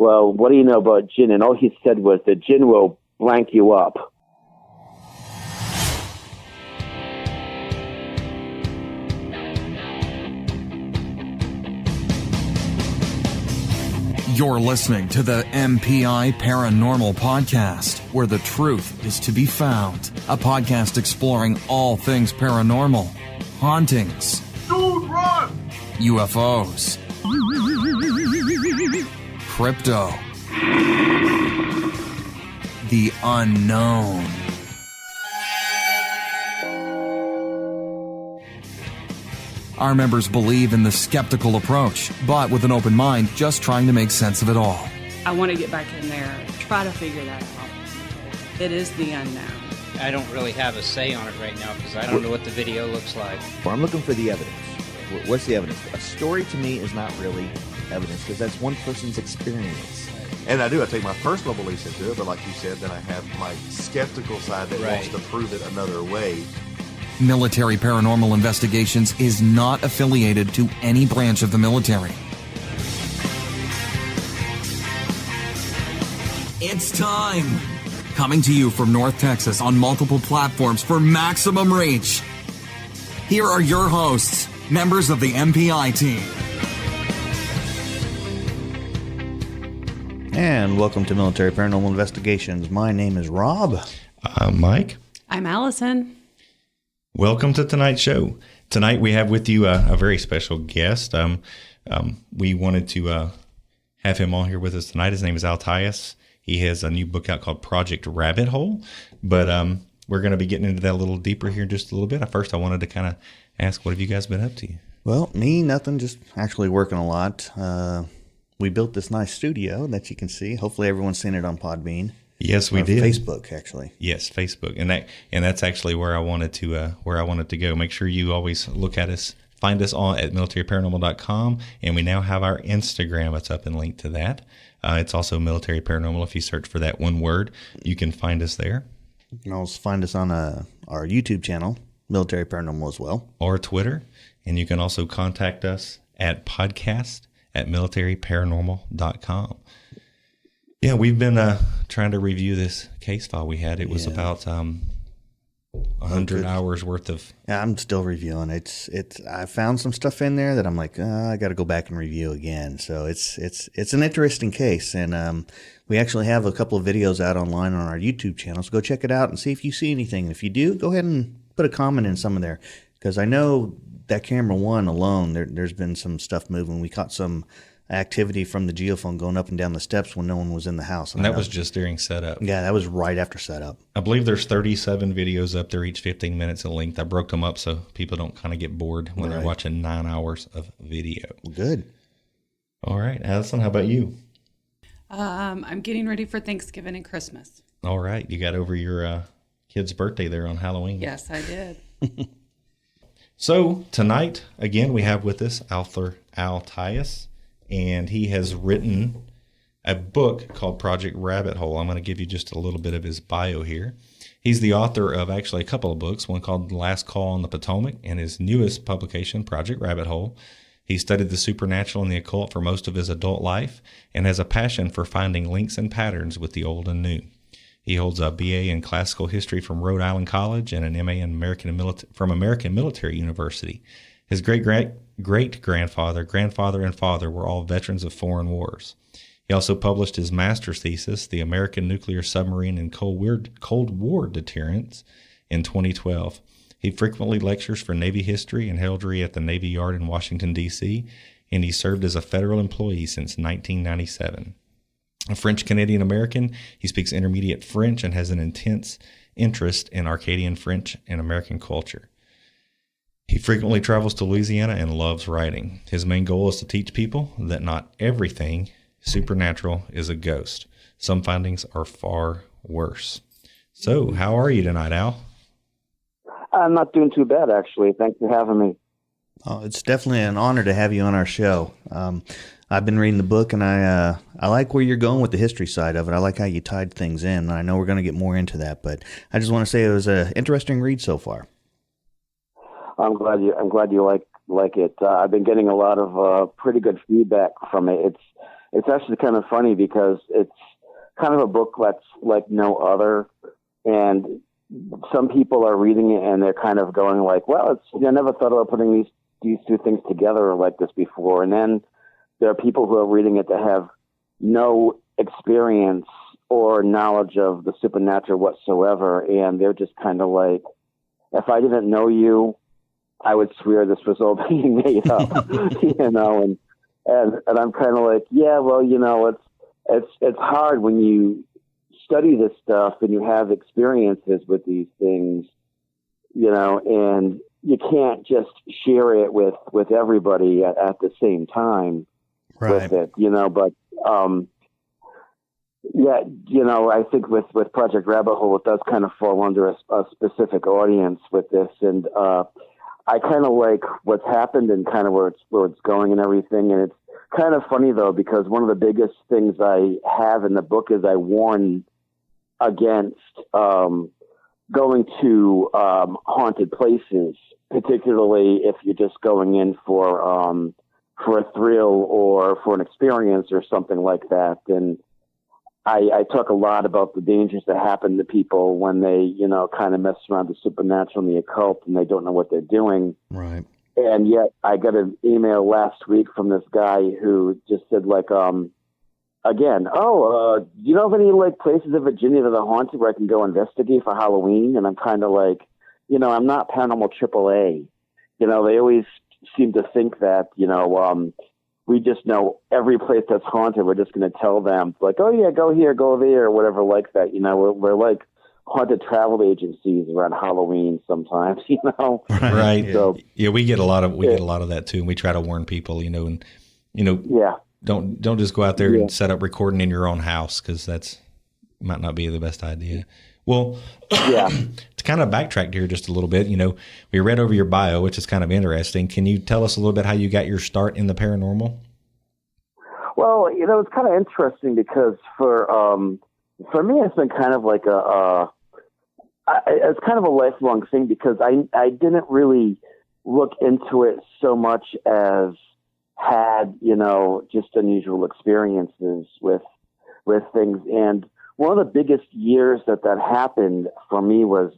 well, what do you know about jinn? And all he said was, the jinn will blank you up. You're listening to the MPI Paranormal Podcast, where the truth is to be found. A podcast exploring all things paranormal, hauntings, dude, run! UFOs, crypto, the unknown. Our members believe in the skeptical approach, but with an open mind, just trying to make sense of it all. I want to get back in there, try to figure that out. It is the unknown. I don't really have a say on it right now because I don't know what the video looks like. Well, I'm looking for the evidence. What's the evidence? A story to me is not really evidence because that's one person's experience. And I take my personal beliefs into it, but like you said, then I have my skeptical side that wants to prove it another way. Military Paranormal Investigations is not affiliated to any branch of the military. It's time! Coming to you from North Texas on multiple platforms for maximum reach. Here are your hosts, members of the MPI team. And welcome to Military Paranormal Investigations. My name is Rob. I'm Mike. I'm Allison. Welcome to tonight's show. Tonight we have with you a very special guest. We wanted to have him on here with us tonight. His name is Al Tyas. He has a new book out called Project Rabbit Hole, but we're going to be getting into that a little deeper here in just a little bit. First, I wanted to kind of ask, what have you guys been up to? Well, me, nothing, just actually working a lot. We built this nice studio that you can see. Hopefully everyone's seen it on Podbean. Yes, we did. Facebook, actually. Yes, Facebook, and that's actually where I wanted to go. Make sure you always look at us, find us on at militaryparanormal.com, and we now have our Instagram. It's up and linked to that. It's also Military Paranormal. If you search for that one word, you can find us there. You can also find us on our YouTube channel, Military Paranormal, as well, or Twitter, and you can also contact us at podcast@militaryparanormal.com. Yeah, we've been trying to review this case file we had. It was about 100 hours worth of. Yeah, I'm still reviewing. I found some stuff in there that I'm like, I got to go back and review again. So it's an interesting case, and we actually have a couple of videos out online on our YouTube channel. So go check it out and see if you see anything. And if you do, go ahead and put a comment in some of there, because I know that camera one alone, there's been some stuff moving. We caught some activity from the geophone going up and down the steps when no one was in the house. And that was just during setup. Yeah, that was right after setup. I believe there's 37 videos up there, each 15 minutes in length. I broke them up so people don't kind of get bored when they're watching 9 hours of video. Good. All right. Allison, how about you? I'm getting ready for Thanksgiving and Christmas. All right. You got over your kid's birthday there on Halloween. Yes, I did. So tonight, again, we have with us Author Al Tyas. And he has written a book called Project Rabbit Hole. I'm going to give you just a little bit of his bio here. He's the author of actually a couple of books, one called The Last Call on the Potomac, and his newest publication, Project Rabbit Hole. He studied the supernatural and the occult for most of his adult life and has a passion for finding links and patterns with the old and new. He holds a BA in classical history from Rhode Island College and an MA in from American Military University. His great-grandfather, grandfather, and father were all veterans of foreign wars. He also published his master's thesis, The American Nuclear Submarine and Cold War Deterrence, in 2012. He frequently lectures for Navy history and heraldry at the Navy Yard in Washington, D.C., and he served as a federal employee since 1997. A French-Canadian American, he speaks intermediate French and has an intense interest in Acadian French and American culture. He frequently travels to Louisiana and loves writing. His main goal is to teach people that not everything supernatural is a ghost. Some findings are far worse. So, how are you tonight, Al? I'm not doing too bad, actually. Thanks for having me. Oh, it's definitely an honor to have you on our show. I've been reading the book, and I like where you're going with the history side of it. I like how you tied things in. I know we're going to get more into that, but I just want to say it was an interesting read so far. I'm glad you like it. I've been getting a lot of pretty good feedback from it. it's actually kind of funny because it's kind of a book that's like no other. And some people are reading it and they're kind of going like, well, I never thought about putting these two things together like this before. And then there are people who are reading it that have no experience or knowledge of the supernatural whatsoever. And they're just kind of like, if I didn't know you, I would swear this was all being made up, and I'm kind of like, yeah, well, it's hard when you study this stuff and you have experiences with these things, and you can't just share it with everybody at the same time with it, but, I think with Project Rabbit Hole, it does kind of fall under a specific audience with this. And, I kind of like what's happened and kind of where it's going and everything. And it's kind of funny though, because one of the biggest things I have in the book is I warn against, going to, haunted places, particularly if you're just going in for a thrill or for an experience or something like that. And I talk a lot about the dangers that happen to people when they, kind of mess around the supernatural and the occult and they don't know what they're doing. Right. And yet I got an email last week from this guy who just said like, again, do you know of any like places in Virginia that are haunted where I can go investigate for Halloween? And I'm kind of like, I'm not Paranormal AAA. They always seem to think that, we just know every place that's haunted. We're just going to tell them like, oh yeah, go here, go there, or whatever like that. We're like haunted travel agencies around Halloween sometimes, Right. So yeah, we get a lot of that too. And we try to warn people, yeah. Don't just go out there and set up recording in your own house, because that's might not be the best idea. Well, to kind of backtrack here just a little bit, we read over your bio, which is kind of interesting. Can you tell us a little bit how you got your start in the paranormal? Well, it's kind of interesting because for me, it's been kind of like it's kind of a lifelong thing, because I didn't really look into it so much as had, just unusual experiences with things. And one of the biggest years that happened for me was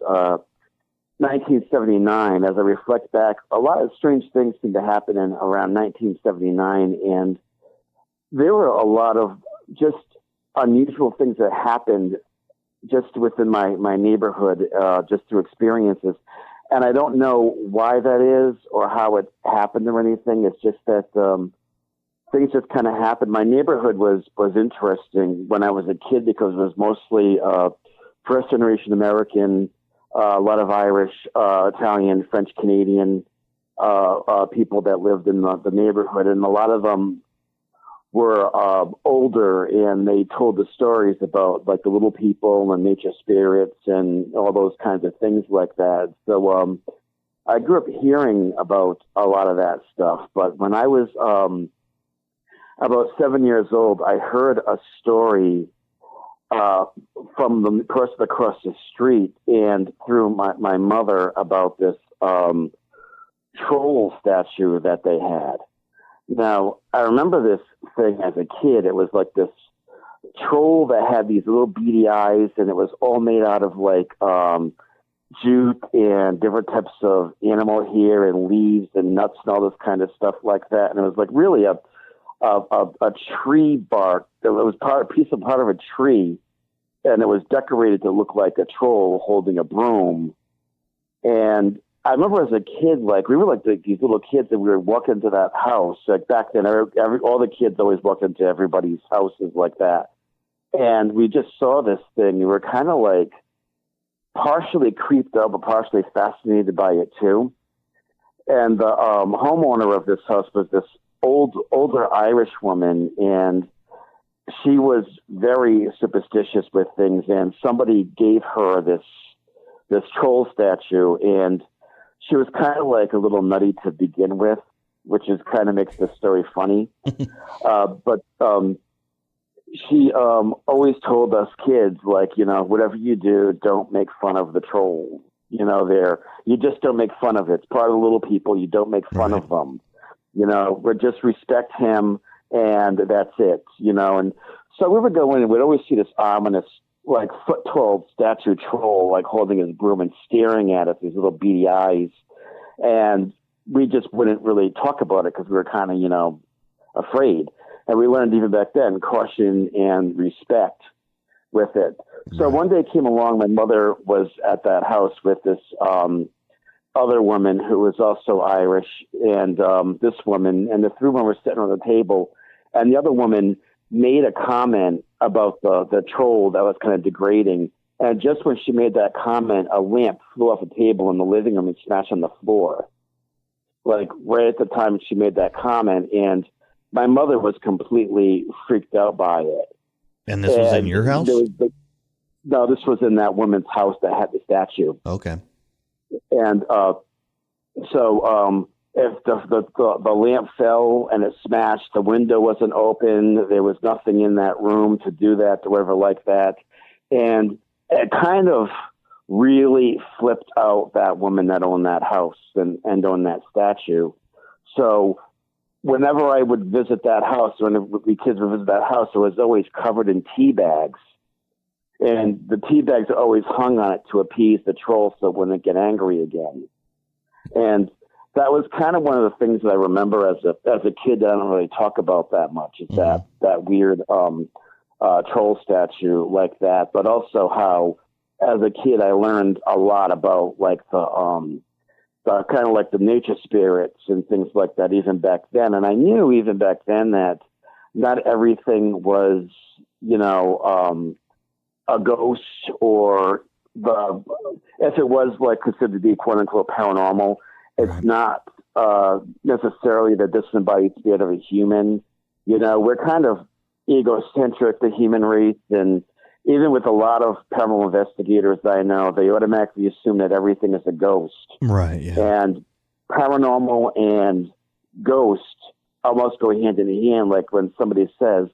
1979. As I reflect back, a lot of strange things seemed to happen in around 1979, and there were a lot of just unusual things that happened just within my neighborhood, just through experiences. And I don't know why that is or how it happened or anything. It's just that things just kind of happened. My neighborhood was interesting when I was a kid, because it was mostly first generation American, a lot of Irish, Italian, French, Canadian people that lived in the neighborhood, and a lot of them were older, and they told the stories about like the little people and nature spirits and all those kinds of things like that. So I grew up hearing about a lot of that stuff. But when I was about 7 years old, I heard a story from the person across the street and through my mother about this troll statue that they had. Now, I remember this thing as a kid. It was like this troll that had these little beady eyes, and it was all made out of like jute and different types of animal hair and leaves and nuts and all this kind of stuff like that. And it was like really a tree bark. It was a piece of part of a tree, and it was decorated to look like a troll holding a broom. And I remember as a kid, like we were like these little kids, and we were walking to that house. Like back then, all the kids always walked into everybody's houses like that. And we just saw this thing. We were kind of like partially creeped out, but partially fascinated by it too. And the homeowner of this house was this older Irish woman, and she was very superstitious with things. And somebody gave her this troll statue, and she was kind of like a little nutty to begin with, which is kind of makes the story funny. But she always told us kids, like, whatever you do, don't make fun of the troll. You just don't make fun of it. It's part of the little people. You don't make fun of them. Just respect him and that's it, And so we would go in and we'd always see this ominous, like foot tall statue troll, like holding his broom and staring at us, these little beady eyes. And we just wouldn't really talk about it because we were kind of, afraid. And we learned even back then caution and respect with it. So one day came along, my mother was at that house with this other woman who was also Irish, and this woman, and the three women were sitting on the table, and the other woman made a comment about the troll that was kind of degrading. And just when she made that comment, a lamp flew off the table in the living room and smashed on the floor. Like right at the time she made that comment, and my mother was completely freaked out by it. And this was in your house? No, this was in that woman's house that had the statue. Okay. And so if the lamp fell and it smashed, the window wasn't open, there was nothing in that room to do that or whatever like that. And it kind of really flipped out that woman that owned that house and owned that statue. So whenever I would visit that house, when the kids would visit that house, it was always covered in tea bags. And the tea bags are always hung on it to appease the troll so it wouldn't get angry again. And that was kind of one of the things that I remember as a kid that I don't really talk about that much. Is that weird troll statue like that, but also how as a kid I learned a lot about like the kind of like the nature spirits and things like that even back then. And I knew even back then that not everything was, a ghost or if it was like considered to be quote unquote paranormal, it's not necessarily the disembodied spirit of a human. We're kind of egocentric, the human race, and even with a lot of paranormal investigators that I know, they automatically assume that everything is a ghost. Right, yeah. And paranormal and ghost almost go hand in hand. Like when somebody says,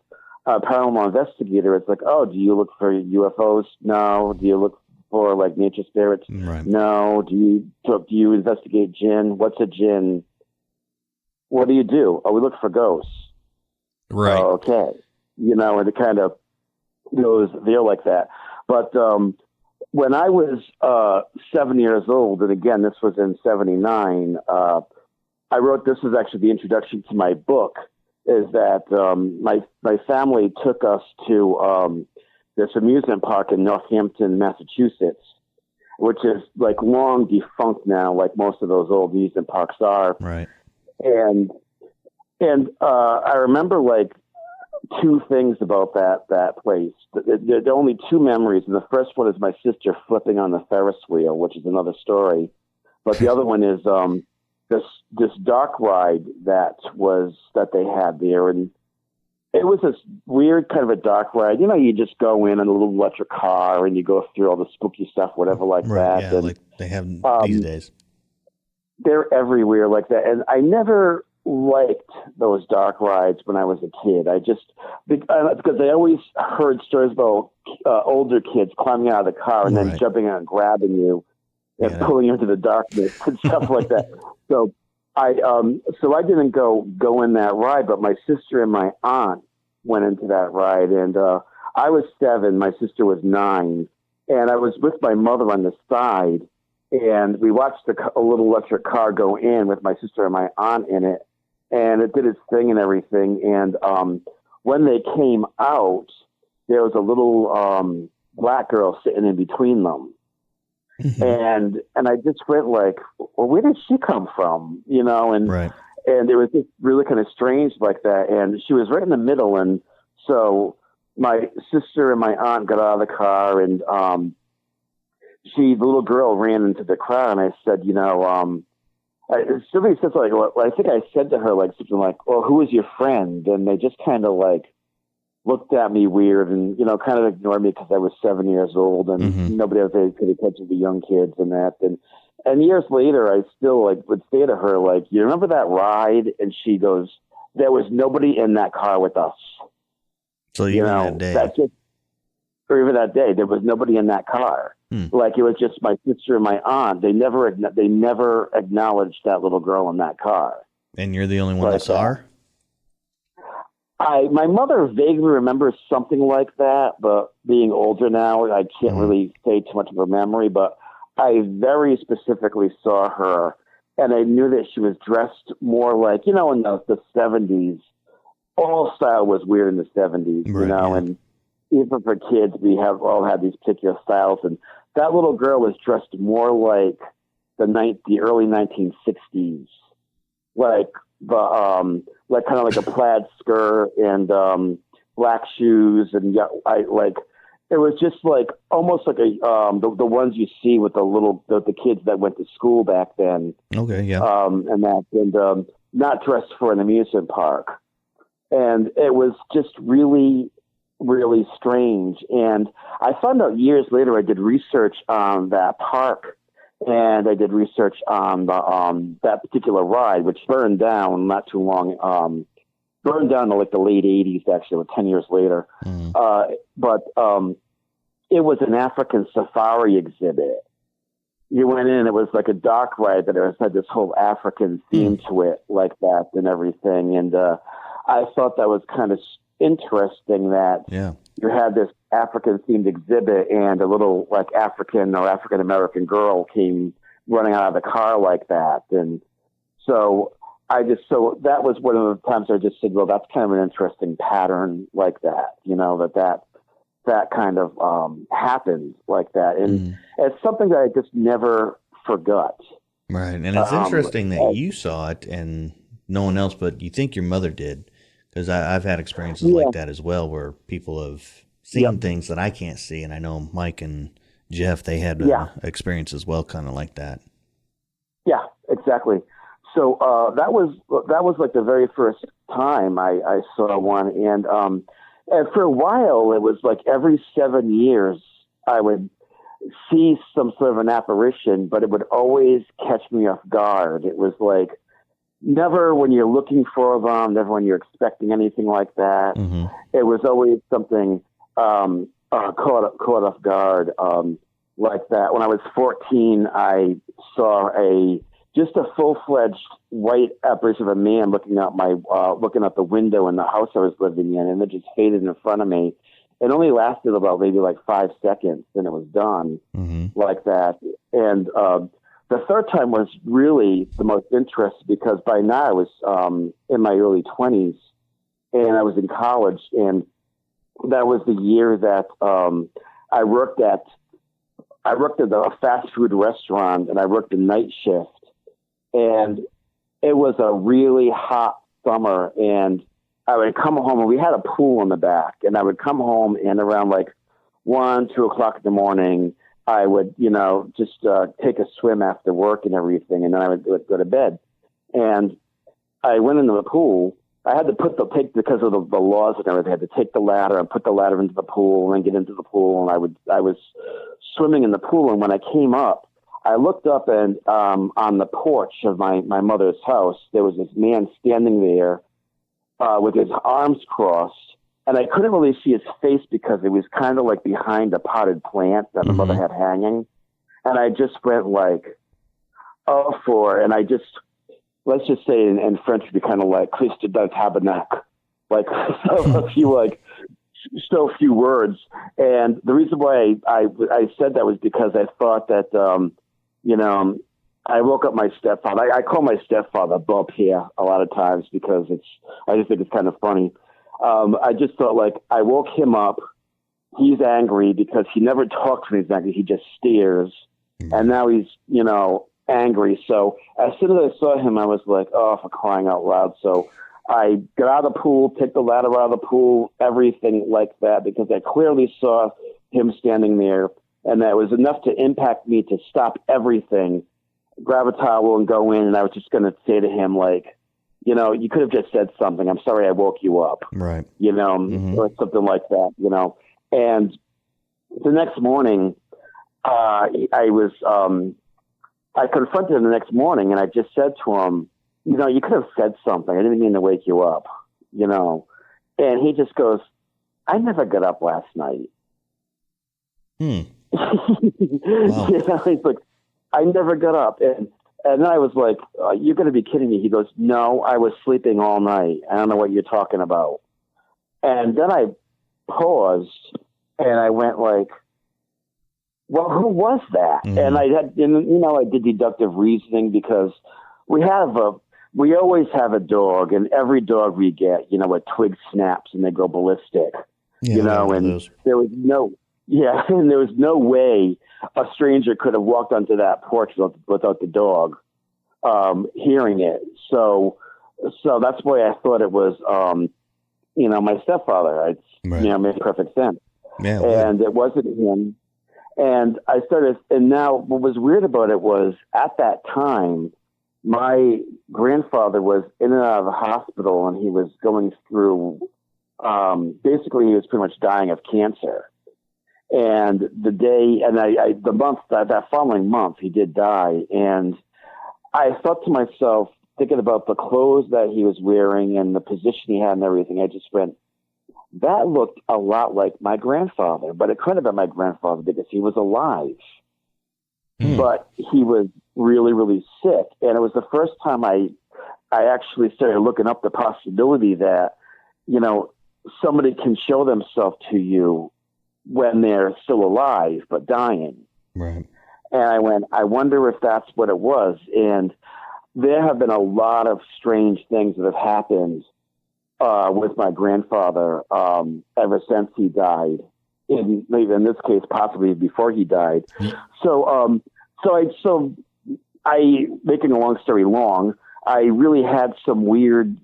paranormal investigator, it's like, oh, do you look for UFOs? No. Do you look for like nature spirits? Right. No. Do you investigate jinn? What's a jinn? What do you do? Oh, we look for ghosts. Right. Oh, okay. And it kind of goes there like that. But when I was 7 years old, and again, this was in 79, I wrote, this is actually the introduction to my book, is that my family took us to this amusement park in Northampton, Massachusetts, which is like long defunct now, like most of those old amusement parks are. Right. And I remember like two things about that place. There are only two memories, and the first one is my sister flipping on the Ferris wheel, which is another story. But the other one is this dark ride that they had there, and it was this weird kind of a dark ride. You just go in a little electric car and you go through all the spooky stuff, whatever like right, that. Yeah, and, like they have these days. They're everywhere like that, and I never liked those dark rides when I was a kid. Because I always heard stories about older kids climbing out of the car and then jumping out and grabbing you and pulling you into the darkness and stuff like that. So I didn't go in that ride, but my sister and my aunt went into that ride, and I was 7, my sister was 9, and I was with my mother on the side, and we watched a little electric car go in with my sister and my aunt in it, and it did its thing and everything. And when they came out, there was a little black girl sitting in between them. Mm-hmm. And I just went like, well, where did she come from? And it was just really kind of strange like that. And she was right in the middle. And so my sister and my aunt got out of the car, and the little girl ran into the crowd, and I said, somebody says like, well, I think I said to her like something like, well, who is your friend? And they just kind of like looked at me weird and, kind of ignored me because I was 7 years old, and nobody else paid attention to young kids and that. And years later, I still like would say to her, like, you remember that ride? And she goes, there was nobody in that car with us. So even that day, or even that day, there was nobody in that car. Like it was just my sister and my aunt. They never acknowledged that little girl in that car. And you're the only one that saw her? My mother vaguely remembers something like that, but being older now, I can't really say too much of her memory, but I very specifically saw her, and I knew that she was dressed more like, in the 70s. All style was weird in the 70s, and even for kids, we have all had these particular styles, and that little girl was dressed more like the early 1960s, like like kind of like a plaid skirt and black shoes, and it was just like almost like the ones you see with the kids that went to school back then. Okay, yeah. And not dressed for an amusement park, and it was just really, really strange. And I found out years later, I did research on that park, and I did research on that particular ride, which burned down not too long. Burned down in like the late 80s, actually, 10 years later. But it was an African safari exhibit. You went in, it was like a dark ride that had this whole African theme to it, like that and everything. And I thought that was kind of interesting that you had this African-themed exhibit and a little like African or African-American girl came running out of the car like that. And so that was one of the times I just said, well, that's kind of an interesting pattern like that, that kind of happens like that. And it's something that I just never forgot. Right. And it's interesting that you saw it and no one else, but you think your mother did. Because I've had experiences like that as well, where people have seen things that I can't see. And I know Mike and Jeff, they had experience as well, kind of like that. Yeah, exactly. So that was like the very first time I saw one. And for a while, it was like every 7 years I would see some sort of an apparition, but it would always catch me off guard. It was like, never when you're looking for them, never when you're expecting anything like that. It was always something caught off guard like that. When I was 14, I saw just a full-fledged white apparition of a man looking out the window in the house I was living in, and it just faded in front of me. It only lasted about maybe like 5 seconds, and it was done like that. And the third time was really the most interesting because by now I was in my early 20s and I was in college, and that was the year that I worked at a fast food restaurant, and I worked a night shift, and it was a really hot summer, and I would come home, and we had a pool in the back, and I would come home, and around like 1, 2 o'clock in the morning, I would, just take a swim after work and everything, and then I would go to bed. And I went into the pool. I had to because of the laws and everything, I had to take the ladder and put the ladder into the pool and then get into the pool. And I was swimming in the pool. And when I came up, I looked up, and on the porch of my mother's house, there was this man standing there with his arms crossed. And I couldn't really see his face because it was kind of like behind a potted plant that my mother had hanging. And I just went like, and I just, let's just say in French, it'd be kind of like, Christ de tabernacle. Like, so a few words. And the reason why I said that was because I thought that, I woke up my stepfather. I call my stepfather Bob here a lot of times because I just think it's kind of funny. I just thought, like, I woke him up. He's angry because he never talks when he's angry. He just stares. And now he's, angry. So as soon as I saw him, I was like, oh, for crying out loud. So I got out of the pool, took the ladder out of the pool, everything like that, because I clearly saw him standing there. And that was enough to impact me to stop everything, grab a towel and go in. And I was just going to say to him, like, you could have just said something. I'm sorry I woke you up. Right. Or something like that, And the next morning, I confronted him the next morning, and I just said to him, you could have said something. I didn't mean to wake you up, And he just goes, I never got up last night. Wow. He's like, I never got up. And then I was like, you're going to be kidding me. He goes, no, I was sleeping all night. I don't know what you're talking about. And then I paused and I went like, well, who was that? Mm-hmm. And I did deductive reasoning because we always have a dog, and every dog we get, a twig snaps and they go ballistic, Yeah, and those. there was no way a stranger could have walked onto that porch without the dog hearing it. So that's why I thought it was, my stepfather. It made perfect sense. Yeah, and it wasn't him. And now what was weird about it was at that time, my grandfather was in and out of the hospital, and he was going through, basically he was pretty much dying of cancer. And that following month, he did die. And I thought to myself, thinking about the clothes that he was wearing and the position he had and everything, I just went, that looked a lot like my grandfather, but it couldn't have been my grandfather because he was alive. But he was really, really sick. And it was the first time I actually started looking up the possibility that, somebody can show themselves to you when they're still alive, but dying. Right. And I went, I wonder if that's what it was. And there have been a lot of strange things that have happened with my grandfather ever since he died. In this case, possibly before he died. So making a long story long, I really had some weird,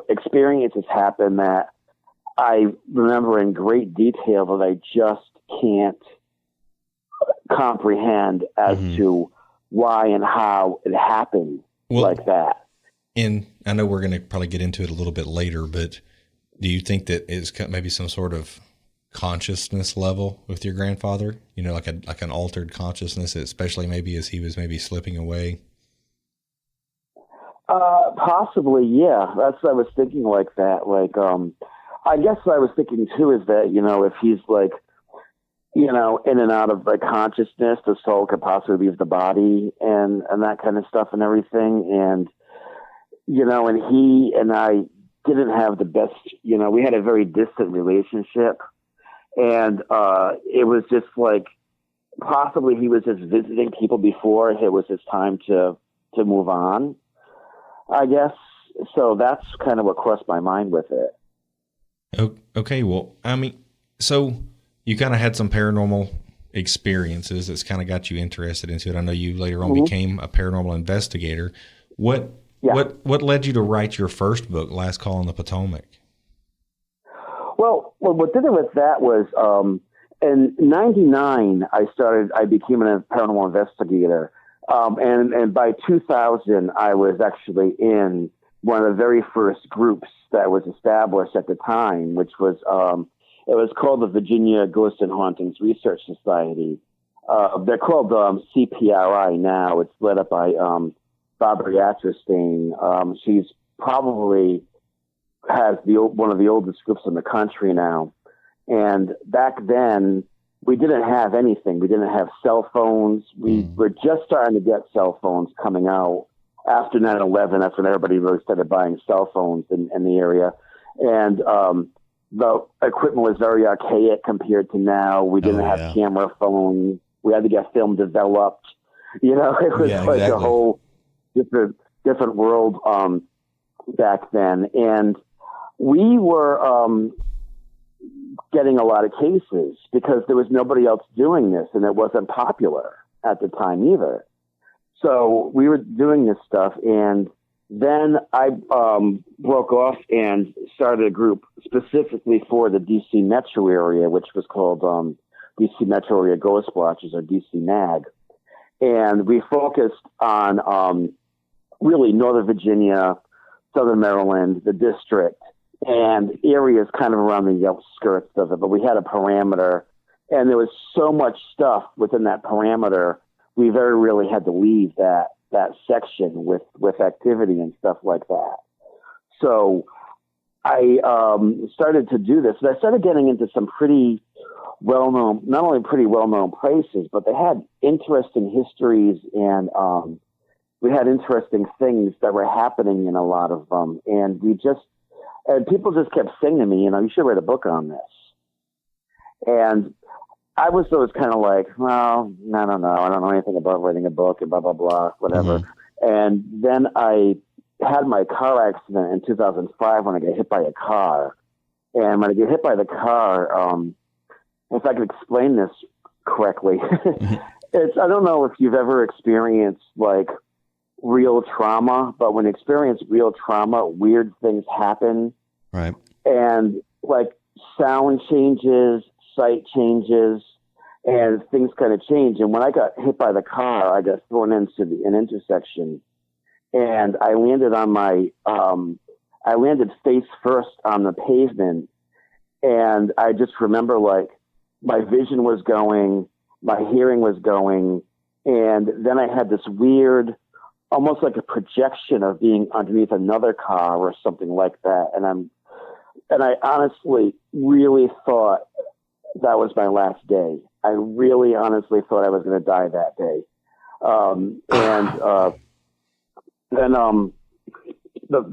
experiences happen that I remember in great detail that I just can't comprehend as to why and how it happened like that. And I know we're going to probably get into it a little bit later, but do you think that it's maybe some sort of consciousness level with your grandfather? Like an altered consciousness, especially maybe as he was maybe slipping away? Possibly, yeah. That's what I was thinking like that. Like, I guess what I was thinking too is that, if he's like, in and out of like consciousness, the soul could possibly leave the body and that kind of stuff and everything. And, and he and I didn't have the best, we had a very distant relationship. And it was just like, possibly he was just visiting people before it was his time to move on, I guess. So that's kind of what crossed my mind with it. Okay. Well, I mean, so you kind of had some paranormal experiences that's kind of got you interested into it. I know you later on became a paranormal investigator. What led you to write your first book, Last Call on the Potomac? Well, what did it with that was, in 99, I became a paranormal investigator. And by 2000, I was actually in one of the very first groups that was established at the time, which was, it was called the Virginia Ghost and Hauntings Research Society. They're called CPRI now. It's led up by Barbara Yatterstein. She's probably has one of the oldest groups in the country now. And back then, we didn't have anything. We didn't have cell phones. We were just starting to get cell phones coming out after 9/11. That's when everybody really started buying cell phones in the area. And the equipment was very archaic compared to now. We didn't have camera phones. We had to get film developed. It was a whole different world back then. And we were getting a lot of cases because there was nobody else doing this, and it wasn't popular at the time either. So we were doing this stuff, and then I broke off and started a group specifically for the DC Metro area, which was called DC Metro Area Ghost Watchers, or DC MAG. And we focused on really Northern Virginia, Southern Maryland, the district, and areas kind of around the outskirts of it. But we had a parameter, and there was so much stuff within that parameter, we very rarely had to leave that section with activity and stuff like that. So I started to do this, and I started getting into some pretty well-known, not only pretty well-known places, but they had interesting histories, and we had interesting things that were happening in a lot of them. And we just And people just kept saying to me, you should write a book on this. And I was always kind of like, well, I don't know. I don't know anything about writing a book and blah, blah, blah, whatever. Mm-hmm. And then I had my car accident in 2005 when I got hit by a car. And when I get hit by the car, if I could explain this correctly, mm-hmm. I don't know if you've ever experienced like real trauma, but when you experience real trauma, weird things happen. Right. And like sound changes, sight changes, and things kind of change. And when I got hit by the car, I got thrown into an intersection, and I landed on I landed face first on the pavement. And I just remember like my vision was going, my hearing was going, and then I had this weird, almost like a projection of being underneath another car or something like that. And I honestly really thought that was my last day. I really honestly thought I was going to die that day.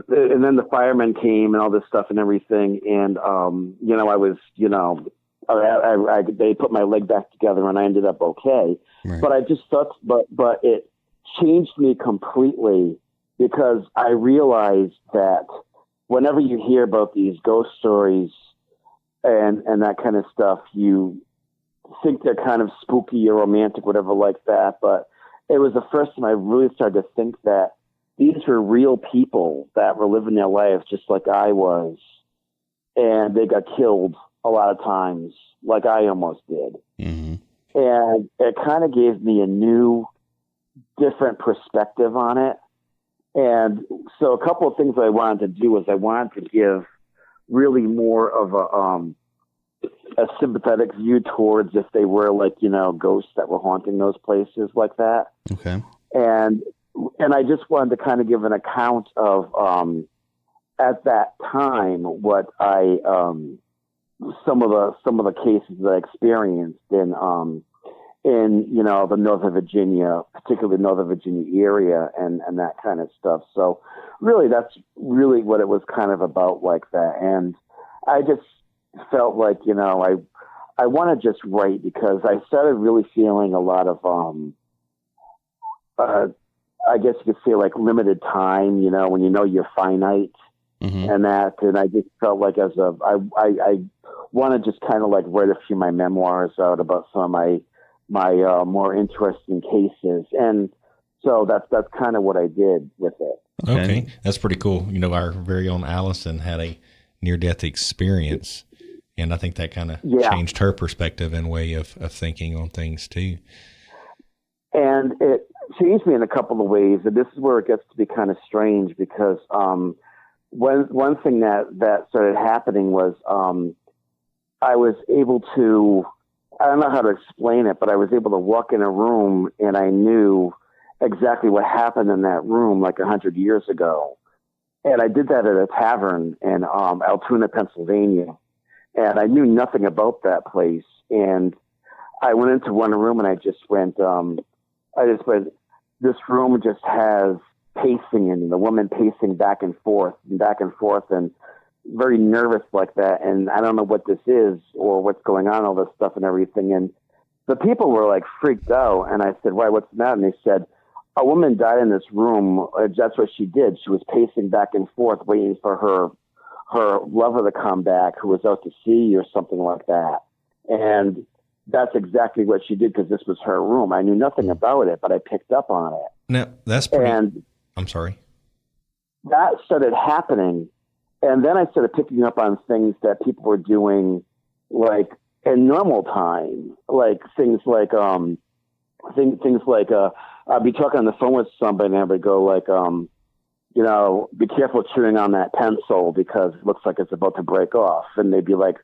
Then the firemen came and all this stuff and everything. And, I was, they put my leg back together and I ended up okay. Right. But I just thought, but it changed me completely, because I realized that whenever you hear about these ghost stories and that kind of stuff, you think they're kind of spooky or romantic, whatever like that. But it was the first time I really started to think that these were real people that were living their lives just like I was. And they got killed a lot of times, like I almost did. Mm-hmm. And it kind of gave me a new, different perspective on it. And so a couple of things I wanted to do was I wanted to give really more of a sympathetic view towards if they were like, ghosts that were haunting those places like that. Okay. And I just wanted to kind of give an account of, at that time, what I, some of the cases that I experienced in the Northern Virginia, particularly Northern Virginia area and that kind of stuff. So really, that's really what it was kind of about like that. And I just felt like, I want to just write, because I started really feeling a lot of, I guess you could say like limited time, when you're finite. Mm-hmm. And I just felt like I want to just kind of like write a few of my memoirs out about some of my more interesting cases. And so that's kind of what I did with it. Okay. That's pretty cool. Our very own Allison had a near-death experience, and I think that kind of changed her perspective and way of thinking on things too. And it changed me in a couple of ways. And this is where it gets to be kind of strange, because one thing that started happening was I was able to, I don't know how to explain it, but I was able to walk in a room and I knew exactly what happened in that room like 100 years ago. And I did that at a tavern in Altoona, Pennsylvania. And I knew nothing about that place. And I went into one room and I just went, this room just has pacing and the woman pacing back and forth and very nervous like that. And I don't know what this is or what's going on, all this stuff and everything. And the people were like freaked out. And I said, why, what's that? And they said, a woman died in this room. That's what she did. She was pacing back and forth, waiting for her lover to come back, who was out to sea or something like that. And that's exactly what she did, because this was her room. I knew nothing about it, but I picked up on it. Now, that's pretty... And I'm sorry. That started happening. And then I started picking up on things that people were doing, like in normal time, like things like I'd be talking on the phone with somebody and I would go like, be careful chewing on that pencil because it looks like it's about to break off. And they'd be like,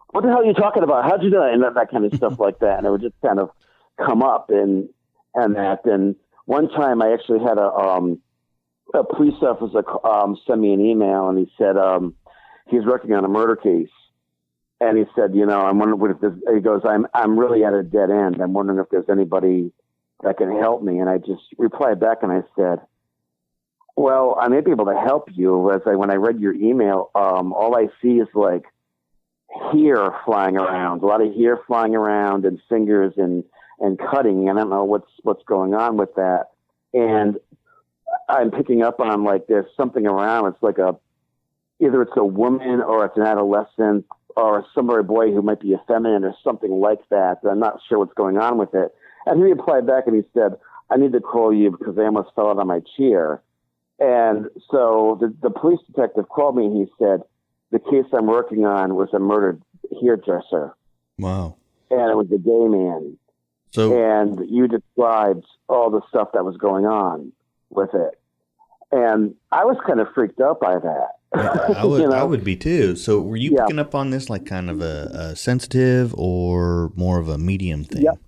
what the hell are you talking about? How'd you do that? And that kind of stuff like that. And it would just kind of come up and that. And one time I actually had a police officer send me an email, and he said he's working on a murder case, and he said, I'm wondering if there's. He goes, I'm really at a dead end. I'm wondering if there's anybody that can help me. And I just replied back, and I said, Well, I may be able to help you. When I read your email, all I see is like hair flying around, a lot of hair flying around, and fingers and cutting. And I don't know what's going on with that. And I'm picking up on like there's something around. It's like either it's a woman or it's an adolescent or somebody boy who might be effeminate or something like that. I'm not sure what's going on with it. And he replied back and he said, I need to call you because I almost fell out of my chair. And so the police detective called me and he said, the case I'm working on was a murdered hairdresser. Wow. And it was a gay man. And you described all the stuff that was going on with it. And I was kind of freaked out by that. Yeah, I would be too. So were you picking up on this like kind of a sensitive or more of a medium thing? Yep.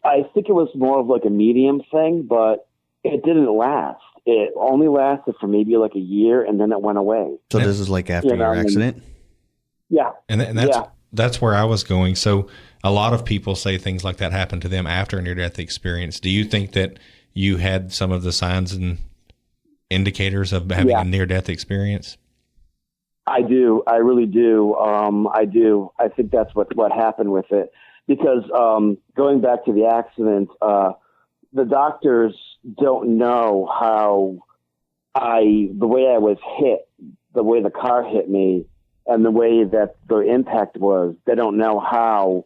I think it was more of like a medium thing, but it didn't last. It only lasted for maybe like a year and then it went away. So this is like after your accident? Yeah. And that's where I was going. So a lot of people say things like that happen to them after a near-death experience. Do you think that you had some of the signs and indicators of having a near-death experience? I do. I really do. I do. I think that's what happened with it. Because going back to the accident, the doctors don't know how the way I was hit, the way the car hit me, and the way that the impact was. They don't know how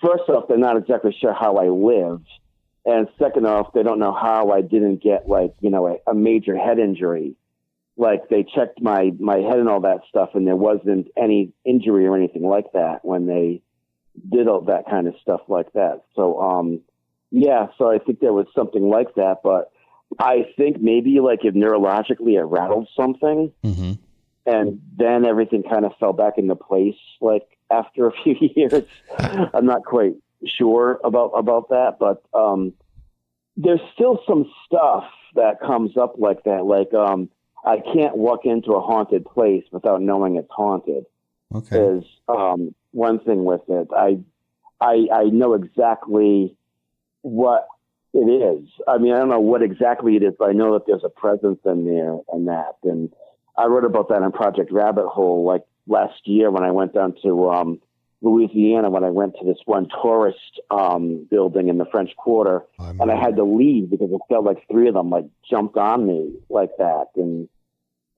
first off, they're not exactly sure how I lived. And second off, they don't know how I didn't get like, a major head injury. Like they checked my head and all that stuff and there wasn't any injury or anything like that when they did all that kind of stuff like that. So, so I think there was something like that, but I think maybe like if neurologically it rattled something and then everything kind of fell back into place, like after a few years. I'm not quite sure about that, but there's still some stuff that comes up like that. Like I can't walk into a haunted place without knowing it's haunted. Okay. Is one thing with it. I know exactly what it is. I mean, I don't know what exactly it is, but I know that there's a presence in there and that. And I wrote about that on Project Rabbit Hole like last year when I went down to Louisiana, when I went to this one tourist building in the French Quarter, and I had to leave because it felt like three of them like jumped on me like that, and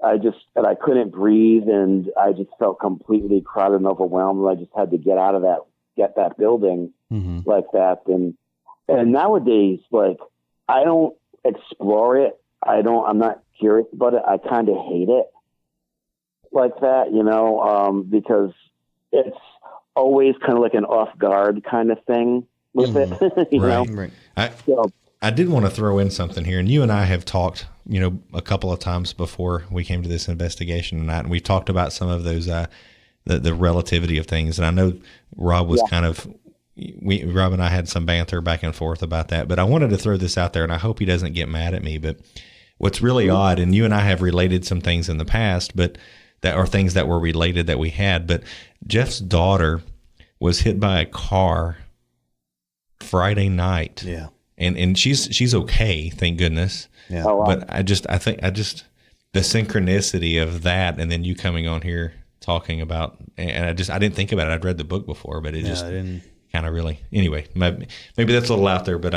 I couldn't breathe, and I just felt completely crowded and overwhelmed. I just had to get out of that building like that, and nowadays, like I don't explore it. I'm not curious about it. I kind of hate it like that, because it's always kind of like an off guard kind of thing with it, you know? Right. I did want to throw in something here, and you and I have talked, a couple of times before we came to this investigation tonight, and we've talked about some of those, the relativity of things. And I know Rob was Rob and I had some banter back and forth about that, but I wanted to throw this out there, and I hope he doesn't get mad at me. But what's really odd, and you and I have related some things in the past, but that are things that were related that we had. But Jeff's daughter was hit by a car Friday night. Yeah. And she's okay, thank goodness. Yeah. Oh, wow. But I think the synchronicity of that, and then you coming on here talking about, and I didn't think about it. I'd read the book before, but it just kind of really, anyway, maybe that's a little out there, but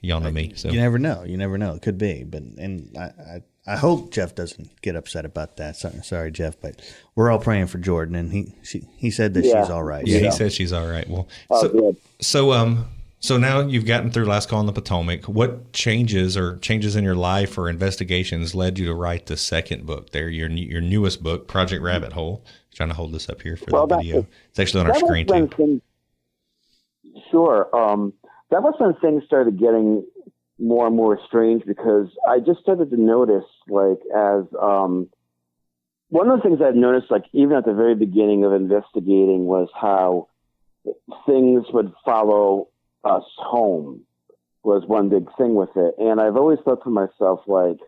y'all know me. So you never know. It could be, but, and I hope Jeff doesn't get upset about that. Sorry, Jeff, but we're all praying for Jordan, and he said that she's all right. Yeah, he said she's all right. Well, so now you've gotten through Last Call on the Potomac. What changes in your life or investigations led you to write the second book there, your newest book, Project Rabbit Hole? I'm trying to hold this up here for the video. It's actually on our screen too. Sure. That was when things started getting more and more strange, because I just started to notice, like, as one of the things I'd noticed, like, even at the very beginning of investigating, was how things would follow us home was one big thing with it. And I've always thought to myself, like,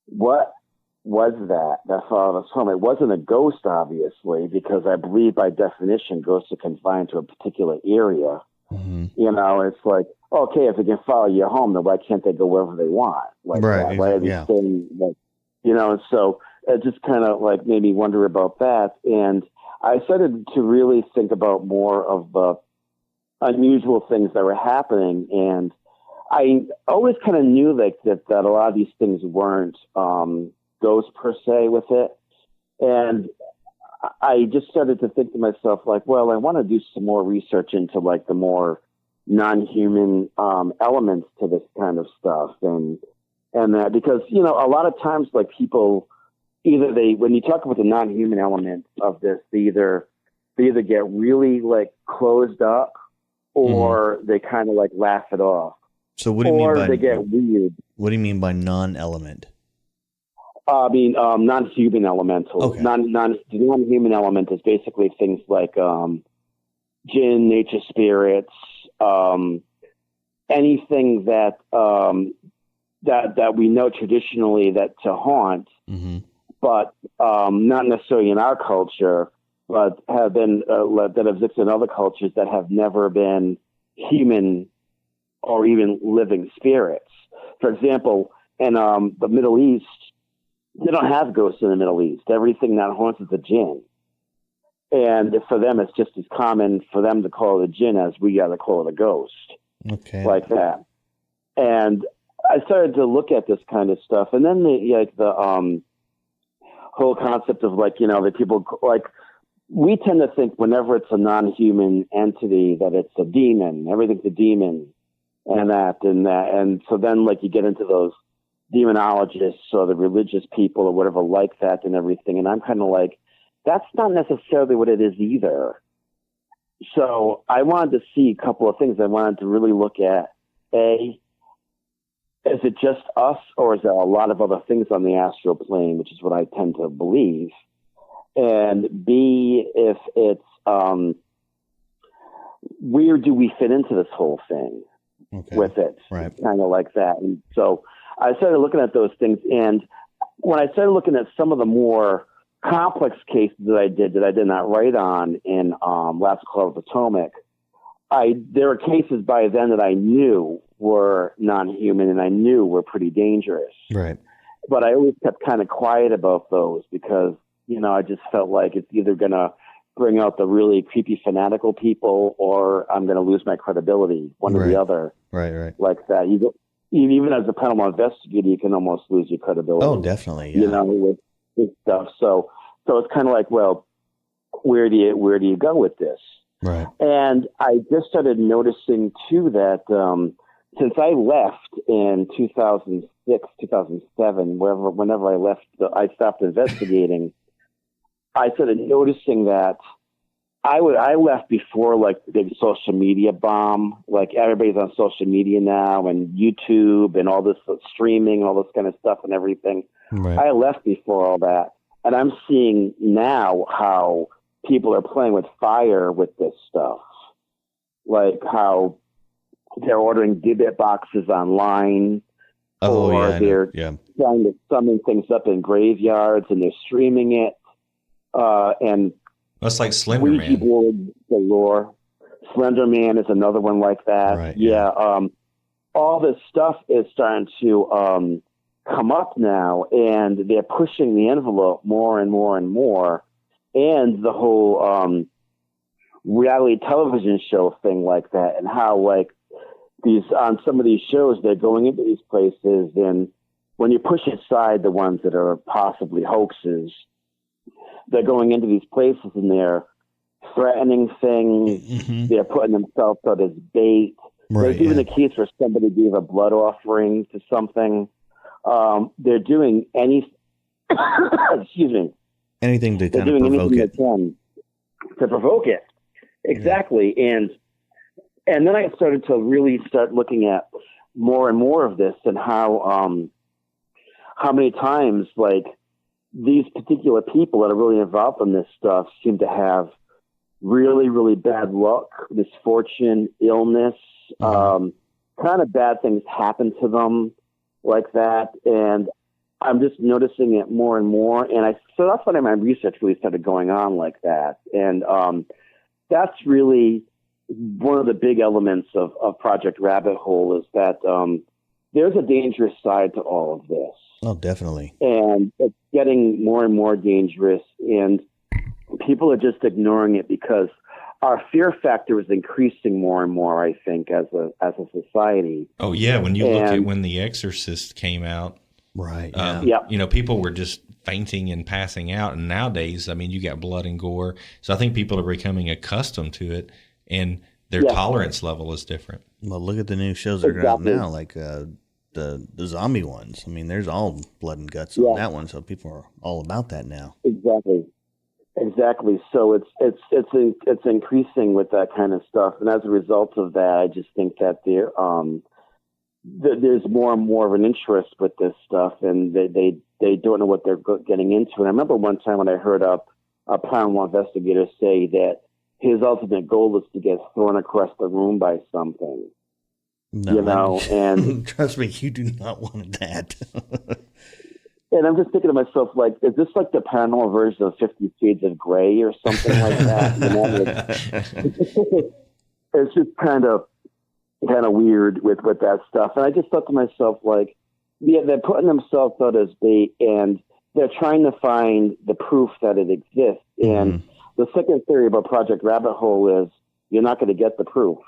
what was that followed us home? It wasn't a ghost, obviously, because I believe by definition ghosts are confined to a particular area. It's like, okay, if they can follow you home, then why can't they go wherever they want? like Right, that. Right? yeah. Things like, so it just kind of like made me wonder about that. And I started to really think about more of the unusual things that were happening. And I always kind of knew that a lot of these things weren't ghosts per se with it. And I just started to think to myself, like, well, I want to do some more research into like the more non-human elements to this kind of stuff. And that, because, a lot of times, like, people, when you talk about the non-human element of this, they either get really like closed up, or they kind of like laugh it off. So what do you mean by, they get weird. What do you mean by non-element? I mean, non-human elemental. Okay. Non-human element is basically things like jinn, nature spirits, anything that that we know traditionally that to haunt, but not necessarily in our culture, but have been that exist in other cultures that have never been human or even living spirits. For example, in the Middle East, they don't have ghosts in the Middle East. Everything that haunts is a jinn. And for them, it's just as common for them to call it a jinn as we got to call it a ghost. Okay. Like that. And I started to look at this kind of stuff. And then the whole concept of like, the people, like, we tend to think whenever it's a non-human entity that it's a demon. Everything's a demon and that. And so then, like, you get into those demonologists or the religious people or whatever like that and everything. And I'm kind of like, that's not necessarily what it is either. So I wanted to see a couple of things. I wanted to really look at, A, is it just us, or is there a lot of other things on the astral plane, which is what I tend to believe? And B, if it's, where do we fit into this whole thing with it? Right. Kind of like that. And so I started looking at those things. And when I started looking at some of the more complex cases that I did not write on in Last Call of Potomac, there were cases by then that I knew were non-human and I knew were pretty dangerous. Right. But I always kept kind of quiet about those because, I just felt like it's either going to bring out the really creepy fanatical people or I'm going to lose my credibility, one or the other. Right. Like that. Even as a paranormal investigator, you can almost lose your credibility. Oh, definitely. Yeah. With stuff. So it's kind of like, well, where do you go with this? Right. And I just started noticing too that since I left in 2006, 2007, whenever I left, I stopped investigating. I started noticing that I left before like the big social media bomb. Like everybody's on social media now and YouTube and all this streaming, all this kind of stuff and everything. Right. I left before all that. And I'm seeing now how people are playing with fire with this stuff. Like how they're ordering Gibbet boxes online. They're trying to summon things up in graveyards and they're streaming it. And that's like Slender Ouija Man. board galore. Slender Man is another one like that. Right, yeah. All this stuff is starting to come up now, and they're pushing the envelope more and more and more. And the whole reality television show thing like that, and how like on some of these shows they're going into these places, and when you push aside the ones that are possibly hoaxes, they're going into these places and they're threatening things. Mm-hmm. They're putting themselves out as bait. Right, There's even a case where somebody gave a blood offering to something. They're doing anything to kind of provoke it. To provoke it. Exactly. Yeah. And then I started to really start looking at more and more of this and how many times like these particular people that are really involved in this stuff seem to have really, really bad luck, misfortune, illness, kind of bad things happen to them like that. And I'm just noticing it more and more. And so that's when my research really started going on like that. And that's really one of the big elements of Project Rabbit Hole is that there's a dangerous side to all of this. Oh, definitely. And it's getting more and more dangerous, and people are just ignoring it because our fear factor is increasing more and more, I think, as a society. Oh, yeah. When you look at when The Exorcist came out, right? You know, people were just fainting and passing out. And nowadays, I mean, you got blood and gore. So I think people are becoming accustomed to it, and their tolerance level is different. Well, look at the new shows that are out now, like the zombie ones. I mean, there's all blood and guts on that one, so people are all about that now. Exactly. So it's increasing with that kind of stuff, and as a result of that, I just think that there's more and more of an interest with this stuff, and they don't know what they're getting into. And I remember one time when I heard a paranormal investigator say that his ultimate goal is to get thrown across the room by something. No, and trust me, you do not want that. And I'm just thinking to myself, like, is this like the paranormal version of 50 Shades of Grey or something like that? It's just kind of weird with that stuff. And I just thought to myself, like, they're putting themselves out as bait, and they're trying to find the proof that it exists. And the second theory about Project Rabbit Hole is you're not going to get the proof,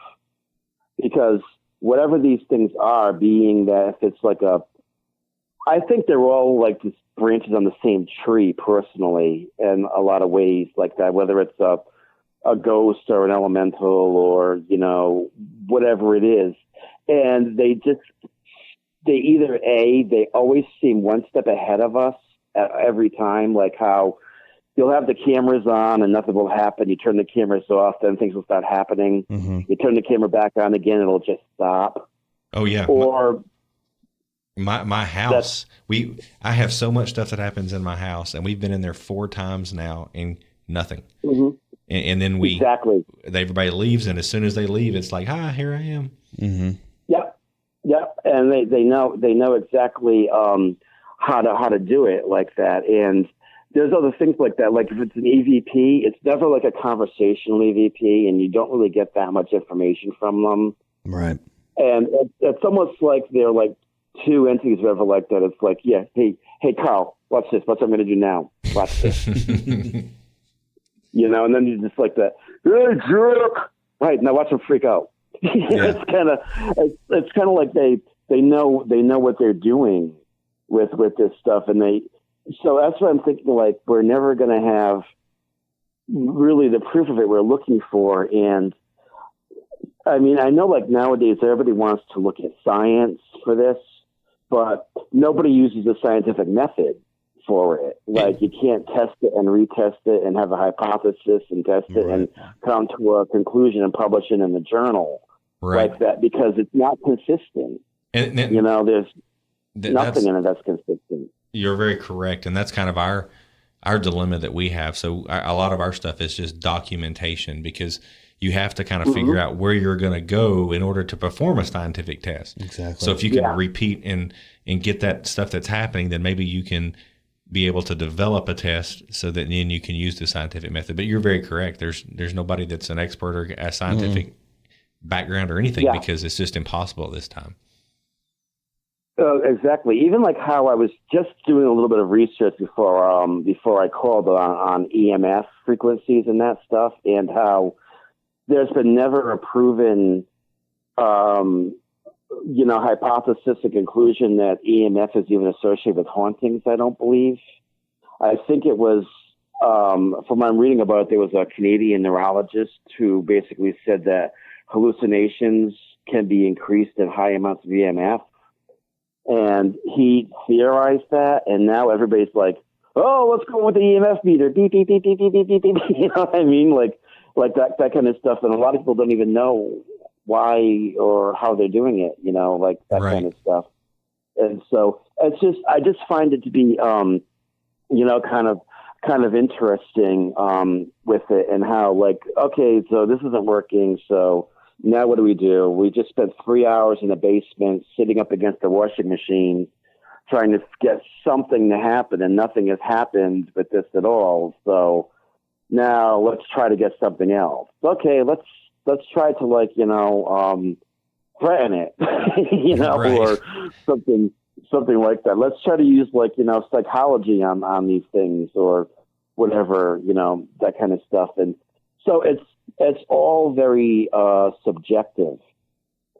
because whatever these things are, being that if it's like I think they're all like just branches on the same tree personally in a lot of ways like that, whether it's a ghost or an elemental or, you know, whatever it is. And they always seem one step ahead of us every time, like how you'll have the cameras on and nothing will happen. You turn the cameras off, then things will start happening. You turn the camera back on again, it'll just stop. Oh, yeah. Or my house, I have so much stuff that happens in my house, and we've been in there 4 times now and nothing. And then everybody leaves, and as soon as they leave, it's like, hi, here I am. Yep. And they know exactly how to do it like that. And there's other things like that. Like if it's an EVP, it's never like a conversational EVP, and you don't really get that much information from them. Right. And it's almost like they're like two entities, whatever, like that. It's like, hey, Carl, watch this. Watch what I'm going to do now. Watch this. You know, and then you just like that. Hey, jerk! Right, now watch them freak out. It's kind of like they know what they're doing with this stuff, and so that's what I'm thinking. Like, we're never going to have really the proof of it we're looking for. And I mean, I know like nowadays everybody wants to look at science for this, but nobody uses the scientific method for it. Like, you can't test it and retest it and have a hypothesis and test it and come to a conclusion and publish it in the journal like that, because it's not consistent. And you know, there's nothing in it that's consistent. You're very correct. And that's kind of our dilemma that we have. So a lot of our stuff is just documentation, because you have to kind of figure out where you're going to go in order to perform a scientific test. Exactly. So if you can repeat and get that stuff that's happening, then maybe you can be able to develop a test so that then you can use the scientific method. But you're very correct. There's nobody that's an expert or a scientific background or anything, because it's just impossible at this time. Exactly. Even like how I was just doing a little bit of research before I called on EMF frequencies and that stuff, and how there's been never a proven, hypothesis or conclusion that EMF is even associated with hauntings. I don't believe. I think it was, from what I'm reading about it, there was a Canadian neurologist who basically said that hallucinations can be increased in high amounts of EMF. And he theorized that, and now everybody's like, oh, let's go with the EMF meter. Beep, beep, beep, beep, beep, beep, beep, beep. You know what I mean? Like that kind of stuff. And a lot of people don't even know why or how they're doing it, you know, like that kind of stuff. And so it's just, I just find it to be, kind of interesting with it, and how, like, okay, so this isn't working. So now what do? We just spent 3 hours in the basement sitting up against the washing machine trying to get something to happen, and nothing has happened with this at all. So now let's try to get something else. Okay, let's try to, like, threaten it, Right. or something like that. Let's try to use psychology on these things or whatever, that kind of stuff. And so it's all very subjective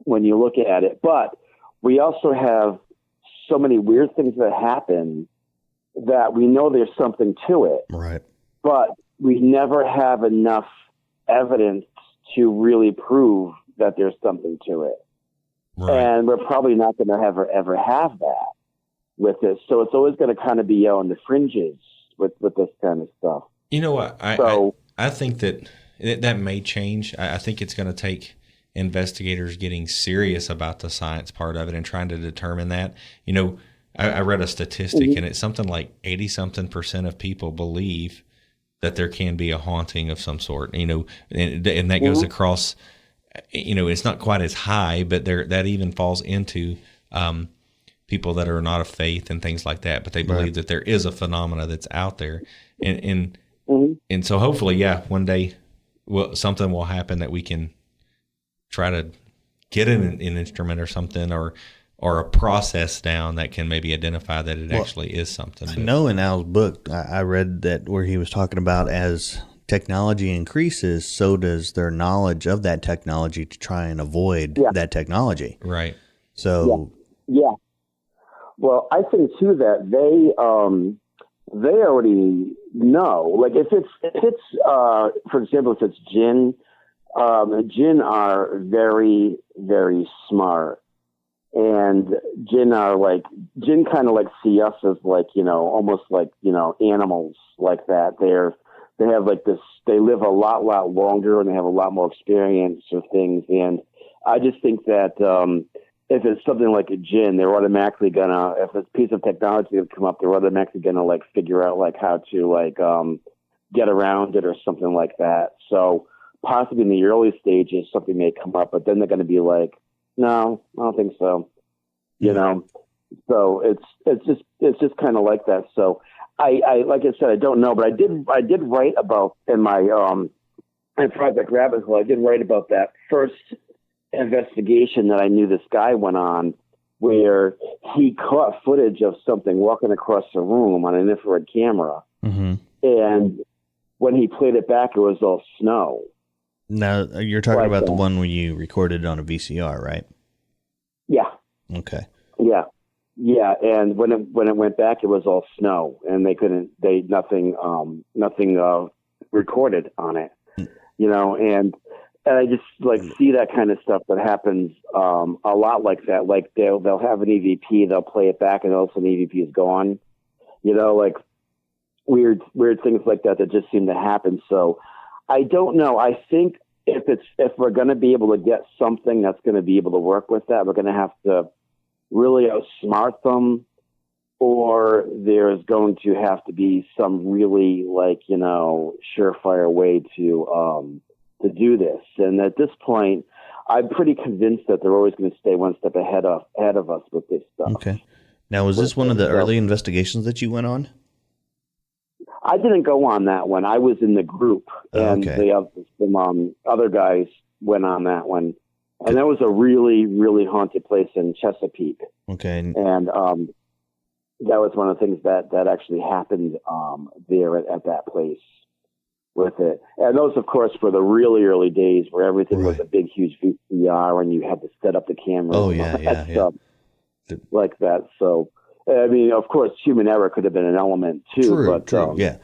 when you look at it. But we also have so many weird things that happen that we know there's something to it. Right. But we never have enough evidence to really prove that there's something to it. Right. And we're probably not going to ever have that with this. So it's always going to kind of be on the fringes with this kind of stuff. You know what? I think that may change. I think it's going to take investigators getting serious about the science part of it and trying to determine that. I read a statistic, and it's something like 80-something% of people believe that there can be a haunting of some sort, and that goes across, it's not quite as high, but that even falls into people that are not of faith and things like that, but they believe that there is a phenomena that's out there. And so hopefully, one day something will happen that we can try to get an instrument or something, or a process down that can maybe identify that it actually is something. I know in Al's book, I read that where he was talking about as technology increases, so does their knowledge of that technology to try and avoid that technology. Right. So. Yeah. Well, I think too that they already know. Like if it's for example, if it's jinn are very, very smart. And jinn kind of like see us as almost like, animals like that. They have like this, they live a lot longer and they have a lot more experience with things. And I just think that, if it's something like a jinn, they're automatically gonna, if it's a piece of technology that come up, they're automatically gonna figure out how to get around it or something like that. So possibly in the early stages, something may come up, but then they're going to be like, no, I don't think so. So it's just kind of like that. So I like I said, I don't know, but I did write about in my in Project Rabbit Hole. I did write about that first investigation that I knew this guy went on, where he caught footage of something walking across the room on an infrared camera, and when he played it back, it was all snow. Now you're talking about the one where you recorded it on a VCR, right? Yeah. Okay. Yeah. Yeah. And when it went back, it was all snow, and nothing recorded on it, and I just see that kind of stuff that happens a lot like that. Like they'll have an EVP, they'll play it back, and all of a sudden the EVP is gone. Weird things like that just seem to happen. So I don't know. I think if we're going to be able to get something that's going to be able to work with that, we're going to have to really outsmart them, or there's going to have to be some really surefire way to do this. And at this point, I'm pretty convinced that they're always going to stay one step ahead of us with this stuff. Okay. Now, was this one of the early investigations that you went on? I didn't go on that one. I was in the group, and some other guys went on that one. And that was a really, really haunted place in Chesapeake. Okay. And that was one of the things that actually happened there at that place with it. And those, of course, were the really early days where everything was a big, huge VCR, and you had to set up the camera. Oh, yeah. Stuff like that. So, I mean, of course, human error could have been an element too. True. Yeah.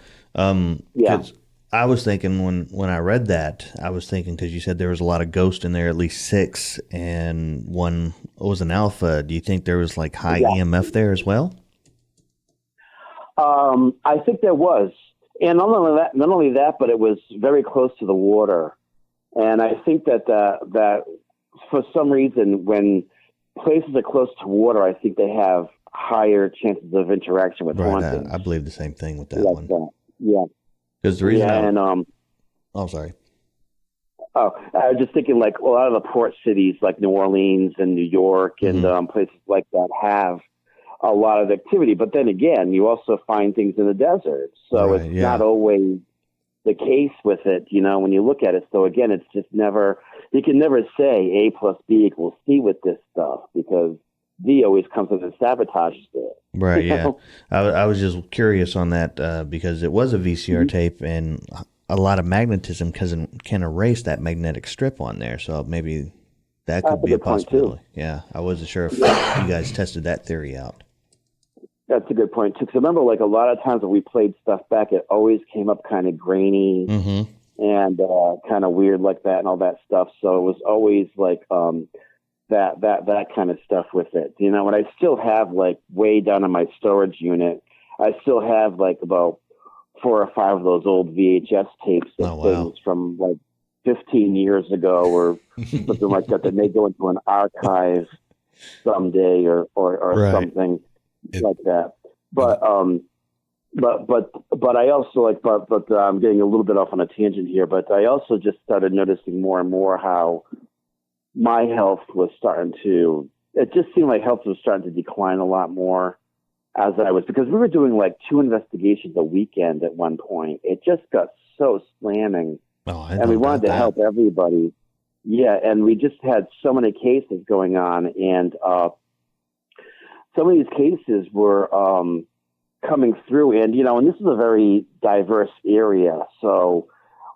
I was thinking when I read that, because you said there was a lot of ghosts in there, at least 6, and one was an alpha. Do you think there was high EMF there as well? I think there was, and not only that, but it was very close to the water, and I think that for some reason, when places are close to water, I think they have higher chances of interaction with hauntings. I believe the same thing with that one. Yeah. Because the reason sorry. Oh, I was just thinking a lot of the port cities like New Orleans and New York and places like that have a lot of activity. But then again, you also find things in the desert. So it's not always the case with it, when you look at it. So again, it's just never, you can never say A plus B equals C with this stuff because D always comes in and sabotages it. Right, yeah. know? I was just curious on that because it was a VCR tape, and a lot of magnetism can erase that magnetic strip on there. So maybe that could be a possibility. Yeah, I wasn't sure if you guys tested that theory out. That's a good point, too. Because I remember, like, a lot of times when we played stuff back, it always came up kind of grainy and kind of weird like that and all that stuff. So it was always, like, that kind of stuff with it. You know, and I still have, like, way down in my storage unit, I still have, like, about 4 or 5 of those old VHS tapes of things from, like, 15 years ago or something like that may go into an archive someday or something like that. But I also like, but I'm getting a little bit off on a tangent here, but I also just started noticing more and more how my health was it just seemed like health was starting to decline a lot more as because we were doing like 2 investigations a weekend at one point. It just got so slamming. And we wanted to help everybody. Yeah, and we just had so many cases going on, and some of these cases were coming through, and and this is a very diverse area, so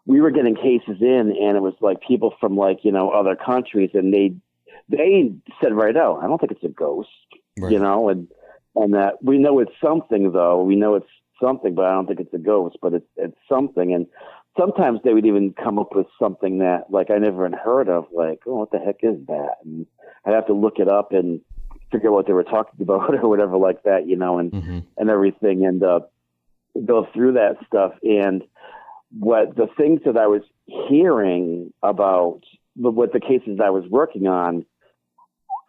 we were getting cases in, and it was like people from like other countries, and they said right out, I don't think it's a ghost, and that we know it's something though. We know it's something, but I don't think it's a ghost, but it's something. And sometimes they would even come up with something that like I never had heard of, like, oh, what the heck is that? And I'd have to look it up and figure out what they were talking about or whatever like that, and everything, and go through that stuff. And what the things that I was hearing about, what the cases I was working on,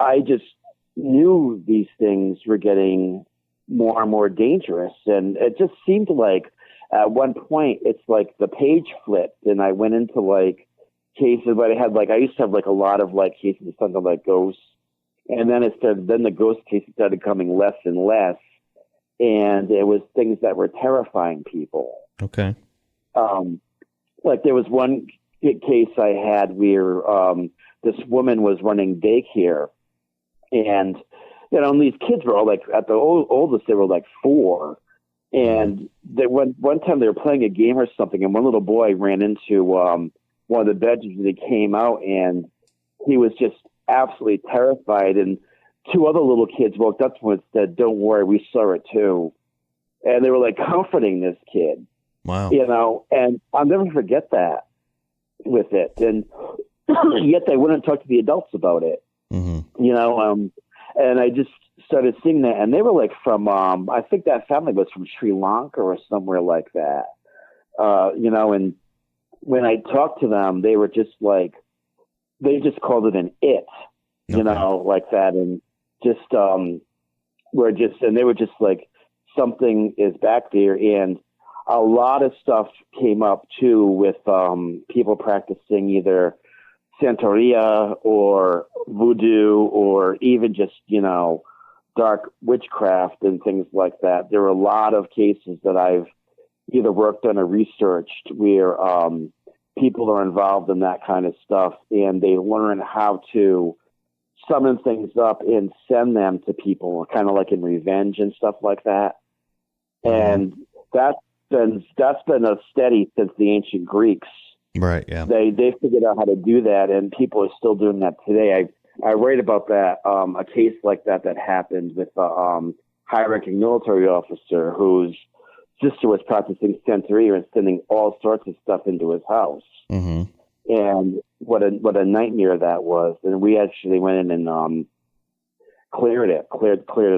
I just knew these things were getting more and more dangerous. And it just seemed like at one point it's like the page flipped and I went into like cases, but I used to have like a lot of like cases of something like ghosts. And then then the ghost cases started coming less and less. And it was things that were terrifying people. Okay. Like there was one case I had where this woman was running daycare, and and these kids were all like at the oldest they were like 4, and one time they were playing a game or something, and one little boy ran into one of the bedrooms, and he came out and he was just absolutely terrified, and 2 other little kids walked up to him and said, "Don't worry, we saw it too," and they were like comforting this kid. Wow. And I'll never forget that with it. And yet they wouldn't talk to the adults about it, and I just started seeing that. And they were like from, I think that family was from Sri Lanka or somewhere like that, and when I talked to them, they were just like, they just called it an it, like that. And just, and they were just like, something is back there. And a lot of stuff came up too with people practicing either Santeria or voodoo or even just, dark witchcraft and things like that. There were a lot of cases that I've either worked on or researched where people are involved in that kind of stuff, and they learn how to summon things up and send them to people, kind of like in revenge and stuff like that. And that's been a steady since the ancient Greeks. Right. Yeah. They figured out how to do that, and people are still doing that today. I write about that, a case like that happened with a high-ranking military officer whose sister was practicing Santeria and sending all sorts of stuff into his house. Mm-hmm. And what a nightmare that was. And we actually went in and cleared it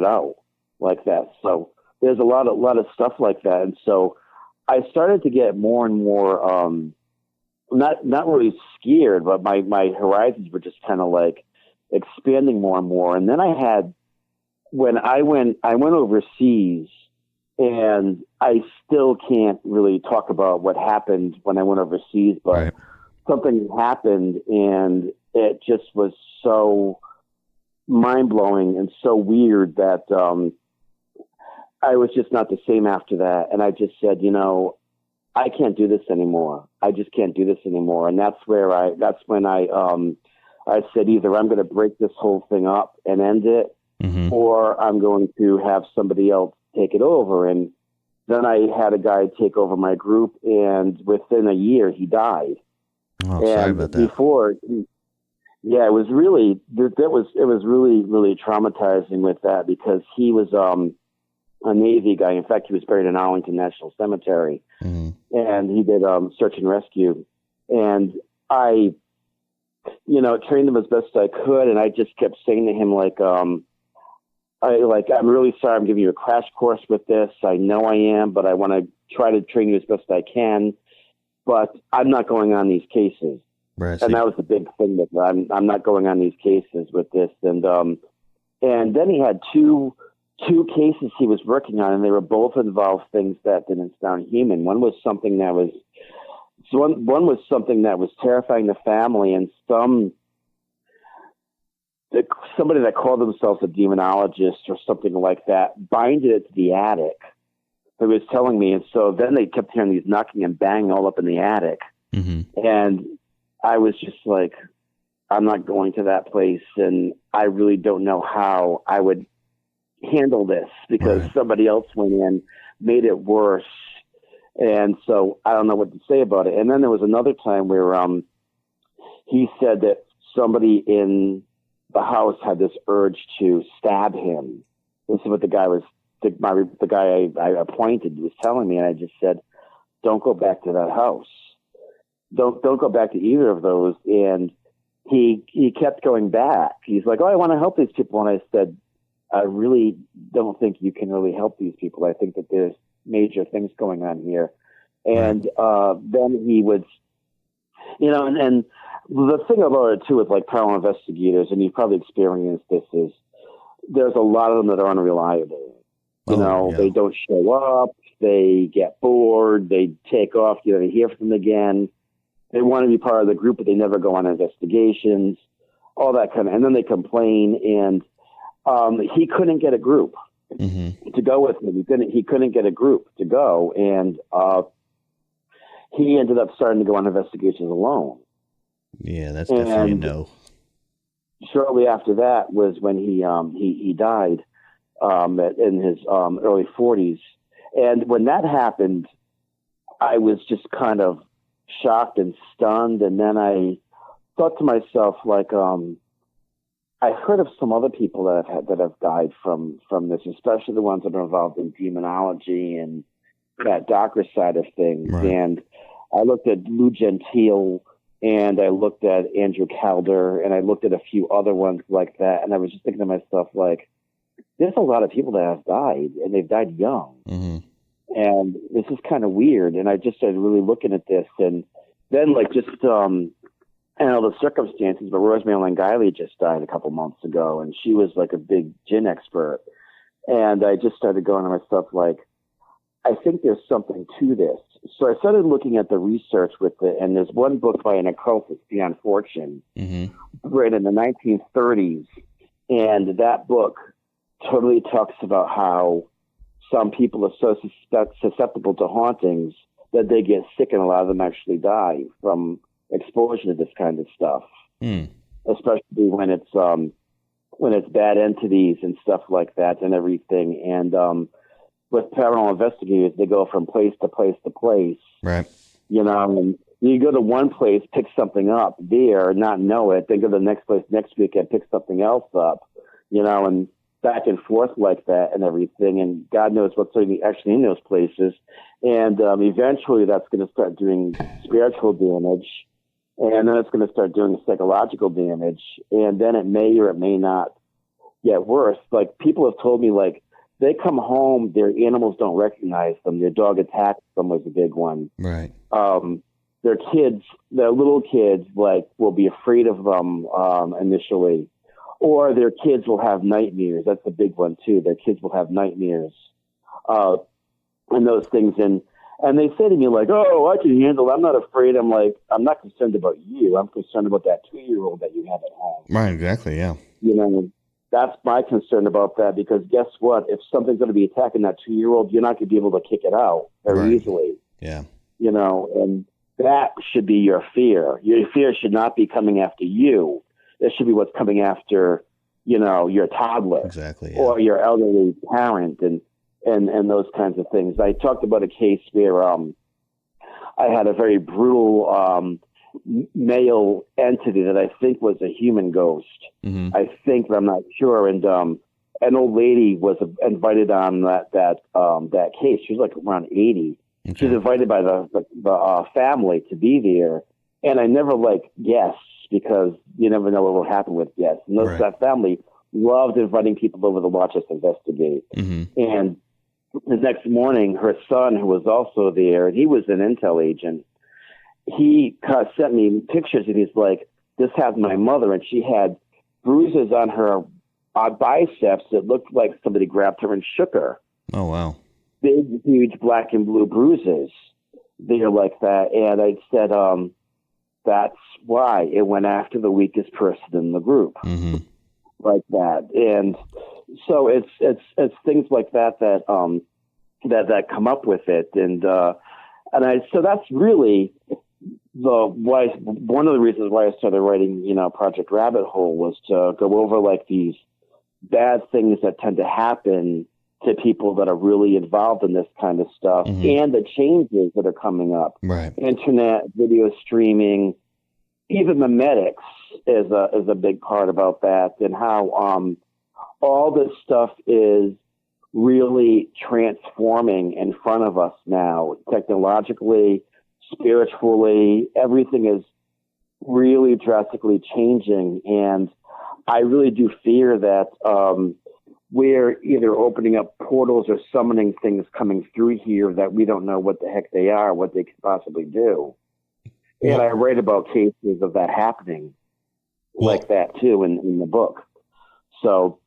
out like that. So there's a lot of stuff like that. And so I started to get more and more, not really scared, but my horizons were just kind of like expanding more and more. And then I went overseas, and I still can't really talk about what happened when I went overseas, but something happened, and it just was so mind-blowing and so weird that I was just not the same after that. And I just said, I can't do this anymore. I just can't do this anymore. And that's when I said, either I'm going to break this whole thing up and end it, or I'm going to have somebody else take it over. And then I had a guy take over my group, and within a year he died. Oh, sorry about that. It was really really traumatizing with that, because he was a Navy guy. In fact, he was buried in Arlington National Cemetery, and he did search and rescue. And I, trained him as best I could, and I just kept saying to him, I'm really sorry, I'm giving you a crash course with this. I know I am, but I want to try to train you as best I can. But I'm not going on these cases. Right, and that was the big thing, that I'm not going on these cases with this. And then he had two cases he was working on, and they were both involved things that didn't sound human. One was something that was something that was terrifying the family, and somebody that called themselves a demonologist or something like that binded it to the attic. He was telling me, and so then they kept hearing these knocking and banging all up in the attic, and I was just like, I'm not going to that place, and I really don't know how I would handle this, because somebody else went in, made it worse, and so I don't know what to say about it. And then there was another time where he said that somebody in the house had this urge to stab him. This is what the guy I appointed was telling me, and I just said, don't go back to that house. Don't go back to either of those. And he kept going back. He's like, oh, I want to help these people. And I said, I really don't think you can really help these people. I think that there's major things going on here. And then he would, and the thing about it too with like paranormal investigators, and you've probably experienced this, is there's a lot of them that are unreliable. They don't show up, they get bored, they take off, you never hear from them again. They want to be part of the group, but they never go on investigations, all that kind of, and then they complain. And he couldn't get a group to go with him. He couldn't get a group to go, and he ended up starting to go on investigations alone. Yeah, that's definitely a no. Shortly after that was when he died in his early 40s. And when that happened, I was just kind of shocked and stunned. And then I thought to myself, like, I heard of some other people that have died from this, especially the ones that are involved in demonology and that darker side of things. Right. And I looked at Lou Gentile, and I looked at Andrew Calder, and I looked at a few other ones like that. And I was just thinking to myself, like, there's a lot of people that have died, and they've died young. And this is kind of weird. And I just started really looking at this. And then, like, just, I don't know the circumstances, but Rosemary Langiley just died a couple months ago, and she was like a big gin expert. And I just started going to myself, like, I think there's something to this. So I started looking at the research with it, and there's one book by an occultist, Beyond Fortune, written in the 1930s. And that book totally talks about how some people are so susceptible to hauntings that they get sick, and a lot of them actually die from exposure to this kind of stuff, especially when it's bad entities and stuff like that and everything. And with paranormal investigators, they go from place to place to place. Right. And you go to one place, pick something up there, not know it, then go to the next place next week and pick something else up, and back and forth like that and everything. And God knows what's actually in those places. And eventually that's going to start doing spiritual damage. And then it's going to start doing psychological damage. And then it may or it may not get worse. Like, people have told me, like, they come home, their animals don't recognize them. Their dog attacks them was a big one. Right. Their little kids, like, will be afraid of them initially. Or their kids will have nightmares. That's a big one, too. Their kids will have nightmares and those things. And they say to me, like, oh, I can handle it. I'm not afraid. I'm like, I'm not concerned about you. I'm concerned about that 2-year-old that you have at home. Right, exactly, yeah. That's my concern about that, because guess what? If something's going to be attacking that 2-year-old, you're not going to be able to kick it out very easily. Yeah. and that should be your fear. Your fear should not be coming after you. It should be what's coming after, your toddler, exactly, or your elderly parent, and those kinds of things. I talked about a case where I had a very brutal male entity that I think was a human ghost. Mm-hmm. I think, but I'm not sure. And an old lady was invited on that case. She was like around 80. Okay. She was invited by the family to be there, and I never guests, because you never know what will happen with guests. And that family loved inviting people over to watch us investigate. Mm-hmm. And the next morning, her son, who was also there, and he was an intel agent, he sent me pictures, and he's like, "This has my mother," and she had bruises on her biceps that looked like somebody grabbed her and shook her. Oh, wow. Big, huge black and blue bruises there like that. And I said, that's why it went after the weakest person in the group. Mm-hmm. Like that. And so it's things like that come up with it. So that's really one of the reasons why I started writing, Project Rabbit Hole, was to go over these bad things that tend to happen to people that are really involved in this kind of stuff, mm-hmm. and the changes that are coming up. Right. Internet, video streaming, even memetics is a big part about that, and how all this stuff is really transforming in front of us now, technologically, spiritually. Everything is really drastically changing, and I really do fear that we're either opening up portals or summoning things coming through here that we don't know what the heck they are, what they could possibly do. Yeah. And I write about cases of that happening like that too in the book. So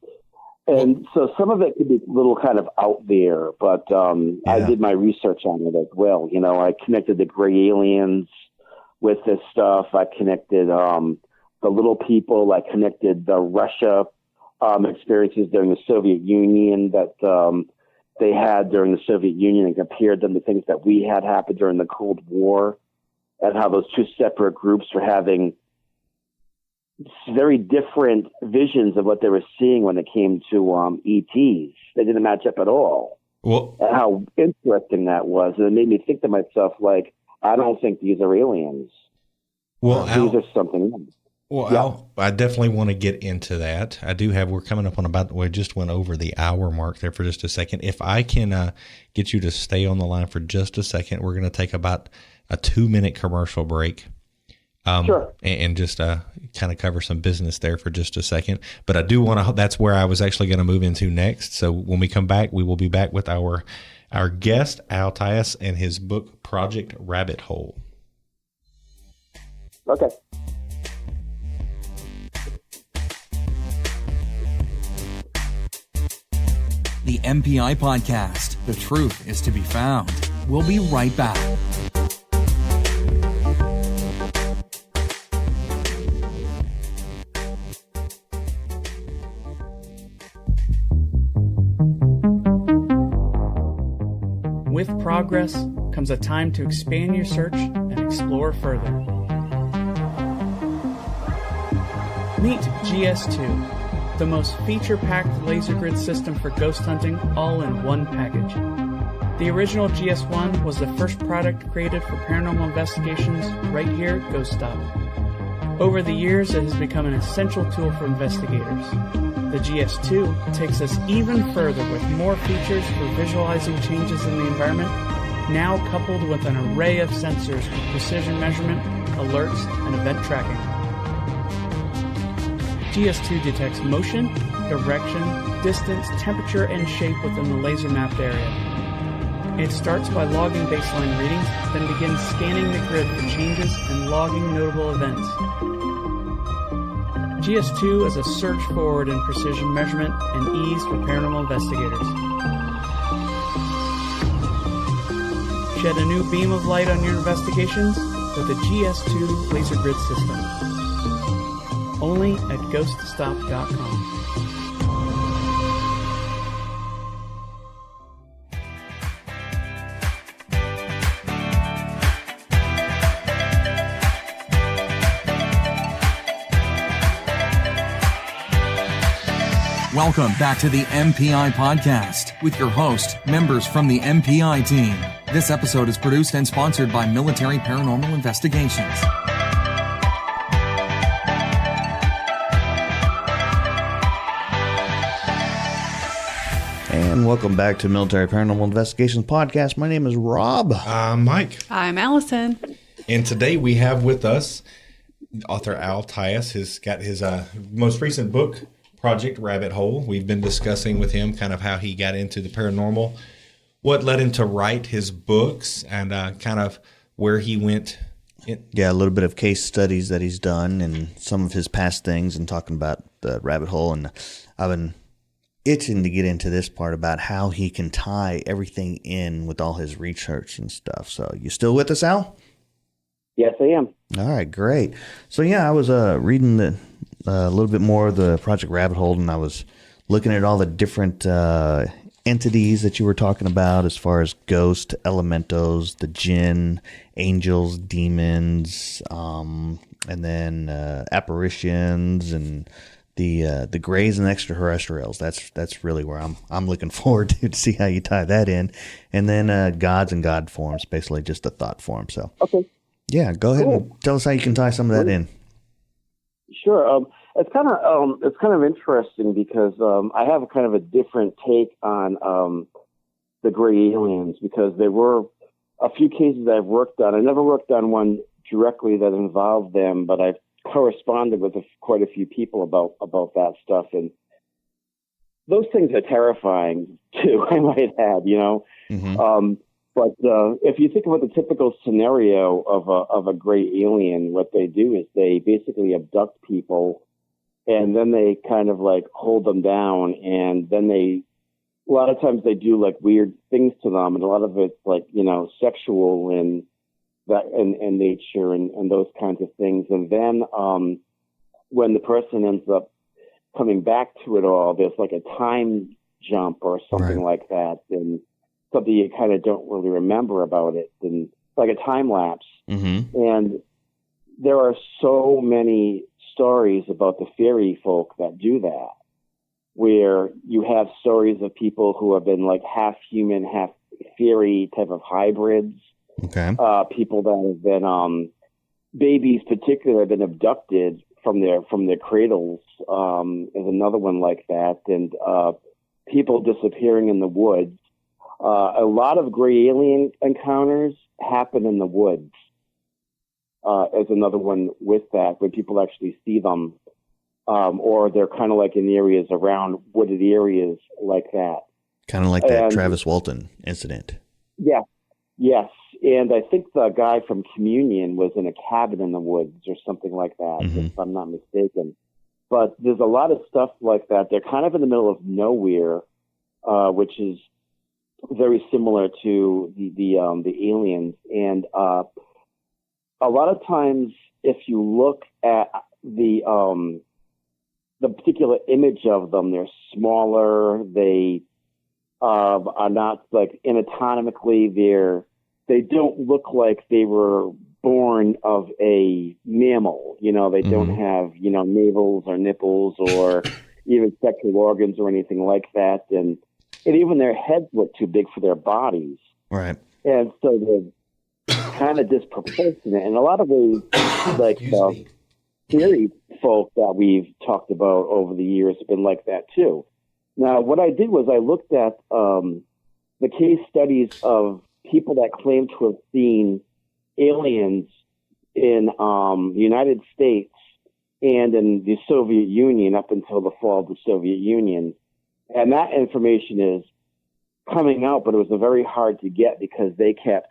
some of it could be a little kind of out there, but I did my research on it as well. I connected the gray aliens with this stuff. I connected the little people. I connected the Russia experiences during the Soviet Union that they had during the Soviet Union, and compared them to things that we had happen during the Cold War, and how those two separate groups were having very different visions of what they were seeing when it came to ETs. They didn't match up at all. Well, and how interesting that was. And it made me think to myself, I don't think these are aliens. Well, these are something else. Well, yeah. I definitely want to get into that. We're coming up on we just went over the hour mark there for just a second. If I can get you to stay on the line for just a second, we're going to take about a 2-minute commercial break. Sure. And just kind of cover some business there for just a second. But I do want to, that's where I was actually going to move into next. So when we come back, we will be back with our guest, Al Tyas, and his book, Project Rabbit Hole. Okay. The MPI Podcast. The truth is to be found. We'll be right back. With progress comes a time to expand your search and explore further. Meet GS2, the most feature-packed laser grid system for ghost hunting, all in one package. The original GS1 was the first product created for paranormal investigations right here at Ghost Stop. Over the years, it has become an essential tool for investigators. The GS2 takes us even further with more features for visualizing changes in the environment, now coupled with an array of sensors for precision measurement, alerts, and event tracking. GS2 detects motion, direction, distance, temperature, and shape within the laser mapped area. It starts by logging baseline readings, then begins scanning the grid for changes and logging notable events. GS2 is a surge forward in precision measurement and ease for paranormal investigators. Shed a new beam of light on your investigations with the GS2 laser grid system. Only at ghoststop.com. Welcome back to the MPI Podcast with your host, members from the MPI team. This episode is produced and sponsored by Military Paranormal Investigations. And welcome back to Military Paranormal Investigations Podcast. My name is Rob. I'm Mike. I'm Allison. And today we have with us Author Al Tyas. He's got his most recent book, Project Rabbit Hole. We've been discussing with him kind of how he got into the paranormal, what led him to write his books, and kind of where he went. Yeah, a little bit of case studies that he's done and some of his past things and talking about the rabbit hole. And I've been itching to get into this part about how he can tie everything in with all his research and stuff. So you still with us, Al? Yes, I am. All right, great. So yeah, I was reading a little bit more of the Project Rabbit Hole, and I was looking at all the different entities that you were talking about as far as ghosts, elementals, the jinn, angels, demons, and then apparitions and the greys and extraterrestrials. That's really where I'm looking forward to see how you tie that in. And then gods and god forms, basically just a thought form. So Okay. yeah, go ahead and tell us how you can tie some of that in. Sure. It's kind of interesting because I have kind of a different take on the gray aliens, because there were a few cases I've worked on. I never worked on one directly that involved them, but I've corresponded with quite a few people about that stuff, and those things are terrifying too. I might add, Mm-hmm. But if you think about the typical scenario of a gray alien, what they do is they basically abduct people, and then they kind of like hold them down, and then a lot of times they do like weird things to them, and a lot of it's like, sexual and that and nature and those kinds of things. And then when the person ends up coming back to it all, there's like a time jump or something like that, and something you kind of don't really remember about it, and like a time lapse. Mm-hmm. And there are so many stories about the fairy folk that do that, where you have stories of people who have been like half human, half fairy type of hybrids. Okay. People that have been babies, particularly, have been abducted from their cradles. Is another one like that, and people disappearing in the woods. A lot of gray alien encounters happen in the woods. As another one with that, when people actually see them, or they're kind of like in areas around wooded areas like that. Kind of like that Travis Walton incident. Yeah. Yes. And I think the guy from Communion was in a cabin in the woods or something like that, if I'm not mistaken. But there's a lot of stuff like that. They're kind of in the middle of nowhere, which is very similar to the aliens. And a lot of times, if you look at the particular image of them, they're smaller. They are not like anatomically. They don't look like they were born of a mammal. They don't have navels or nipples or even sexual organs or anything like that. And even their heads look too big for their bodies. Right. And so they're kind of disproportionate in a lot of ways, like theory folk that we've talked about over the years have been like that too. Now, what I did was I looked at the case studies of people that claim to have seen aliens in the United States and in the Soviet Union up until the fall of the Soviet Union. And that information is coming out, but it was very hard to get because they kept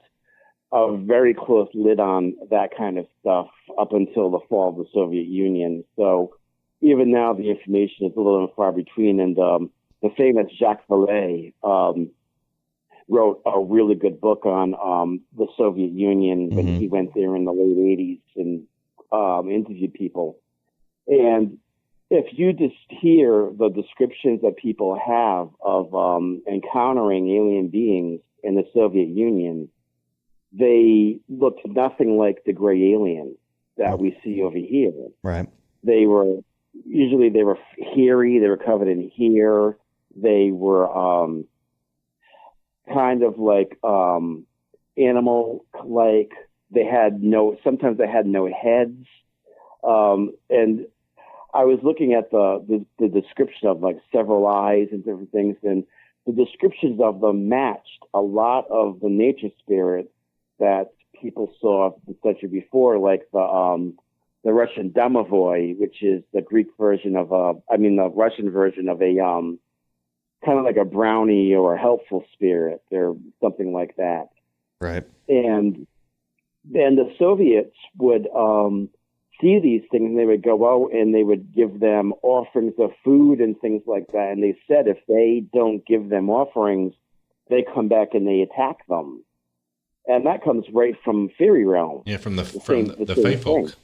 a very close lid on that kind of stuff up until the fall of the Soviet Union. So even now, the information is a little far between. And the famous Jacques Vallée wrote a really good book on the Soviet Union when he went there in the late 80s and interviewed people. And if you just hear the descriptions that people have of encountering alien beings in the Soviet Union, they looked nothing like the gray alien that we see over here. Right. They were usually they were hairy, they were covered in hair, they were kind of like animal like. Sometimes they had no heads. And I was looking at the description of like several eyes and different things, and the descriptions of them matched a lot of the nature spirits that people saw the century before, like the Russian domovoi, which is the Greek version of the Russian version of a kind of like a brownie or a helpful spirit or something like that. Right. And the Soviets would see these things, and they would go out and they would give them offerings of food and things like that. And they said if they don't give them offerings, they come back and they attack them. And that comes right from fairy realm. Yeah, from the Fae folk. Thing.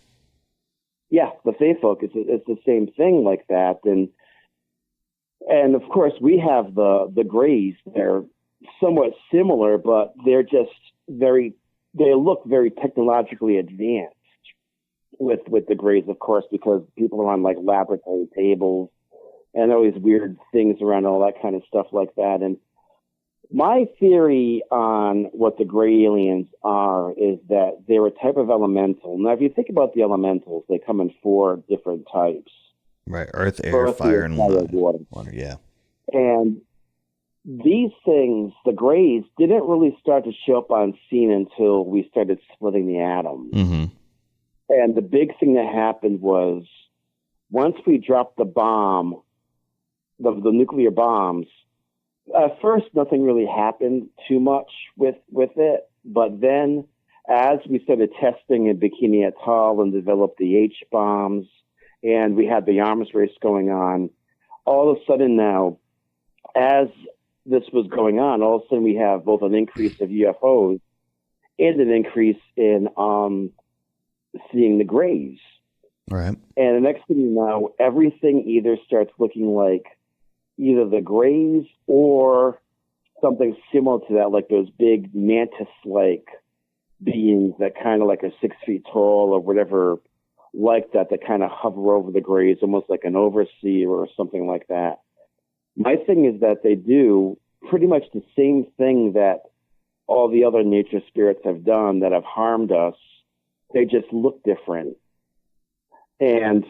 Yeah, the Fae folk. It's the same thing like that. And of course we have the Greys. They're somewhat similar, but they're just they look very technologically advanced with the Greys, of course, because people are on like laboratory tables and all these weird things around, all that kind of stuff like that. And my theory on what the Gray aliens are is that they're a type of elemental. Now, if you think about the elementals, they come in 4 different types. Right. Earth, air, fire, and water. Yeah. And these things, the Greys, didn't really start to show up on scene until we started splitting the atom. Mm-hmm. And the big thing that happened was once we dropped the bomb, the nuclear bombs, at first nothing really happened too much with it. But then as we started testing in Bikini Atoll and developed the H-bombs, and we had the arms race going on, all of a sudden now, as this was going on, all of a sudden we have both an increase of UFOs and an increase in seeing the Greys. Right. And the next thing you know, everything either starts looking like either the Greys or something similar to that, like those big mantis-like beings that kind of like are 6 feet tall or whatever like that kind of hover over the Greys, almost like an overseer or something like that. My thing is that they do pretty much the same thing that all the other nature spirits have done that have harmed us. They just look different. And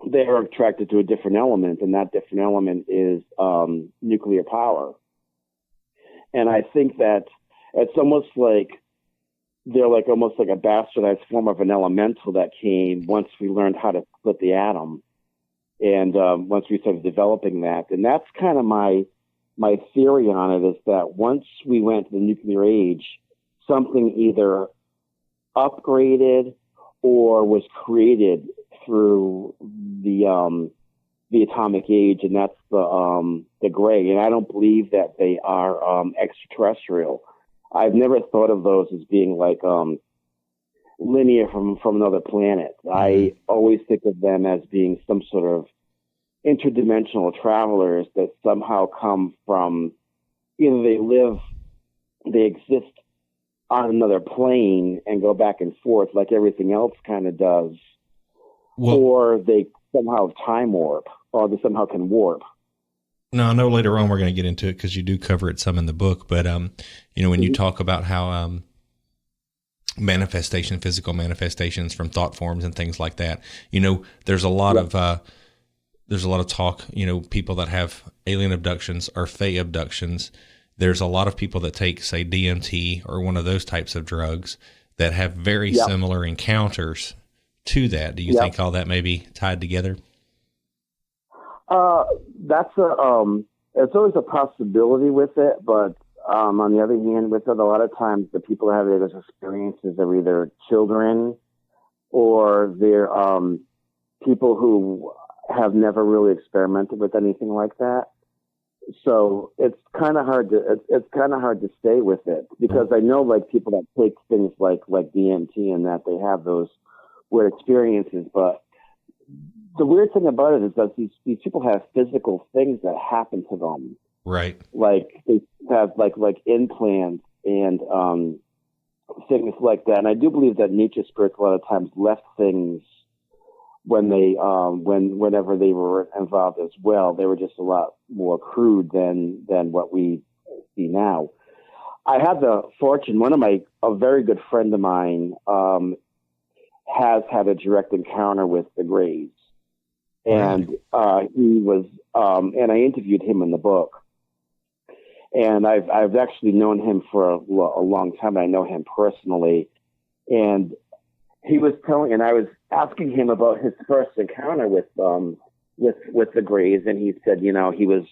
they are attracted to a different element, and that different element is nuclear power. And I think that it's almost like they're like almost like a bastardized form of an elemental that came once we learned how to split the atom. And once we started developing that, and that's kind of my theory on it, is that once we went to the nuclear age, something either upgraded or was created through the atomic age, and that's the Gray. And I don't believe that they are extraterrestrial. I've never thought of those as being like linear from another planet. I always think of them as being some sort of interdimensional travelers that somehow come from either they exist on another plane and go back and forth like everything else kind of does, or they somehow time warp, or they somehow can warp. No, I know later on we're going to get into it because you do cover it some in the book, but when you talk about how physical manifestations from thought forms and things like that, there's a lot of talk, people that have alien abductions or Fae abductions. There's a lot of people that take, say, DMT or one of those types of drugs that have very similar encounters to that. Do you think all that may be tied together? It's always a possibility with it, but on the other hand, with it, a lot of times the people that have those experiences are either children or they're people who have never really experimented with anything like that. So it's kind of hard to stay with it, because I know like people that take things like DMT and that they have those weird experiences, but the weird thing about it is that these people have physical things that happen to them. Right. Like they have like implants and things like that. And I do believe that nature spirits a lot of times left things whenever they were involved as well. They were just a lot more crude than what we see now. I had the fortune, a very good friend of mine has had a direct encounter with the Greys. And he was, and I interviewed him in the book. And I've actually known him for a long time. I know him personally. And he was telling, and I was asking him about his first encounter with the Greys. And he said, he was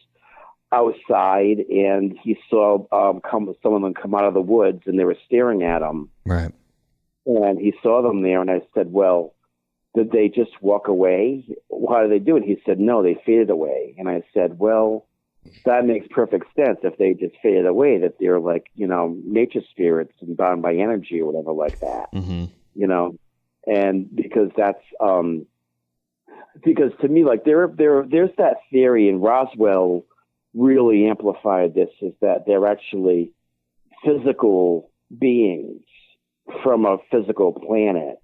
outside and he saw some of them come out of the woods and they were staring at him. Right. And he saw them there, and I said, well, did they just walk away? How did they do it? He said, no, they faded away. And I said, well, that makes perfect sense if they just faded away, that they're like, nature spirits and bound by energy or whatever like that, and because that's, because to me, like there's that theory, and Roswell really amplified this, is that they're actually physical beings from a physical planet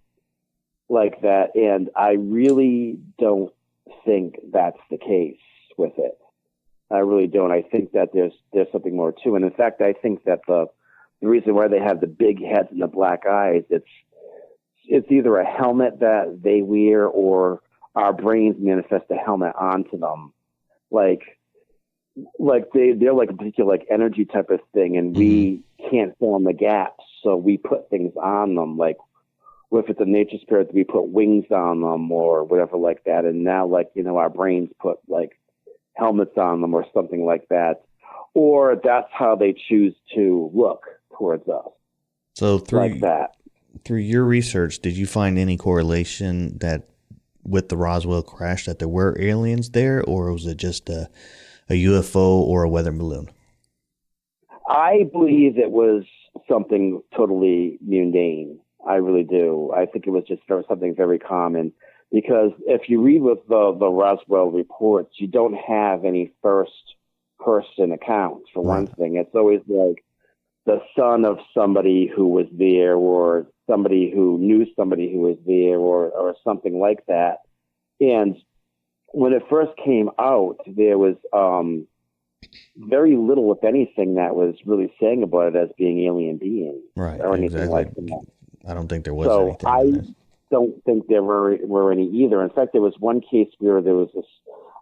like that. And I really don't think that's the case with it. I really don't. I think that there's something more too. And in fact, I think that the reason why they have the big heads and the black eyes, it's either a helmet that they wear or our brains manifest a helmet onto them. Like they're like a particular like energy type of thing, and we can't fill in the gaps, so we put things on them. Like if it's a nature spirit, we put wings on them or whatever like that. And now, like our brains put like helmets on them or something like that, or that's how they choose to look towards us. So like that. Through your research, did you find any correlation that with the Roswell crash that there were aliens there, or was it just a UFO or a weather balloon? I believe it was something totally mundane. I really do. I think it was just something very common, because if you read with the Roswell reports, you don't have any first-person accounts, for one thing. It's always like the son of somebody who was there, or somebody who knew somebody who was there, or something like that. And when it first came out, there was very little, if anything, that was really saying about it as being alien beings, or anything like that. I don't think there was anything. I don't think there were any either. In fact, there was one case where there was this.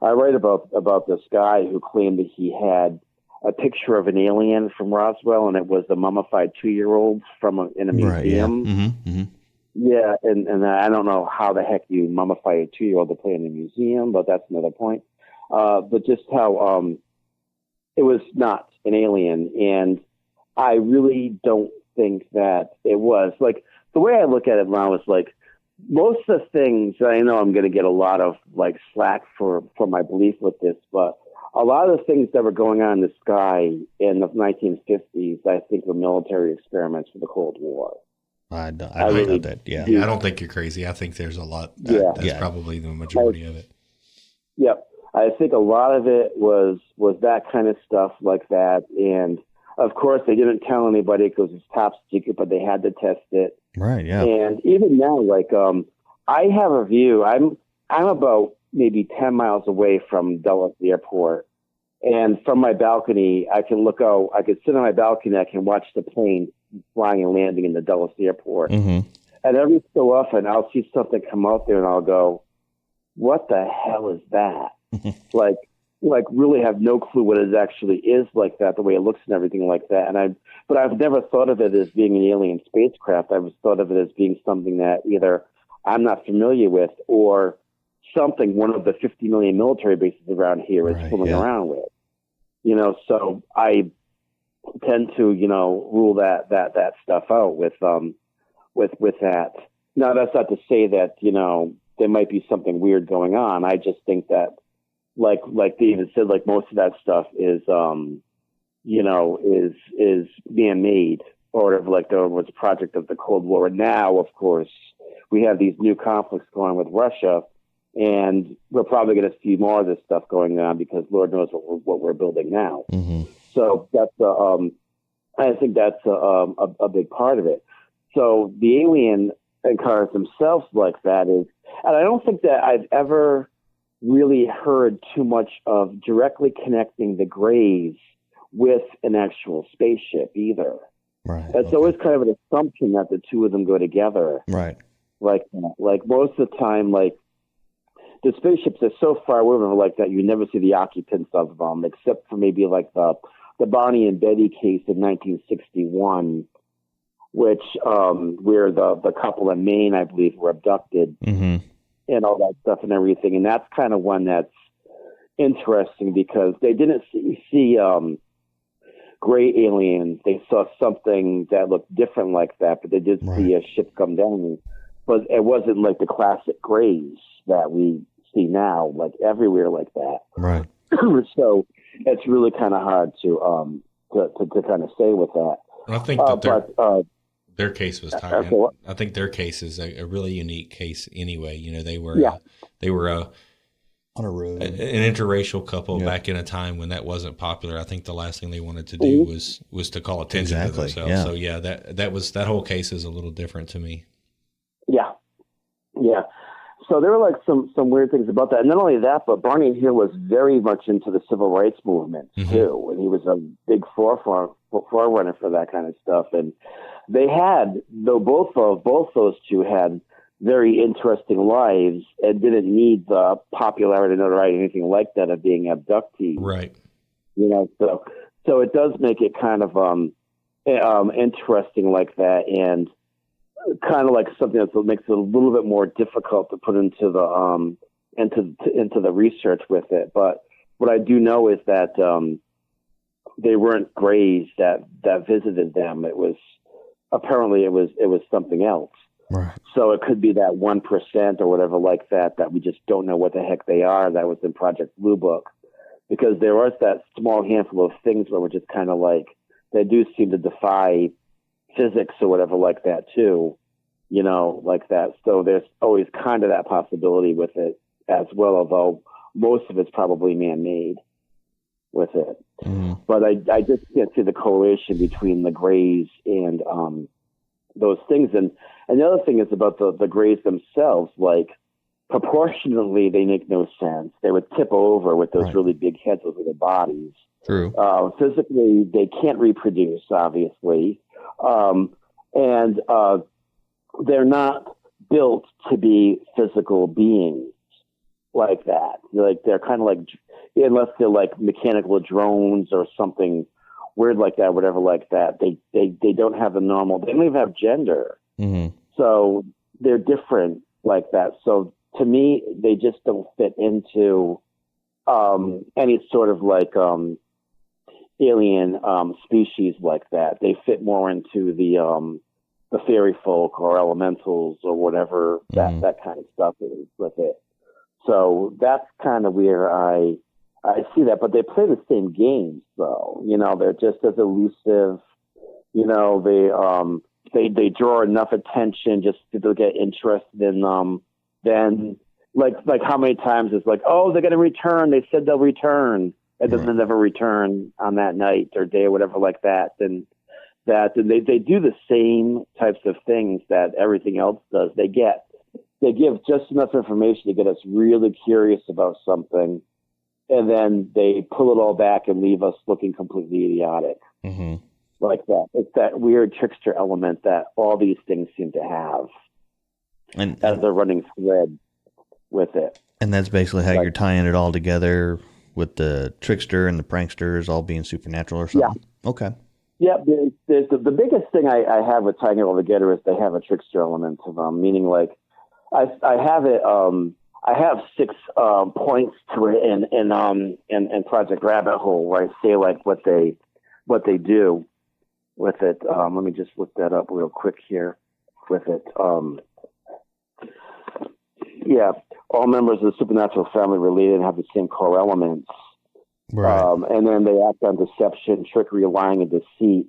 I write about this guy who claimed that he had a picture of an alien from Roswell, and it was a mummified 2-year-old in a museum. Right, yeah. Mm-hmm, mm-hmm. Yeah, and I don't know how the heck you mummify a 2-year-old to play in a museum, but that's another point. But just how it was not an alien, and I really don't think that it was. Like, the way I look at it now is like, most of the things, I know I'm going to get a lot of like slack for my belief with this, but a lot of the things that were going on in the sky in the 1950s, I think were military experiments for the Cold War. I really know that. Yeah. I don't think you're crazy. I think there's a lot. That's probably the majority of it. Yep. I think a lot of it was that kind of stuff like that. And of course, they didn't tell anybody because it's top secret, but they had to test it. Right. Yeah. And even now, like, I have a view. I'm about maybe 10 miles away from Dulles Airport. And from my balcony, I can look out. I can sit on my balcony. I can watch the plane flying and landing in the Dulles Airport. Mm-hmm. And every so often, I'll see something come out there, and I'll go, "What the hell is that?" like really have no clue what it actually is like that, the way it looks and everything like that. But I've never thought of it as being an alien spacecraft. I've thought of it as being something that either I'm not familiar with or something one of the 50 million military bases around here is fooling around with. So I tend to, rule that stuff out with that. Now, that's not to say that, there might be something weird going on. I just think that, like David said, like most of that stuff is man-made, or like was a project of the Cold War. And now, of course, we have these new conflicts going with Russia, and we're probably going to see more of this stuff going on because Lord knows what we're building now. Mm-hmm. So that's I think that's a big part of it. So the alien encounters themselves like that is, And I don't think that I've ever really heard too much of directly connecting the Greys with an actual spaceship either. Right. It's always kind of an assumption that the two of them go together. Right. Like most of the time, like the spaceships are so far away from like that, you never see the occupants of them, except for maybe like the Bonnie and Betty case in 1961, which where the couple in Maine, I believe, were abducted and all that stuff and everything. And that's kind of one that's interesting because they didn't see gray aliens. They saw something that looked different like that, but they did see a ship come down. But it wasn't like the classic grays that we see now, like everywhere like that. Right. So it's really kind of hard to kind of say with that. I think that their case was tied. I think their case is a really unique case anyway. You know, they were on a road, an interracial couple back in a time when that wasn't popular. I think the last thing they wanted to do was to call attention to themselves. Yeah. So yeah, that whole case is a little different to me. Yeah. So there were like some weird things about that. And not only that, but Barney Hill was very much into the civil rights movement too. And he was a big forerunner for that kind of stuff. And they had, though both those two had very interesting lives and didn't need the popularity, notoriety, anything like that of being abductees. Right. You know, so it does make it kind of interesting like that, and kind of like something that makes it a little bit more difficult to put into the into the research with it. But what I do know is that they weren't Greys that visited them. It was apparently it was something else. Right. So it could be that 1% or whatever like that we just don't know what the heck they are. That was in Project Blue Book, because there was that small handful of things where we're just kind of like, they do seem to defy physics or whatever like that too, you know, like that. So there's always kind of that possibility with it as well, although most of it's probably man-made with it. But I just can't see the correlation between the Greys and those things. And the other thing is about the Greys themselves, like proportionally they make no sense. They would tip over with those really big heads over their bodies. True. Physically, they can't reproduce, obviously. And they're not built to be physical beings like that. Like they're kind of like, unless they're like mechanical drones or something weird like that, whatever like that. They don't have the normal. They don't even have gender. So they're different like that. So to me, they just don't fit into any sort of like alien species like that. They fit more into the fairy folk or elementals or whatever that kind of stuff is with it. So that's kind of where I see that. But they play the same games, though. You know, they're just as elusive. You know, they draw enough attention just to get interested in them. Then, like how many times it's like, oh, they're going to return. They said they'll return. And then they never return on that night or day or whatever like that. And they do the same types of things that everything else does. They give just enough information to get us really curious about something, and then they pull it all back and leave us looking completely idiotic. Like that. It's that weird trickster element that all these things seem to have, and as a running thread with it. And that's basically how you're tying it all together, with the trickster and the pranksters all being supernatural or something? Yeah. Okay. Yeah, the biggest thing I have with tying it all together is they have a trickster element to them, meaning like I have it. I have 6 points to it in Project Rabbit Hole, where I say like what they do with it. Let me just look that up real quick here with it. Yeah, all members of the supernatural family related and have the same core elements. Right. And then they act on deception, trickery, lying, and deceit.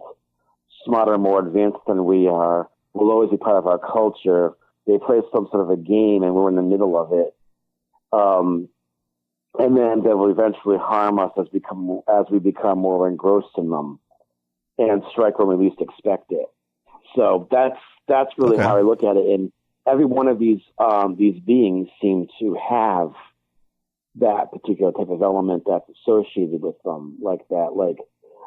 Smarter, more advanced than we are. Will always be part of our culture. They play some sort of a game, and we're in the middle of it. And then they will eventually harm us as we become more engrossed in them, and strike when we least expect it. So that's really how I look at it. every one of these beings seem to have that particular type of element that's associated with them, like that. Like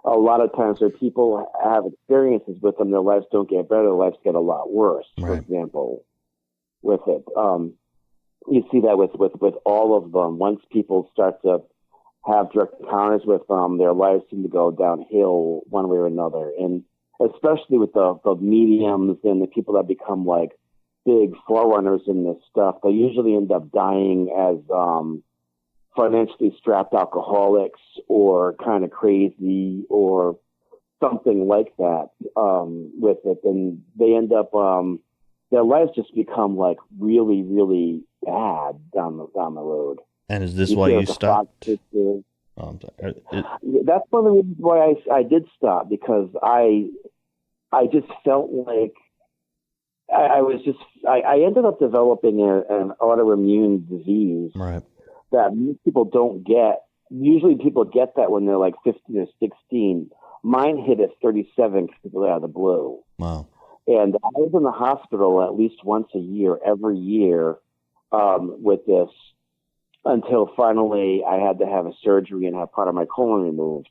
a lot of times where people have experiences with them, their lives don't get better, their lives get a lot worse. For example, with it, you see that with all of them. Once people start to have direct encounters with them, their lives seem to go downhill one way or another. And especially with the mediums and the people that become like big forerunners in this stuff, they usually end up dying as financially strapped alcoholics or kind of crazy or something like that with it. And they end up, their lives just become like really, really bad down the road. And is this why you stopped? I'm sorry. That's one of the reasons why I did stop, because I just felt like I ended up developing an autoimmune disease that most people don't get. Usually people get that when they're like 15 or 16. Mine hit at 37 completely out of the blue. Wow. And I was in the hospital at least once a year, every year, with this, until finally I had to have a surgery and have part of my colon removed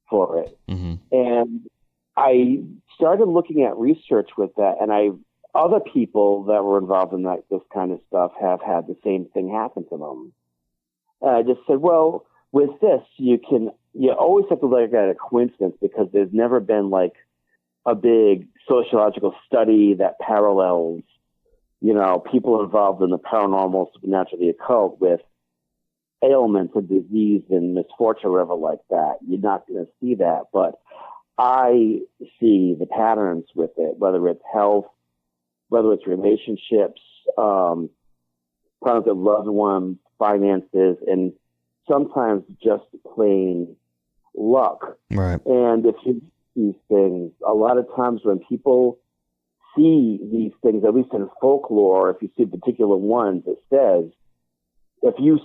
for it. Mm-hmm. And I started looking at research with that, and other people that were involved in this kind of stuff have had the same thing happen to them. And I just said, well, with this, you always have to look at a coincidence, because there's never been like a big sociological study that parallels, people involved in the paranormal, supernatural, the occult with ailments and disease and misfortune or whatever like that. You're not going to see that. But I see the patterns with it, whether it's health, whether it's relationships, problems with loved ones, finances, and sometimes just plain luck. Right. And if you see these things, a lot of times when people see these things, at least in folklore, if you see particular ones, it says, if you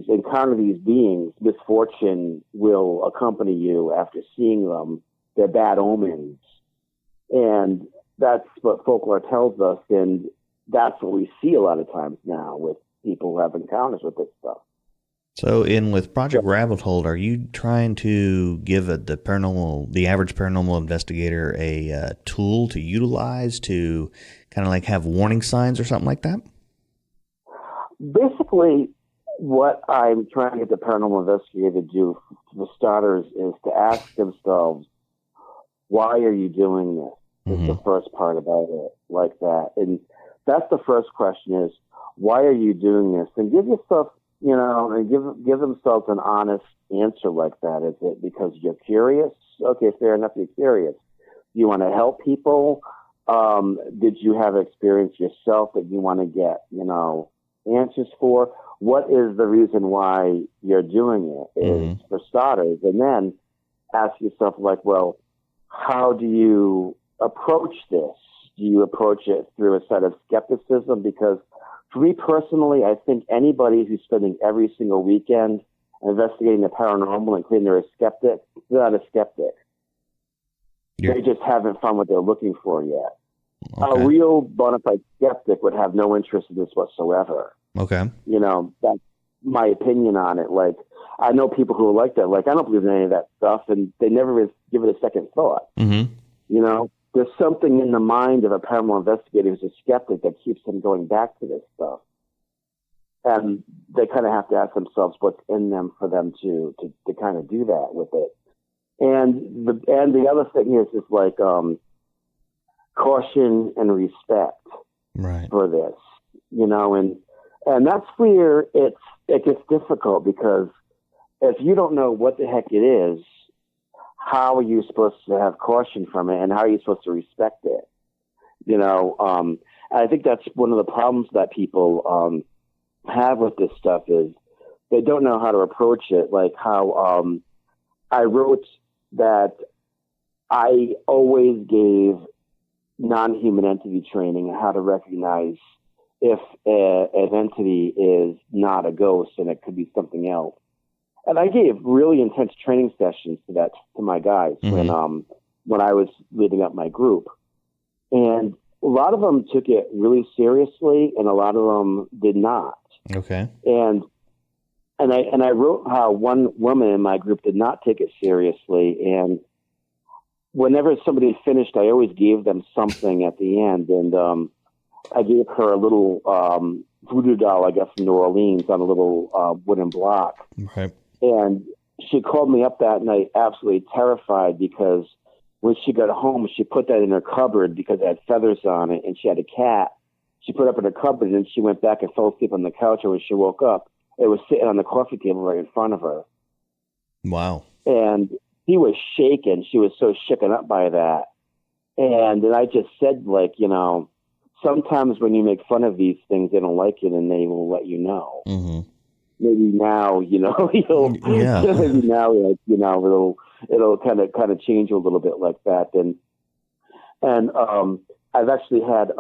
encounter these beings, misfortune will accompany you after seeing them. They're bad omens. And that's what folklore tells us, and that's what we see a lot of times now with people who have encounters with this stuff. So with Project Rabbit Hole, are you trying to give the average paranormal investigator a tool to utilize to kind of like have warning signs or something like that? Basically, what I'm trying to get the paranormal investigator to do, for starters, is to ask themselves, why are you doing this? Is the first part about it, like that. And that's the first question, is, why are you doing this? And give yourself, and give themselves an honest answer like that. Is it because you're curious? Okay, fair enough, you're curious. Do you want to help people? Did you have experience yourself that you want to get, answers for? What is the reason why you're doing it? Is for starters. And then ask yourself, like, well, how do you approach this? Do you approach it through a set of skepticism? Because for me personally, I think anybody who's spending every single weekend investigating the paranormal and claiming they're a skeptic, they're not a skeptic. They just haven't found what they're looking for yet. Okay. A real bona fide skeptic would have no interest in this whatsoever. Okay. That's my opinion on it. Like, I know people who are like that. Like, I don't believe in any of that stuff, and they never give it a second thought. Mm-hmm. There's something in the mind of a paranormal investigator who's a skeptic that keeps them going back to this stuff. And they kind of have to ask themselves what's in them for them to kind of do that with it. And the other thing is like caution and respect for this, and that's where it gets difficult, because if you don't know what the heck it is, how are you supposed to have caution from it, and how are you supposed to respect it? I think that's one of the problems that people have with this stuff, is they don't know how to approach it. Like how I wrote that I always gave non-human entity training on how to recognize if an entity is not a ghost and it could be something else. And I gave really intense training sessions to my guys when I was leading up my group. And lot of them took it really seriously, and a lot of them did not. Okay. And I wrote how one woman in my group did not take it seriously, and whenever somebody finished, I always gave them something at the end, and I gave her a little voodoo doll, I guess, from New Orleans on a little wooden block. Right. And she called me up that night absolutely terrified because when she got home, she put that in her cupboard because it had feathers on it, and she had a cat. She put it up in her cupboard, and she went back and fell asleep on the couch, and when she woke up, it was sitting on the coffee table right in front of her. Wow. And she was shaken. She was so shaken up by that. And then I just said, like, you know, sometimes when you make fun of these things, they don't like it, and they will let you know. Mm-hmm. Maybe now, you know, yeah. maybe now, like, you know, it'll kind of change a little bit like that. And I've actually had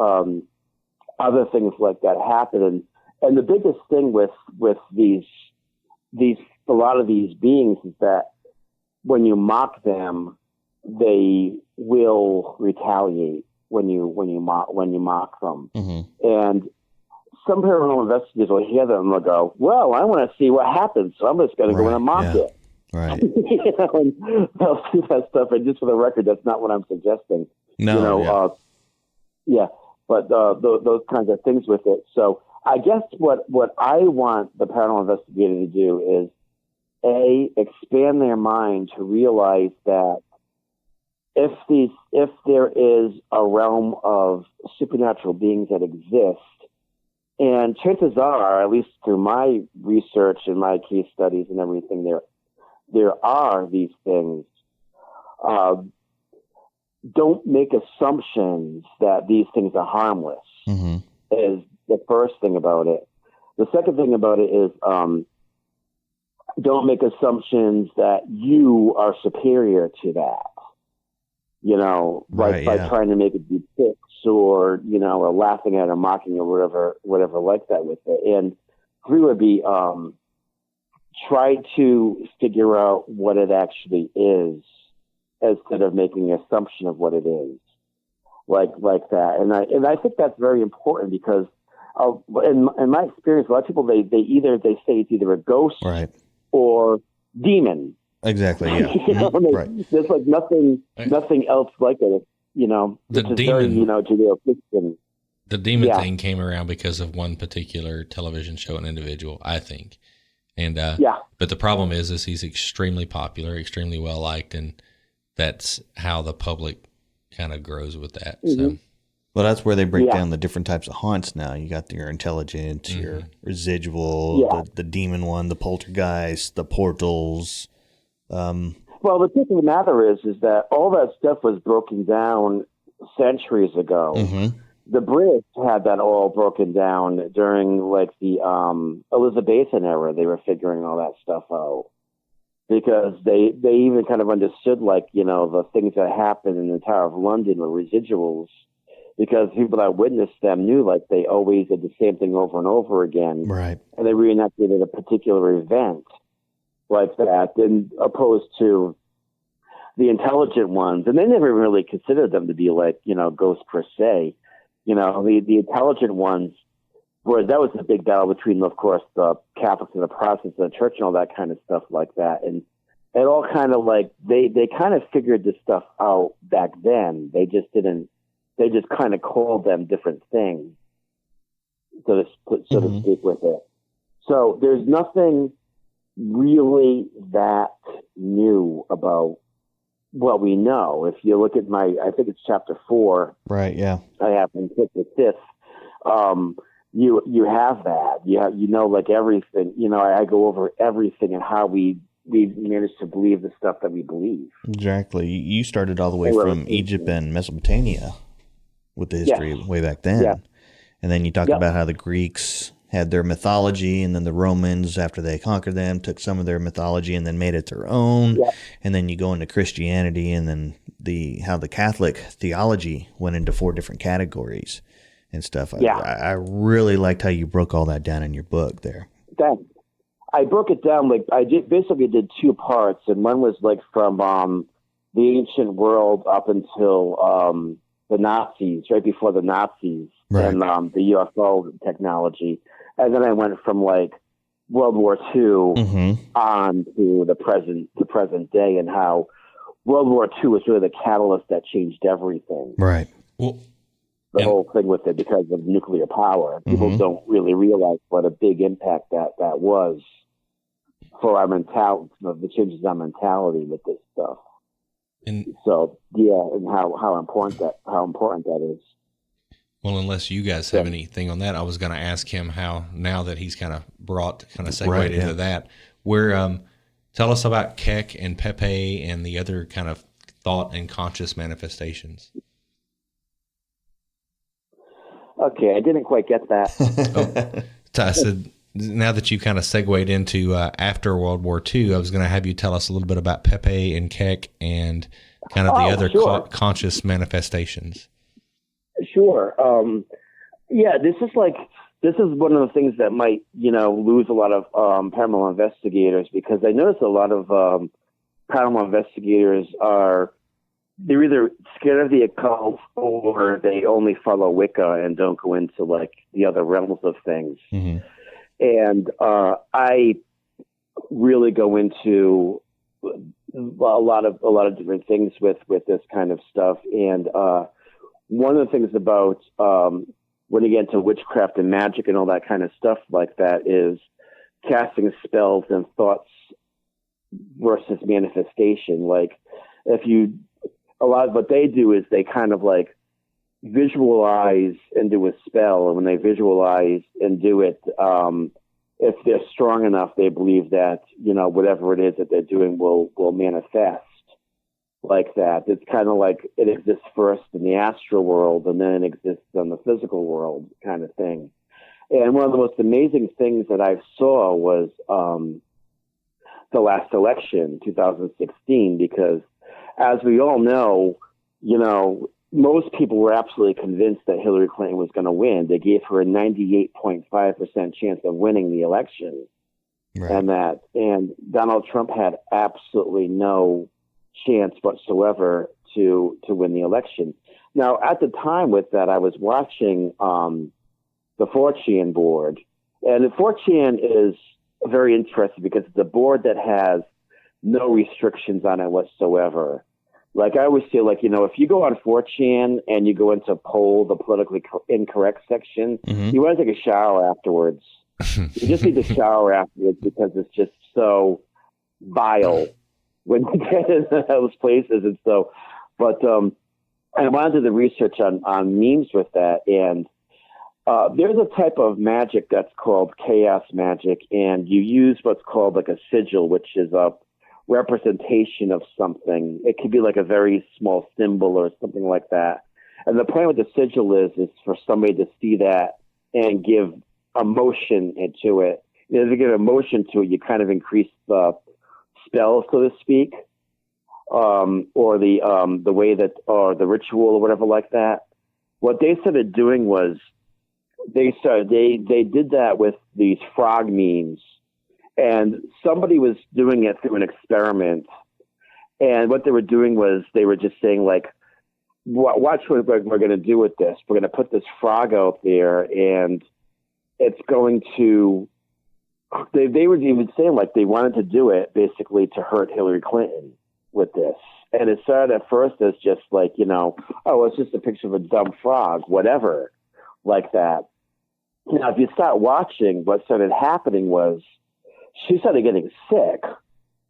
other things like that happen. And the biggest thing with these a lot of these beings is that when you mock them, they will retaliate when you mock them. Mm-hmm. And some paranormal investigators will hear them and they'll go, well, I want to see what happens, so I'm just going to go in and mock it. Right. You know, and they'll see that stuff, and just for the record, that's not what I'm suggesting. No. You know, but those kinds of things with it. So I guess what I want the paranormal investigator to do is, expand their mind to realize that if there is a realm of supernatural beings that exist, and chances are, at least through my research and my case studies and everything, there are these things. Don't make assumptions that these things are harmless. Mm-hmm. Is the first thing about it. The second thing about it is don't make assumptions that you are superior to that. You know, like by trying to make it be fixed, or, you know, or laughing at or mocking or whatever like that with it. And 3 would be try to figure out what it actually is instead of making an assumption of what it is, like that. And I think that's very important because in my experience, a lot of people they say it's either a ghost or demon. Exactly. Yeah. You know, right. There's like nothing else like it. You know, the which is demon, very, you know, Judeo-Christian. The demon thing came around because of one particular television show, an individual, I think. And but the problem is he's extremely popular, extremely well liked, and that's how the public kind of grows with that. Mm-hmm. So, well, that's where they break down the different types of haunts. Now you got your intelligent, your residual, the demon one, the poltergeist, the portals. Well, the truth of the matter is that all that stuff was broken down centuries ago. Mm-hmm. The British had that all broken down during like the Elizabethan era. They were figuring all that stuff out because they even kind of understood, like, you know, the things that happened in the Tower of London were residuals, because people that witnessed them knew, like, they always did the same thing over and over again. Right. And they reenacted a particular event like that, and opposed to the intelligent ones. And they never really considered them to be like, you know, ghosts per se. You know, the intelligent ones, that was the big battle between, of course, the Catholics and the Protestants and the church and all that kind of stuff like that. And it all kind of like, they kind of figured this stuff out back then. They just kind of called them different things, so to speak, with it. So there's nothing really that new about what we know. If you look at I think it's chapter 4. Right. Yeah. I have in the 5th. You have that. You know, like everything. You know, I go over everything and how we managed to believe the stuff that we believe. Exactly. You started all the way from Egypt and Mesopotamia with the history way back then. Yeah. And then you talk about how the Greeks had their mythology, and then the Romans, after they conquered them, took some of their mythology and then made it their own. Yeah. And then you go into Christianity, and then how the Catholic theology went into 4 different categories and stuff. Yeah. I really liked how you broke all that down in your book there. I broke it down, like, I basically did 2 parts, and one was like from the ancient world up until Nazis, right before the Nazis, right. and the UFO technology. And then I went from like World War II on to the present day, and how World War II was really the catalyst that changed everything. Right. Well, the whole thing with it, because of nuclear power. People don't really realize what a big impact that was for our mentality, the changes on mentality with this stuff. And so, and how important that is. Well, unless you guys have anything on that, I was going to ask him how, now that he's kind of segued into that, where tell us about Keck and Pepe and the other kind of thought and conscious manifestations. Okay, I didn't quite get that. I said, now that you kind of segued into after World War II, I was going to have you tell us a little bit about Pepe and Keck and kind of the other conscious manifestations. Sure. This is one of the things that might, lose a lot of paranormal investigators, because I notice a lot of paranormal investigators they're either scared of the occult, or they only follow Wicca and don't go into like the other realms of things. And I really go into a lot of different things with this kind of stuff. And one of the things about when you get into witchcraft and magic and all that kind of stuff like that is casting spells and thoughts versus manifestation. Like a lot of what they do is they kind of like visualize and do a spell. And when they visualize and do it, if they're strong enough, they believe that, whatever it is that they're doing will manifest like that. It's kind of like it exists first in the astral world, and then it exists in the physical world kind of thing. And one of the most amazing things that I saw was the last election, 2016, because as we all know, most people were absolutely convinced that Hillary Clinton was going to win. They gave her a 98.5% chance of winning the election. Right. And Donald Trump had absolutely no chance whatsoever to win the election. Now, at the time with that, I was watching the 4chan board. And the 4chan is very interesting because it's a board that has no restrictions on it whatsoever. Like I always say, if you go on 4chan and you go into poll, the politically incorrect section, you want to take a shower afterwards. You just need to shower afterwards because it's just so vile when you get in those places. And so, but I wanted to do the research on memes with that. And there's a type of magic that's called chaos magic. And you use what's called like a sigil, which is a representation of something. It could be like a very small symbol or something like that. And the point with the sigil is for somebody to see that and give emotion into it. If you give emotion to it, you kind of increase the spell, so to speak, or the way that, or the ritual or whatever like that. What they started doing was they did that with these frog memes. And somebody was doing it through an experiment. And what they were doing was they were just saying, like, watch what we're going to do with this. We're going to put this frog out there, and it's going to – they were even saying, like, they wanted to do it basically to hurt Hillary Clinton with this. And it started at first as just like, it's just a picture of a dumb frog, whatever, like that. Now, if you start watching, what started happening was – she started getting sick.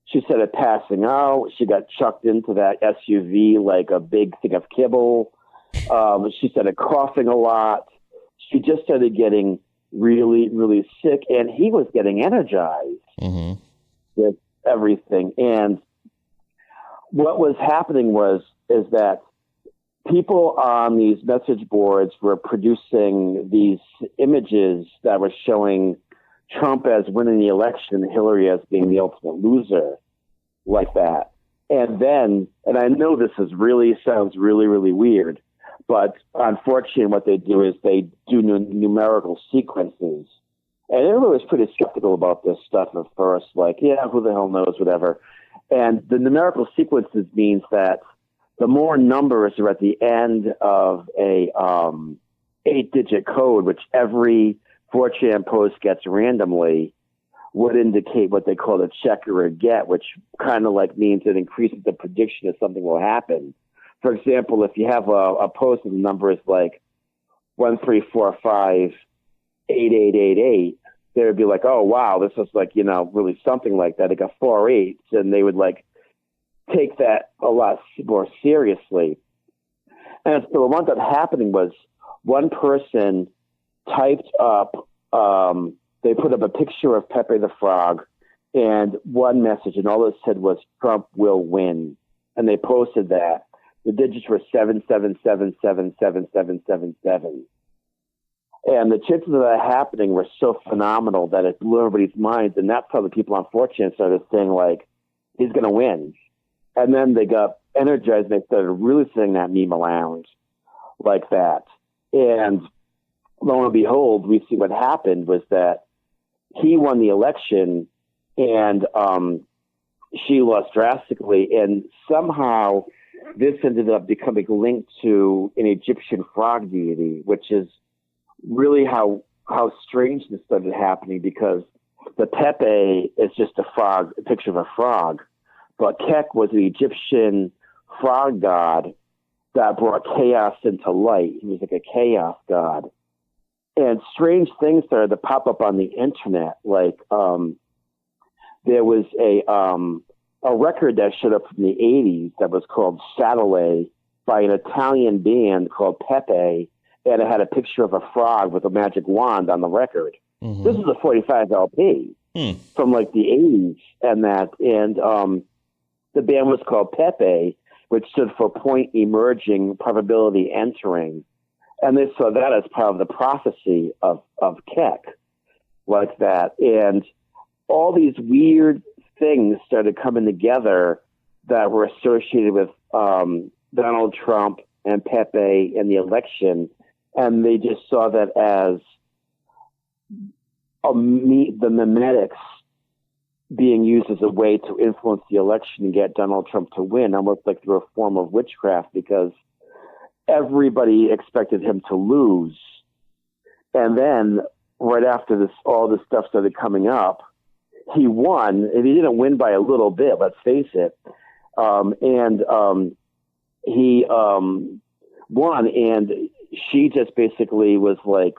She started passing out. She got chucked into that SUV like a big thing of kibble. She started coughing a lot. She just started getting really, really sick. And he was getting energized with everything. And what was happening is that people on these message boards were producing these images that were showing Trump as winning the election and Hillary as being the ultimate loser, like that. And then, and I know this sounds really, really weird, but unfortunately what they do is they do numerical sequences. And everyone was pretty skeptical about this stuff at first, like, who the hell knows, whatever. And the numerical sequences means that the more numbers are at the end of a 8-digit code, which every 4chan post gets randomly, would indicate what they call a check or a get, which kind of like means it increases the prediction that something will happen. For example, if you have a post and the number is like 13458888, they would be like, oh wow, this is like, really something like that. They got 4 8s, and they would like take that a lot more seriously. And so what ended up happening was one person typed up, they put up a picture of Pepe the Frog and one message, and all it said was Trump will win. And they posted that. The digits were 777777777. And the chances of that happening were so phenomenal that it blew everybody's minds. And that's how the people on 4chan started saying, like, he's going to win. And then they got energized and they started really saying that meme around like that. And lo and behold, we see what happened was that he won the election and she lost drastically. And somehow this ended up becoming linked to an Egyptian frog deity, which is really how strange this started happening, because the Pepe is just a frog, a picture of a frog. But Kek was the Egyptian frog god that brought chaos into light. He was like a chaos god. And strange things started to pop up on the internet. Like there was a record that showed up from the 80s that was called Satellite by an Italian band called Pepe, and it had a picture of a frog with a magic wand on the record. Mm-hmm. This is a 45 LP from like the 80s and that. And the band was called Pepe, which stood for Point Emerging, Probability Entering. And they saw that as part of the prophecy of Kek, like that. And all these weird things started coming together that were associated with Donald Trump and Pepe and the election. And they just saw that as the memetics being used as a way to influence the election and get Donald Trump to win, almost like through a form of witchcraft, because everybody expected him to lose. And then right after this, all this stuff started coming up, he won, and he didn't win by a little bit, let's face it. He won, and she just basically was like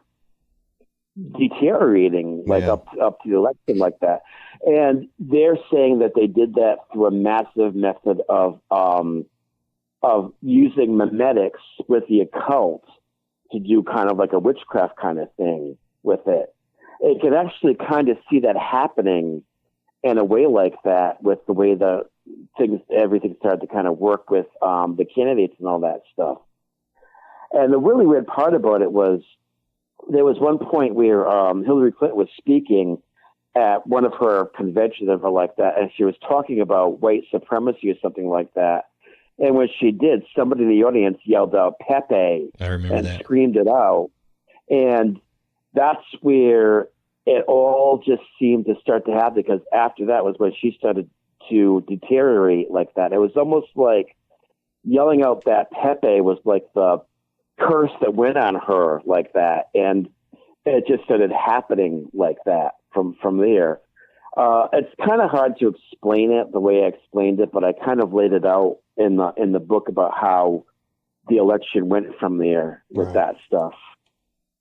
deteriorating, like up to the election like that. And they're saying that they did that through a massive method of using memetics with the occult to do kind of like a witchcraft kind of thing with it. It can actually kind of see that happening in a way like that with the way everything started to kind of work with the candidates and all that stuff. And the really weird part about it was there was one point where Hillary Clinton was speaking at one of her conventions or like that, and she was talking about white supremacy or something like that. And when she did, somebody in the audience yelled out Pepe and screamed it out. And that's where it all just seemed to start to happen, because after that was when she started to deteriorate like that. It was almost like yelling out that Pepe was like the curse that went on her like that. And it just started happening like that from there. It's kind of hard to explain it the way I explained it, but I kind of laid it out in the book about how the election went from there with that stuff.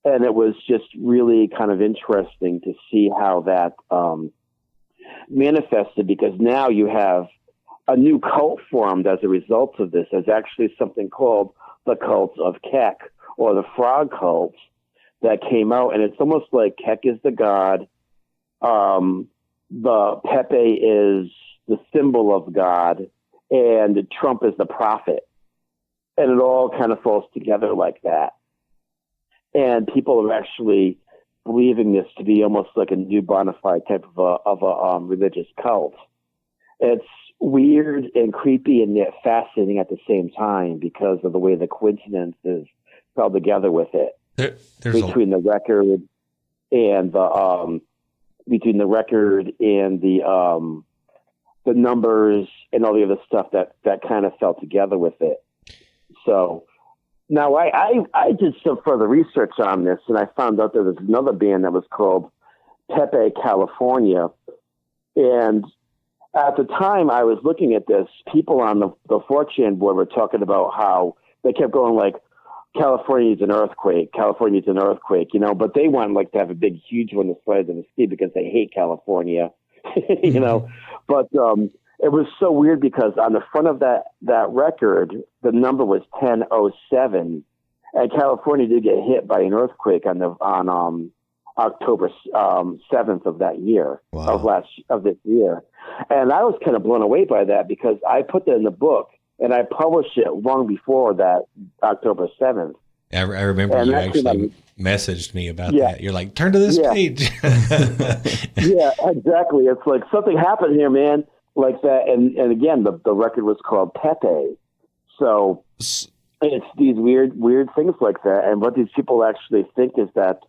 And it was just really kind of interesting to see how that manifested, because now you have a new cult formed as a result of this. There's actually something called the cult of Kek, or the frog cult, that came out, and it's almost like Kek is the god, the Pepe is the symbol of God, and Trump is the prophet, and it all kind of falls together like that. And people are actually believing this to be almost like a new bona fide type of a religious cult. It's weird and creepy and yet fascinating at the same time because of the way the coincidences fell together with it. Between the record and the numbers and all the other stuff that kind of fell together with it. So now I did some further research on this, and I found out there was another band that was called Pepe, California. And at the time I was looking at this, people on the 4chan board were talking about how they kept going like, California needs an earthquake, California needs an earthquake, you know, but they want like to have a big, huge one the size of the sea because they hate California, you know. But it was so weird because on the front of that record, the number was 1007, and California did get hit by an earthquake on October 7th of that year, of this year. And I was kind of blown away by that because I put that in the book and I published it long before that October 7th. I remember you actually messaged me about that. You're like, turn to this page. Yeah, exactly. It's like something happened here, man, like that. And again, the record was called Pepe. So it's these weird things like that. And what these people actually think is that,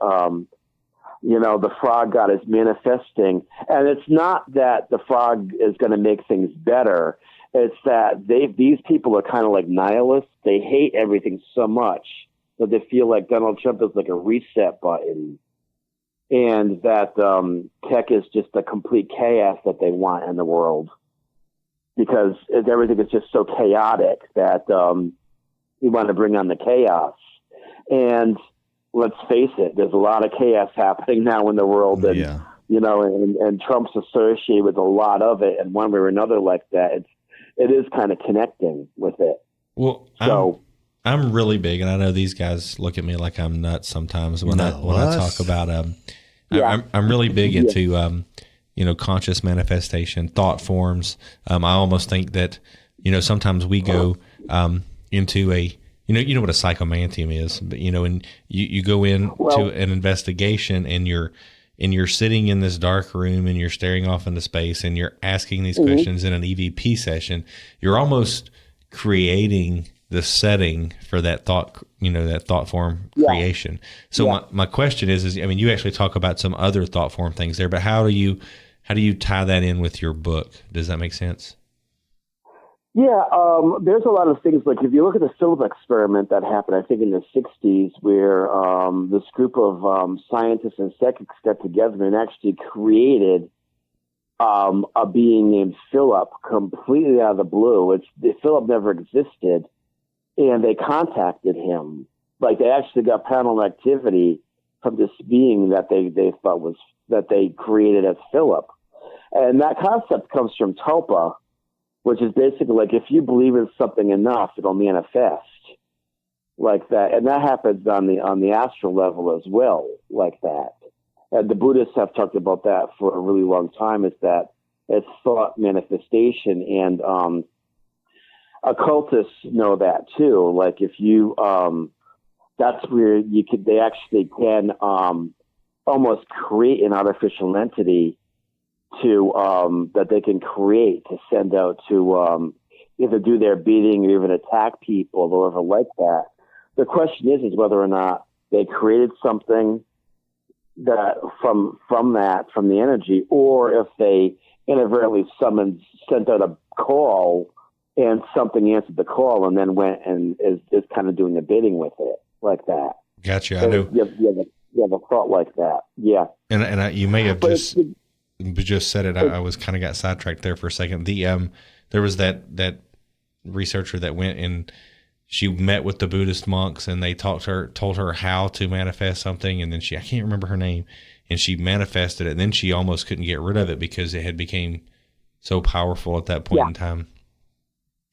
you know, the frog god is manifesting. And it's not that the frog is going to make things better. It's that these people are kind of like nihilists. They hate everything so much that they feel like Donald Trump is like a reset button, and that tech is just a complete chaos that they want in the world because everything is just so chaotic that you want to bring on the chaos. And let's face it, there's a lot of chaos happening now in the world, and you know, and Trump's associated with a lot of it, and one way or another like that. It is kind of connecting with it. Well, so I'm really big, and I know these guys look at me like I'm nuts sometimes when I talk about I'm really big into you know, conscious manifestation, thought forms. I almost think that, you know, sometimes we go into a you know what a psychomantium is, but you know, and you go into an investigation and you're sitting in this dark room and you're staring off into space and you're asking these questions in an EVP session. You're almost creating the setting for that thought, you know, that thought form creation. So my question is, I mean, you actually talk about some other thought form things there, but how do you tie that in with your book? Does that make sense? Yeah, there's a lot of things. Like if you look at the Philip experiment that happened, I think in the 60s, where this group of scientists and psychics got together and actually created a being named Philip completely out of the blue. Philip never existed, and they contacted him. Like they actually got paranormal activity from this being that they thought was that they created as Philip, and that concept comes from Tulpa, which is basically like if you believe in something enough, it'll manifest like that. And that happens on the astral level as well, like that. And the Buddhists have talked about that for a really long time, is that it's thought manifestation. And occultists know that too. Like if you, that's where they actually can almost create an artificial entity to that they can create to send out to either do their bidding or even attack people or whatever like that. The question is whether or not they created something that from the energy, or if they inadvertently sent out a call and something answered the call and then went and is kind of doing a bidding with it like that. Gotcha. I know. You have a thought like that. Yeah. And you may have just said it. I was kind of got sidetracked there for a second. There was that researcher that went and she met with the Buddhist monks and they told her how to manifest something, and then I can't remember her name, and she manifested it, and then she almost couldn't get rid of it because it had became so powerful at that point in time.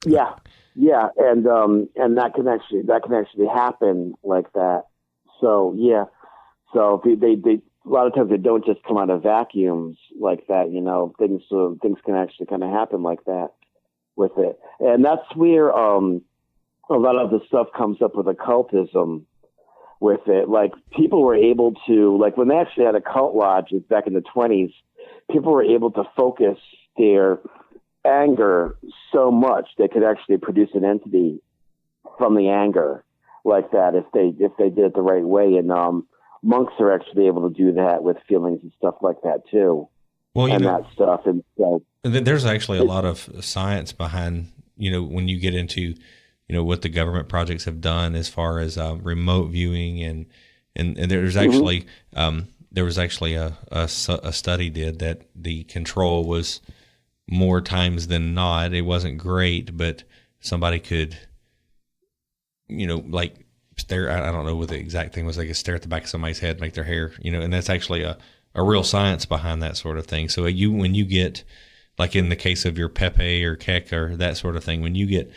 Yeah, and that can actually happen like that. So so they a lot of times they don't just come out of vacuums like that. You know, things can actually kind of happen like that with it, and that's where a lot of the stuff comes up with occultism with it. Like people were able to, like when they actually had occult lodges back in the 1920s, people were able to focus their anger so much they could actually produce an entity from the anger like that if they did it the right way. And monks are actually able to do that with feelings and stuff like that too. Well, that stuff. And so there's actually a lot of science behind, when you get into what the government projects have done as far as remote viewing, and there's actually there was actually a study did that the control was more times than not. It wasn't great, but somebody could, like stare. I don't know what the exact thing was. They could stare at the back of somebody's head, make their hair, and that's actually a real science behind that sort of thing. So when you get, like in the case of your Pepe or Keck or that sort of thing, when you get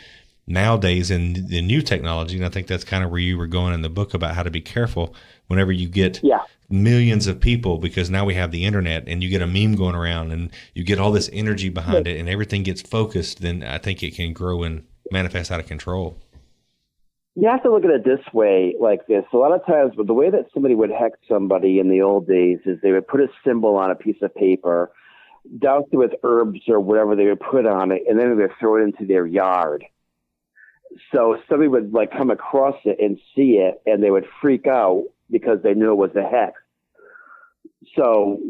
nowadays in the new technology, and I think that's kind of where you were going in the book about how to be careful whenever you get millions of people, because now we have the internet and you get a meme going around and you get all this energy behind it and everything gets focused, then I think it can grow and manifest out of control. You have to look at it this way, like this. A lot of times, the way that somebody would hex somebody in the old days is they would put a symbol on a piece of paper, douse it with herbs or whatever they would put on it, and then they would throw it into their yard. So somebody would like come across it and see it, and they would freak out because they knew it was a hex. So,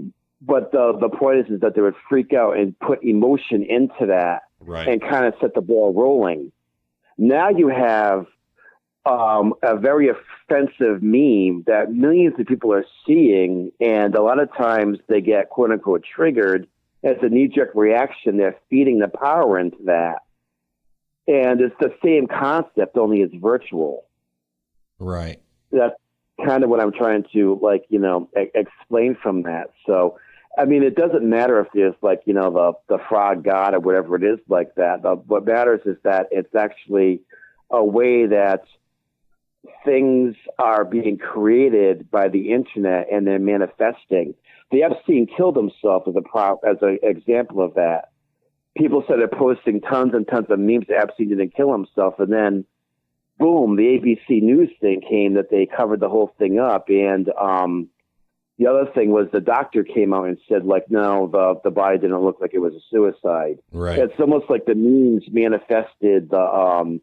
but the point is that they would freak out and put emotion into that, and kind of set the ball rolling. Now you have a very offensive meme that millions of people are seeing, and a lot of times they get quote unquote triggered. As a knee-jerk reaction, they're feeding the power into that. And it's the same concept, only it's virtual. Right. That's kind of what I'm trying to, explain from that. So, I mean, it doesn't matter if there's, the frog god or whatever it is like that. What matters is that it's actually a way that things are being created by the internet and they're manifesting. The Epstein killed himself as an example of that. People started posting tons and tons of memes that Epstein didn't kill himself, and then boom, the ABC News thing came that they covered the whole thing up. And the other thing was the doctor came out and said, no, the body didn't look like it was a suicide. Right. It's almost like the memes manifested the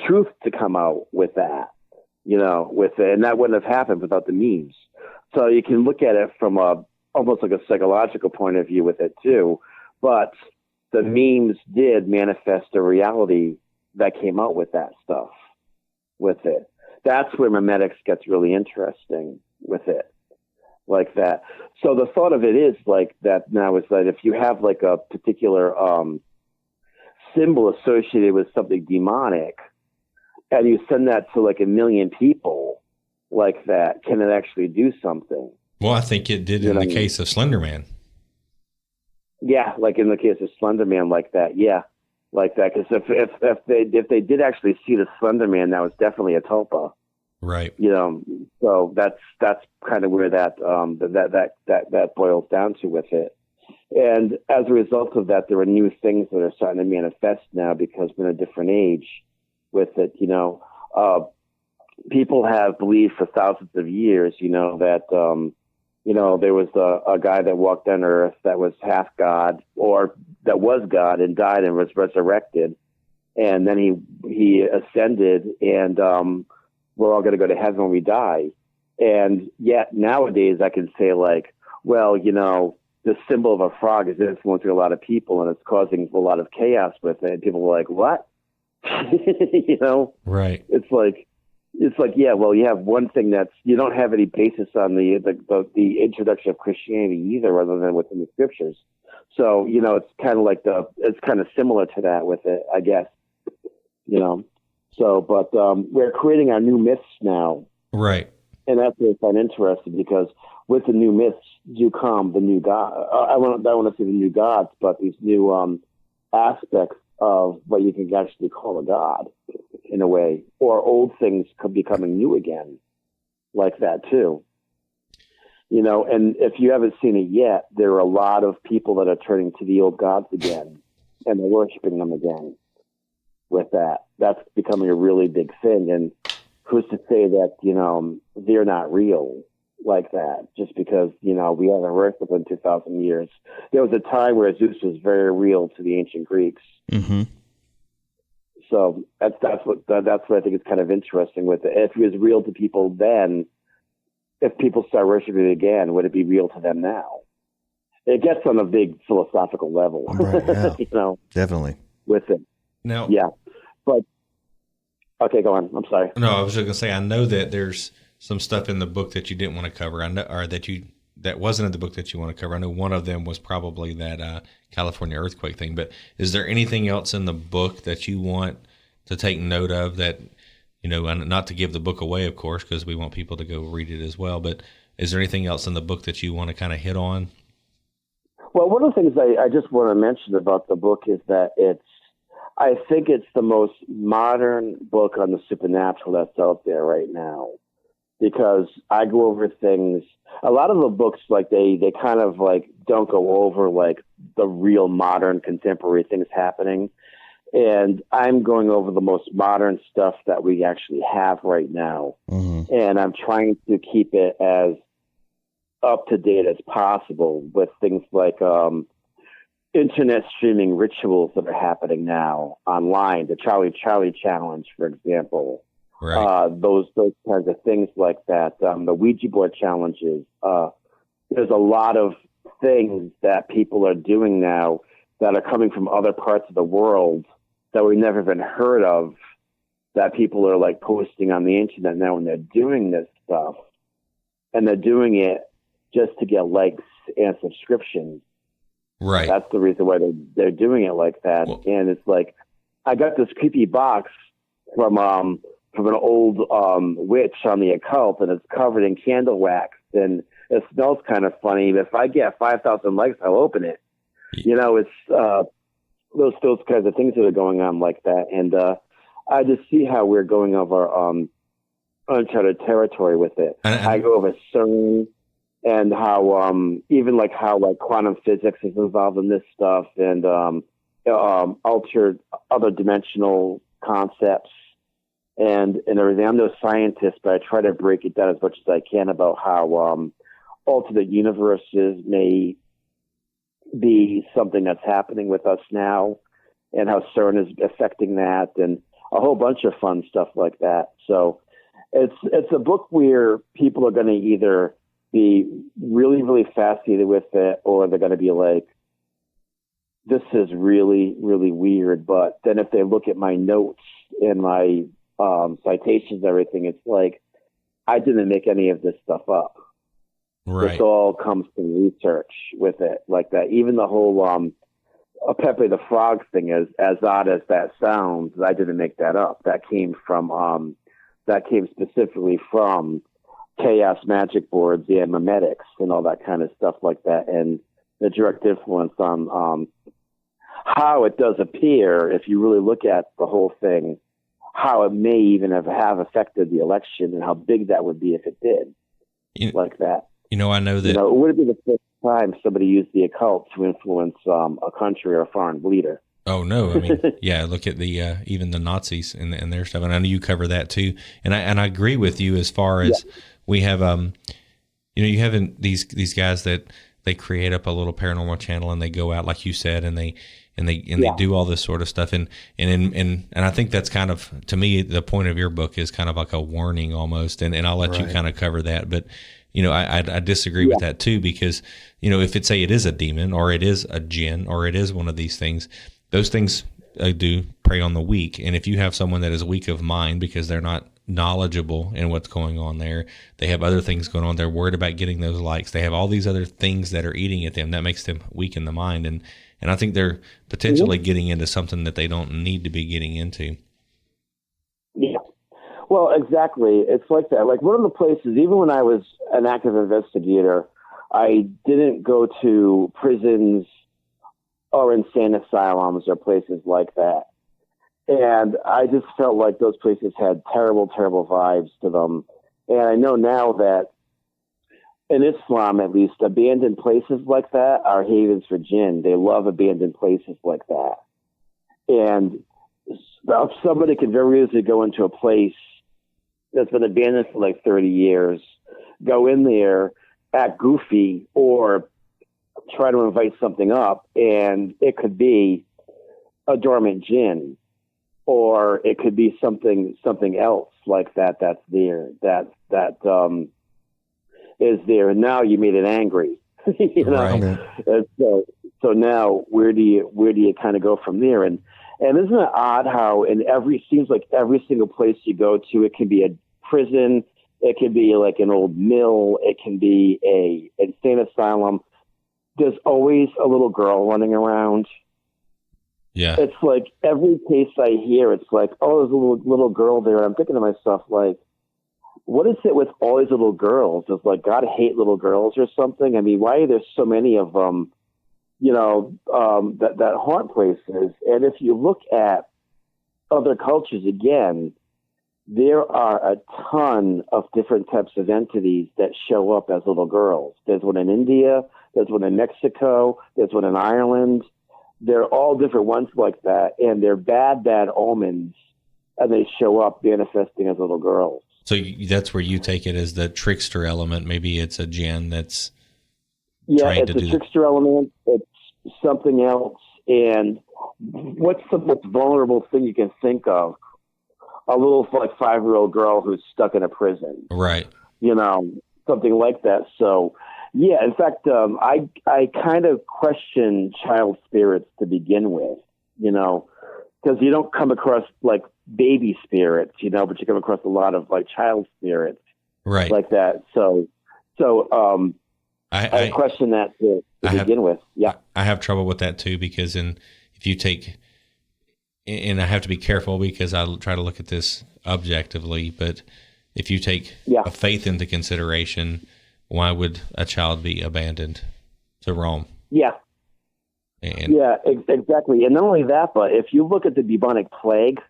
truth to come out with that, with it, and that wouldn't have happened without the memes. So you can look at it from almost like a psychological point of view with it too. But the memes did manifest a reality that came out with that stuff, with it. That's where memetics gets really interesting with it, like that. So the thought of it is like that now is that if you have like a particular symbol associated with something demonic, and you send that to like 1 million people like that, can it actually do something? Well, I think it did in the case of Slender Man. Yeah, like in the case of Slender Man, like that. Yeah, like that. Because if they did actually see the Slender Man, that was definitely a tulpa. Right. So that's kind of where that boils down to with it. And as a result of that, there are new things that are starting to manifest now because we're in a different age with it. People have believed for thousands of years, that there was a guy that walked on Earth that was half God, or that was God and died and was resurrected, and then he ascended, and we're all going to go to heaven when we die. And yet nowadays I can say the symbol of a frog is influencing a lot of people, and it's causing a lot of chaos with it. And people are like, what? Right. It's like, yeah, well, you have one thing you don't have any basis on the introduction of Christianity either, other than within the scriptures. So, it's kind of like it's kind of similar to that with it, I guess, So, but we're creating our new myths now. Right. And that's what I find interesting, because with the new myths do come the new God. I want to say the new gods, but these new aspects of what you can actually call a god in a way, or old things could be becoming new again, like that too. And if you haven't seen it yet, there are a lot of people that are turning to the old gods again, and they're worshiping them again with that. That's becoming a really big thing. And who's to say that, they're not real like that, just because, we haven't worked within 2,000 years. There was a time where Zeus was very real to the ancient Greeks. Mm-hmm. So that's what I think is kind of interesting with it. If it was real to people then, if people start worshiping it again, would it be real to them now? It gets on a big philosophical level, right, yeah. Definitely with it. Now, yeah, but Okay, go on. I'm sorry. No, I was just going to say, I know that there's some stuff in the book that you didn't want to cover. I know, or that wasn't in the book that you want to cover. I know one of them was probably that California earthquake thing. But is there anything else in the book that you want to take note of that, and not to give the book away, of course, because we want people to go read it as well. But is there anything else in the book that you want to kind of hit on? Well, one of the things I just want to mention about the book is that I think it's the most modern book on the supernatural that's out there right now, because I go over things. A lot of the books, like they kind of like don't go over like the real modern contemporary things happening. And I'm going over the most modern stuff that we actually have right now. Mm-hmm. And I'm trying to keep it as up to date as possible with things like internet streaming rituals that are happening now online, the Charlie challenge, for example. Right. Those kinds of things like that. The Ouija board challenges. There's a lot of things that people are doing now that are coming from other parts of the world that we've never even heard of, that people are like posting on the internet now, and they're doing this stuff, and they're doing it just to get likes and subscriptions. Right. That's the reason why they're doing it like that. Well, and it's like, I got this creepy box from an old witch on the occult, and it's covered in candle wax, and it smells kind of funny. If I get 5,000 likes, I'll open it. It's those kinds of things that are going on like that. And I just see how we're going over uncharted territory with it. I go over CERN, and how even like how like quantum physics is involved in this stuff, and altered other dimensional concepts and everything. I'm no scientist, but I try to break it down as much as I can about how alternate universes may be something that's happening with us now, and how CERN is affecting that, and a whole bunch of fun stuff like that. So it's a book where people are going to either be really, really fascinated with it, or they're going to be like, this is really, really weird. But then if they look at my notes and my citations and everything, it's like, I didn't make any of this stuff up. Right. This all comes from research with it, like that. Even the whole Pepe the Frog thing, as odd as that sounds, I didn't make that up. That came specifically from chaos magic boards and memetics and all that kind of stuff like that, and the direct influence on how it does appear, if you really look at the whole thing, how it may even have affected the election, and how big that would be if it did, like that. I know that... it would be the first time somebody used the occult to influence a country or a foreign leader. Oh, no. I mean, yeah, look at the even the Nazis and their stuff. And I know you cover that too. And I agree with you as far as we have, you have these guys that they create up a little paranormal channel, and they go out, like you said, and they do all this sort of stuff. And I think that's kind of, to me, the point of your book is kind of like a warning almost. And I'll let you kind of cover that. But, I disagree with that too, because, if it is a demon, or it is a jinn, or it is one of these things, those things do prey on the weak. And if you have someone that is weak of mind because they're not knowledgeable in what's going on there, they have other things going on, they're worried about getting those likes, they have all these other things that are eating at them, that makes them weak in the mind. And I think they're potentially getting into something that they don't need to be getting into. Yeah. Well, exactly. It's like that. Like, one of the places, even when I was an active investigator, I didn't go to prisons or insane asylums or places like that. And I just felt like those places had terrible, terrible vibes to them. And I know now that in Islam, at least, abandoned places like that are havens for jinn. They love abandoned places like that. And somebody can very easily go into a place that's been abandoned for like 30 years, go in there, act goofy, or try to invite something up, and it could be a dormant jinn, or it could be something else like that that's there, that is there, and now you made it angry. You know? Right. And so now where do you kind of go from there? And And isn't it odd how seems like every single place you go to, it can be a prison, it can be like an old mill, it can be a insane asylum. There's always a little girl running around. Yeah. It's like every case I hear, it's like, oh, there's a little girl there. I'm thinking to myself, like, what is it with all these little girls? Does like God hate little girls or something? I mean, why are there so many of them, that haunt places? And if you look at other cultures again, there are a ton of different types of entities that show up as little girls. There's one in India, there's one in Mexico, there's one in Ireland. They're all different ones like that, and they're bad omens, and they show up manifesting as little girls. So that's where you take it as the trickster element. Maybe it's a jinn that's trying to do. Yeah, it's a trickster element. It's something else. And what's the most vulnerable thing you can think of? A little like 5-year-old girl who's stuck in a prison. Right. Something like that. So, yeah, in fact, I kind of question child spirits to begin with, because you don't come across like baby spirits, but you come across a lot of like child spirits, right, like that. So I question that to begin with. Yeah, I have trouble with that too, because if you take, and I have to be careful because I try to look at this objectively, but if you take a faith into consideration, why would a child be abandoned to roam? Yeah. Exactly. And not only that, but if you look at the bubonic plague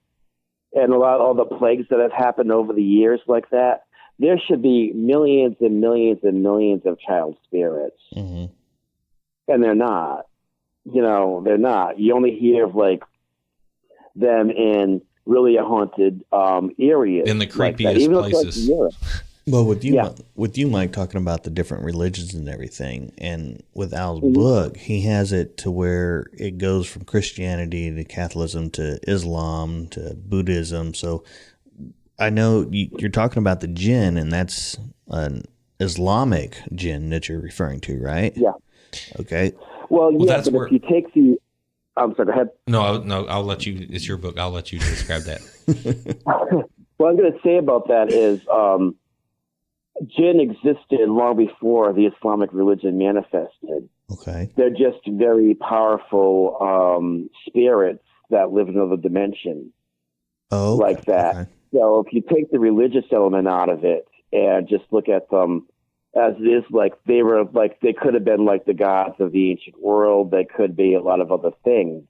and all the plagues that have happened over the years like that, there should be millions and millions and millions of child spirits. Mm-hmm. And they're not. They're not. You only hear of like them in really haunted areas. In the creepiest places. Like Well, with you, Mike, talking about the different religions and everything, and with Al's book, he has it to where it goes from Christianity to Catholicism to Islam to Buddhism. So I know you're talking about the jinn, and that's an Islamic jinn that you're referring to, right? Yeah. Okay. Well, but if you take the... I'm sorry, go ahead. No, I'll let you... It's your book. I'll let you describe that. What I'm going to say about that is... jinn existed long before the Islamic religion manifested. Okay. They're just very powerful spirits that live in another dimension. Oh, like that. Okay. So if you take the religious element out of it and just look at them as it is, like they could have been like the gods of the ancient world. They could be a lot of other things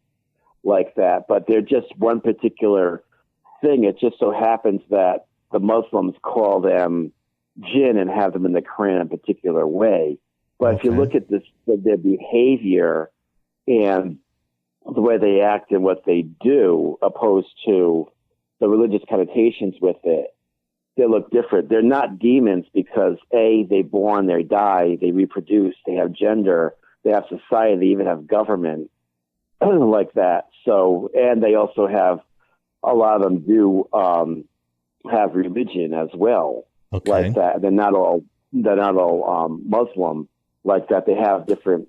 like that, but they're just one particular thing. It just so happens that the Muslims call them jinn and have them in the Quran in a particular way. But if you look at their behavior and the way they act and what they do, opposed to the religious connotations with it, they look different. They're not demons because they born, they die, they reproduce, they have gender, they have society, they even have government like that. So, and they also have, a lot of them do have religion as well. Okay. Like that. They're not all Muslim like that. They have different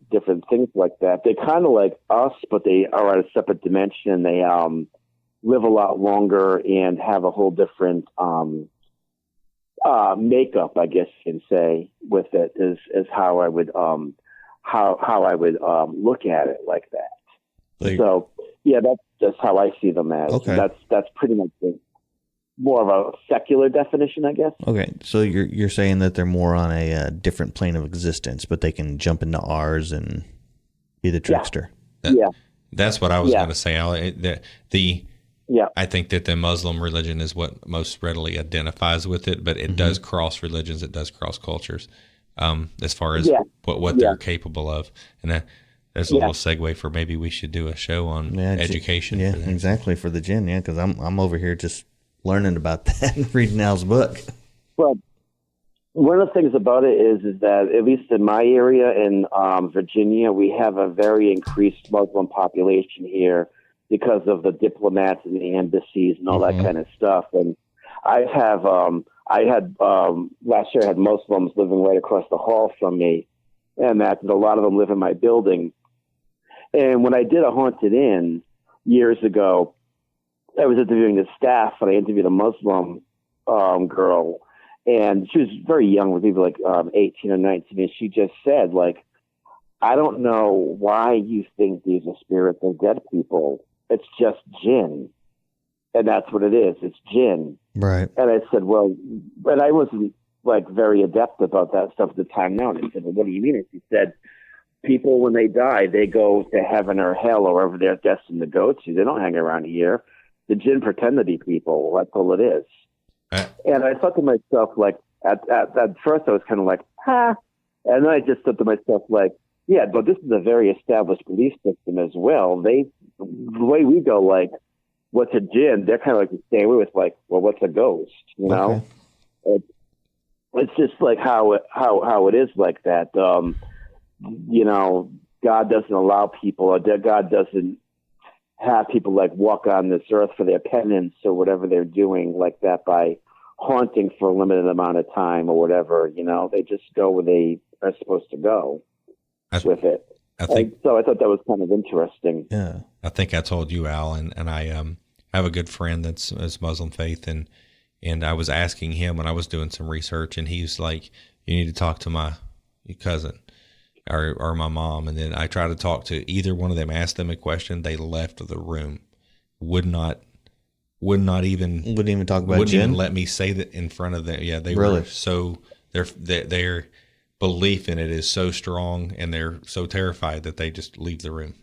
things like that. They're kind of like us, but they are at a separate dimension. They live a lot longer and have a whole different makeup, I guess you can say, with it is how I would how I would look at it like that. So yeah, that's just how I see them as. Okay. That's pretty much it. More of a secular definition, I guess. Okay, so you're saying that they're more on a different plane of existence, but they can jump into ours and be the trickster. That's what I was going to say. I think that the Muslim religion is what most readily identifies with it, but it does cross religions. It does cross cultures, as far as what they're capable of. And there's a little segue for maybe we should do a show on education. Yeah, exactly, for the jinn. Yeah, because I'm over here just learning about that and reading Al's book. Well, one of the things about it is that, at least in my area in Virginia, we have a very increased Muslim population here because of the diplomats and the embassies and all that kind of stuff. And I had last year I had Muslims living right across the hall from me, and that a lot of them live in my building. And when I did a haunted inn, years ago, I was interviewing the staff, and I interviewed a Muslim girl, and she was very young, maybe like 18 or 19, and she just said, like, I don't know why you think these are spirits of dead people. It's just jinn. And that's what it is. It's jinn. Right. And I said, well, but I wasn't like very adept about that stuff at the time now. And I said, well, what do you mean? And she said, people, when they die, they go to heaven or hell or wherever they're destined to go to. They don't hang around here. The jinn pretend to be people. That's all it is. And I thought to myself, like, at first I was kind of like, ha. And then I just thought to myself, like, yeah, but this is a very established belief system as well. The way we go, like, what's a jinn? They're kind of like the same way with, like, well, what's a ghost? You know, it's just like how it is like that. You know, God doesn't allow people, or God doesn't have people like walk on this earth for their penance or whatever they're doing like that by haunting for a limited amount of time or whatever. You know, they just go where they are supposed to go with it. So I thought that was kind of interesting. Yeah. I think I told you, Al, and I have a good friend that's Muslim faith, and I was asking him when I was doing some research, and he's like, you need to talk to my cousin or my mom. And then I tried to talk to either one of them, asked them a question. They left the room, wouldn't even talk about wouldn't even let me say that in front of them. Yeah, they really were so their belief in it is so strong, and they're so terrified that they just leave the room.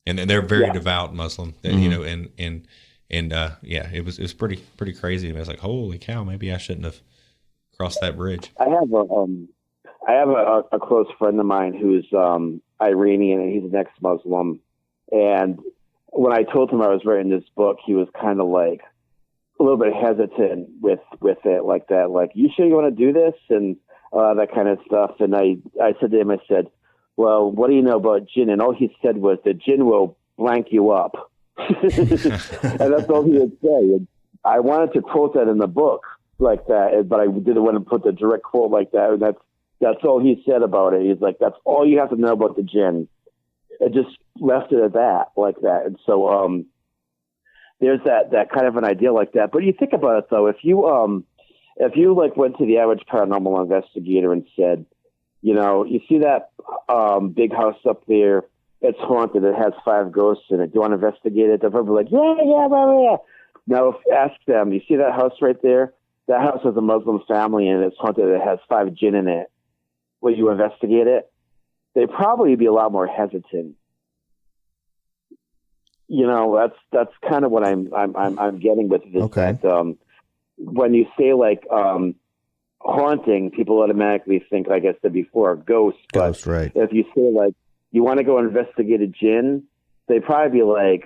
And they're very devout Muslim, you know, and it was pretty crazy. I was like, holy cow, maybe I shouldn't have crossed that bridge. I have a close friend of mine who's Iranian, and he's an ex-Muslim. And when I told him I was writing this book, he was kind of like a little bit hesitant with it, like that, like, you sure you want to do this, and that kind of stuff. And I said to him, I said, well, what do you know about jinn? And all he said was, the jinn will blank you up. And that's all he would say. And I wanted to quote that in the book like that, but I didn't want to put the direct quote like that. And that's all he said about it. He's like, that's all you have to know about the jinn. It just left it at that, like that. And so there's that kind of an idea like that. But you think about it, though, if you like went to the average paranormal investigator and said, you know, you see that big house up there, it's haunted, it has 5 ghosts in it. Do you want to investigate it? They'll probably be like, yeah. Now, ask them, you see that house right there? That house has a Muslim family, and it's haunted, it has 5 jinn in it. Will you investigate it? They'd probably be a lot more hesitant. You know, that's kind of what I'm getting with this. Okay. That, when you say like haunting, people automatically think, like I said before, ghosts. Ghost, right? If you say like you want to go investigate a jinn, they'd probably be like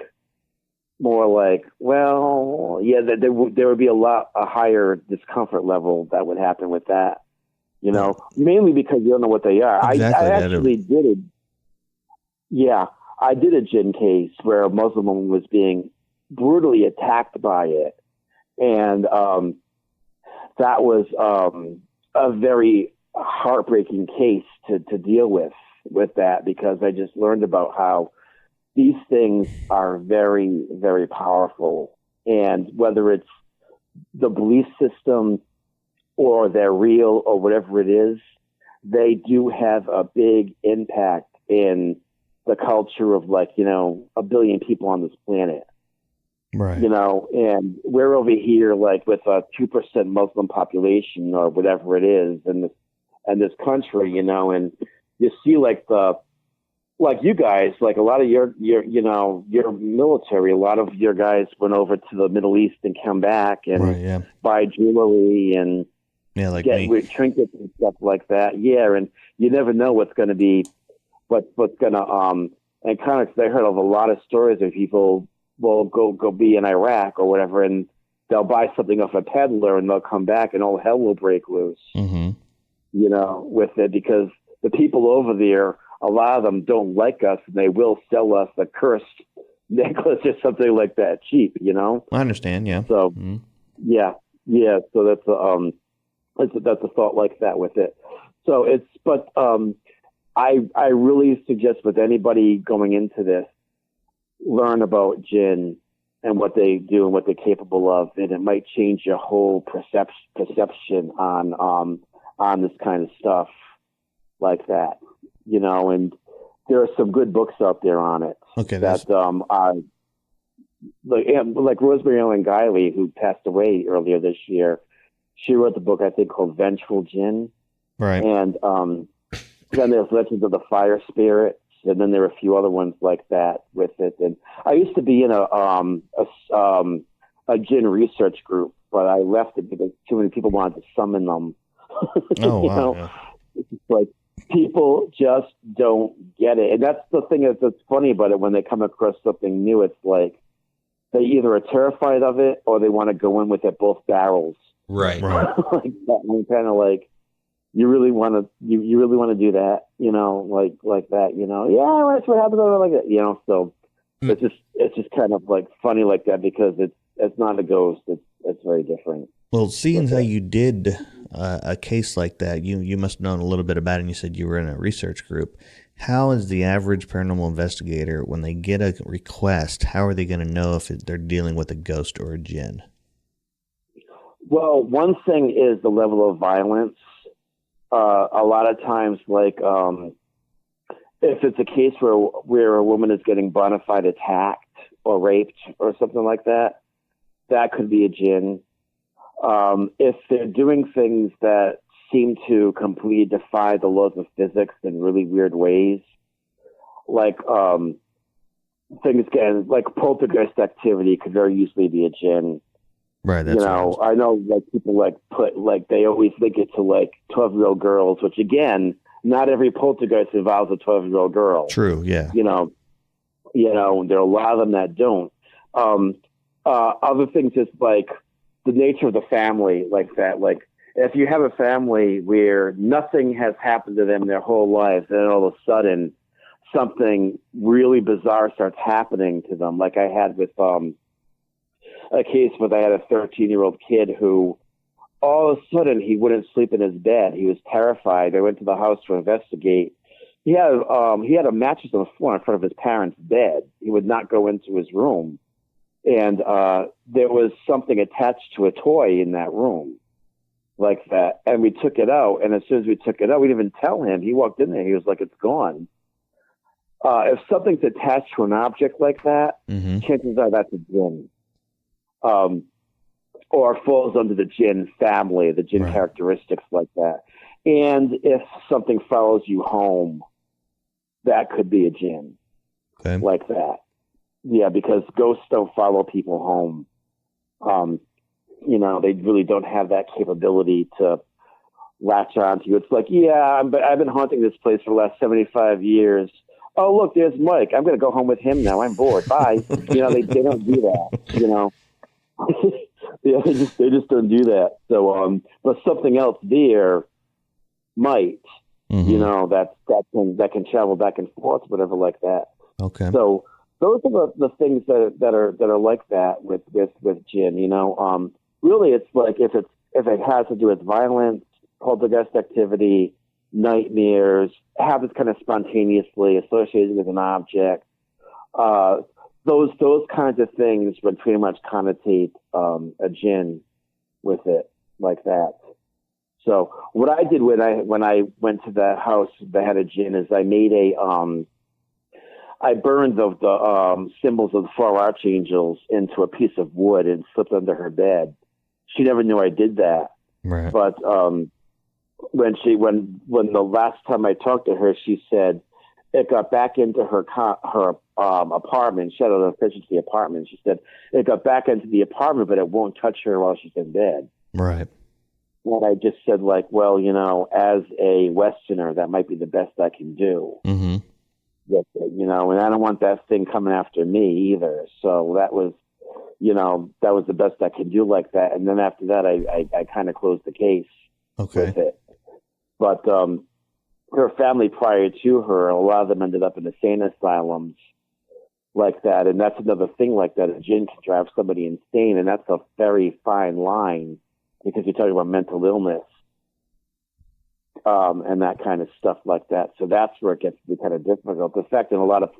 more like, well, yeah, there would be a higher discomfort level that would happen with that. You know, mainly because you don't know what they are. Exactly. I actually did it. Yeah, I did a jinn case where a Muslim woman was being brutally attacked by it. And that was a very heartbreaking case to deal with that, because I just learned about how these things are very, very powerful. And whether it's the belief system or they're real or whatever it is, they do have a big impact in the culture of, like, you know, 1 billion people on this planet. Right. You know, and we're over here like with a 2% Muslim population or whatever it is in this country, you know, and you see like you guys, like a lot of your military, a lot of your guys went over to the Middle East and come back and buy jewelry and get trinkets and stuff like that. Yeah. And you never know what's going to be, what's going to, and kind of, I heard of a lot of stories of people will go be in Iraq or whatever, and they'll buy something off a peddler and they'll come back and all hell will break loose, you know, with it, because the people over there, a lot of them don't like us, and they will sell us a cursed necklace or something like that cheap, you know? I understand. Yeah. So yeah. So that's a thought like that with it. So I really suggest with anybody going into this, learn about jinn and what they do and what they're capable of, and it might change your whole perception on this kind of stuff like that, you know. And there are some good books out there on it. Okay, that are like Rosemary Ellen Guiley, who passed away earlier this year. She wrote the book, I think, called Vengeful Jinn. Right. And then there's Legends of the Fire Spirits, and then there are a few other ones like that with it. And I used to be in a jinn research group, but I left it because too many people wanted to summon them. Oh, wow. Know? Yeah. It's like people just don't get it. And that's the thing that's funny about it. When they come across something new, it's like they either are terrified of it or they want to go in with it both barrels. Right. Like that. And kind of like, you really want to do that, you know, like that, you know? Yeah, that's what happens. Like that, you know. So it's just kind of like funny like that, because it's not a ghost. It's very different. Well, seeing how you did a case like that, you must have known a little bit about it, and you said you were in a research group. How is the average paranormal investigator, when they get a request, how are they going to know if they're dealing with a ghost or a jinn? Well, one thing is the level of violence. A lot of times, like, if it's a case where a woman is getting bona fide attacked or raped or something like that, that could be a jinn. If they're doing things that seem to completely defy the laws of physics in really weird ways, like things getting like poltergeist activity could very easily be a jinn. Right. That's, you know, I know like people like put like they always link it to like 12-year-old girls, which again, not every poltergeist involves a 12-year-old girl. True. Yeah. You know, there are a lot of them that don't. Other things is like the nature of the family, like that. Like if you have a family where nothing has happened to them their whole lives, and then all of a sudden something really bizarre starts happening to them, like I had with a case where I had a 13-year-old kid who all of a sudden he wouldn't sleep in his bed. He was terrified. I went to the house to investigate. He had a mattress on the floor in front of his parents' bed. He would not go into his room. And there was something attached to a toy in that room like that. And we took it out. And as soon as we took it out, we didn't even tell him. He walked in there. He was like, it's gone. If something's attached to an object like that, chances are that's a jinn. Or falls under the jinn family, the jinn characteristics like that. And if something follows you home, that could be a jinn like that. Yeah, because ghosts don't follow people home. You know, they really don't have that capability to latch onto you. It's like, yeah, but I've been haunting this place for the last 75 years. Oh, look, there's Mike. I'm going to go home with him now. I'm bored. Bye. You know, they don't do that, you know. Yeah, they just don't do that. So, but something else there might, you know, that can travel back and forth, whatever, like that. Okay. So those are the things that are like that with jinn. You know, really, it's like if it has to do with violence, poltergeist activity, nightmares, happens kind of spontaneously associated with an object. Those kinds of things would pretty much connotate a jinn with it, like that. So what I did when I went to that house that had a jinn is I made I burned the symbols of the 4 archangels into a piece of wood and slipped under her bed. She never knew I did that. Right. But when the last time I talked to her, she said it got back into her apartment. She had an efficiency apartment. She said it got back into the apartment, but it won't touch her while she's in bed. Right. And I just said, like, well, you know, as a Westerner, that might be the best I can do. Mm-hmm. You know, and I don't want that thing coming after me either. So that was, you know, that was the best I could do like that. And then after that, I kind of closed the case with it. But her family prior to her, a lot of them ended up in insane asylums like that. And that's another thing like that. A jinn can drive somebody insane, and that's a very fine line because you're talking about mental illness and that kind of stuff like that. So that's where it gets to be kind of difficult. The fact that a lot of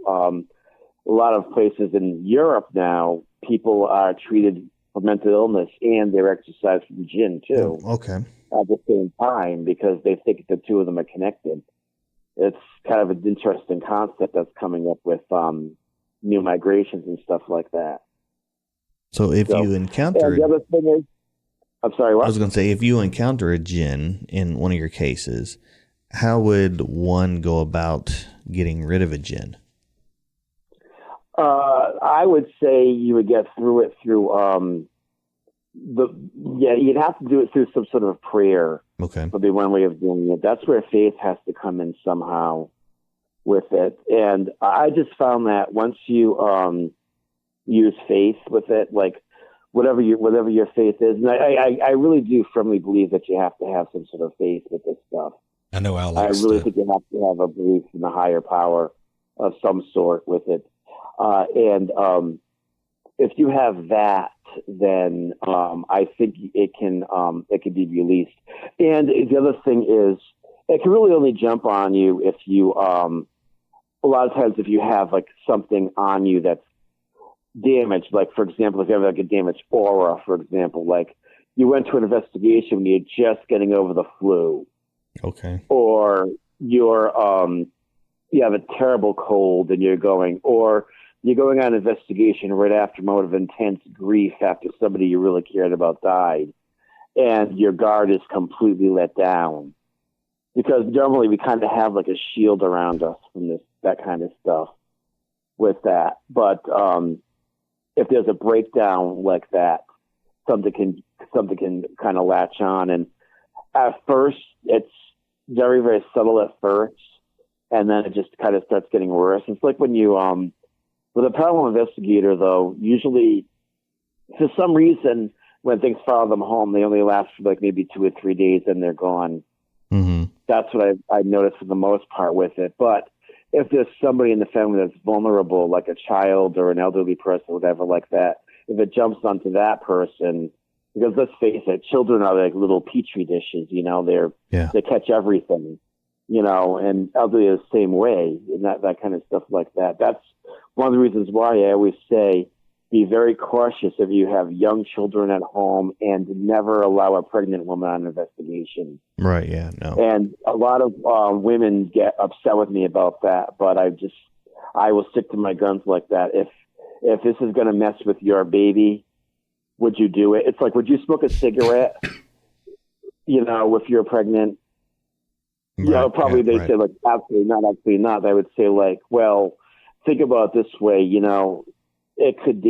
a lot of places in Europe now, people are treated for mental illness and they're exorcised from jinn too. Okay. At the same time, because they think the two of them are connected. It's kind of an interesting concept that's coming up with new migrations and stuff like that. So if you encounter... the other thing is... I'm sorry, what? I was going to say, if you encounter a jinn in one of your cases, how would one go about getting rid of a jinn? I would say you would get through it through... you'd have to do it through some sort of prayer. Okay. Would be one way of doing it. That's where faith has to come in somehow with it. And I just found that once you use faith with it, like whatever your faith is, and I really do firmly believe that you have to have some sort of faith with this stuff. I know Alex. I really think you have to have a belief in a higher power of some sort with it. And if you have that, then I think it can be released. And the other thing is, it can really only jump on you if you a lot of times if you have like something on you that's damaged. Like for example, if you have like a damaged aura, for example, like you went to an investigation when you're just getting over the flu, okay, or you're you have a terrible cold and you're going on an investigation right after a moment of intense grief after somebody you really cared about died, and your guard is completely let down. Because normally we kind of have like a shield around us from that kind of stuff with that. But if there's a breakdown like that, something can kind of latch on. And at first, it's very, very subtle at first, and then it just kind of starts getting worse. It's like when you with a paranormal investigator, though, usually, for some reason, when things follow them home, they only last for like maybe 2 or 3 days and they're gone. Mm-hmm. That's what I noticed for the most part with it. But if there's somebody in the family that's vulnerable, like a child or an elderly person, whatever like that, if it jumps onto that person, because let's face it, children are like little petri dishes, you know, they catch everything, you know, and elderly is the same way, and that kind of stuff like that. That's one of the reasons why I always say be very cautious if you have young children at home and never allow a pregnant woman on an investigation. Right, yeah, no. And a lot of women get upset with me about that, but I will stick to my guns like that. If this is going to mess with your baby, would you do it? It's like, would you smoke a cigarette, you know, if you're pregnant? Right, you know, probably they say, like, absolutely not. They would say, like, well, think about it this way, you know, it could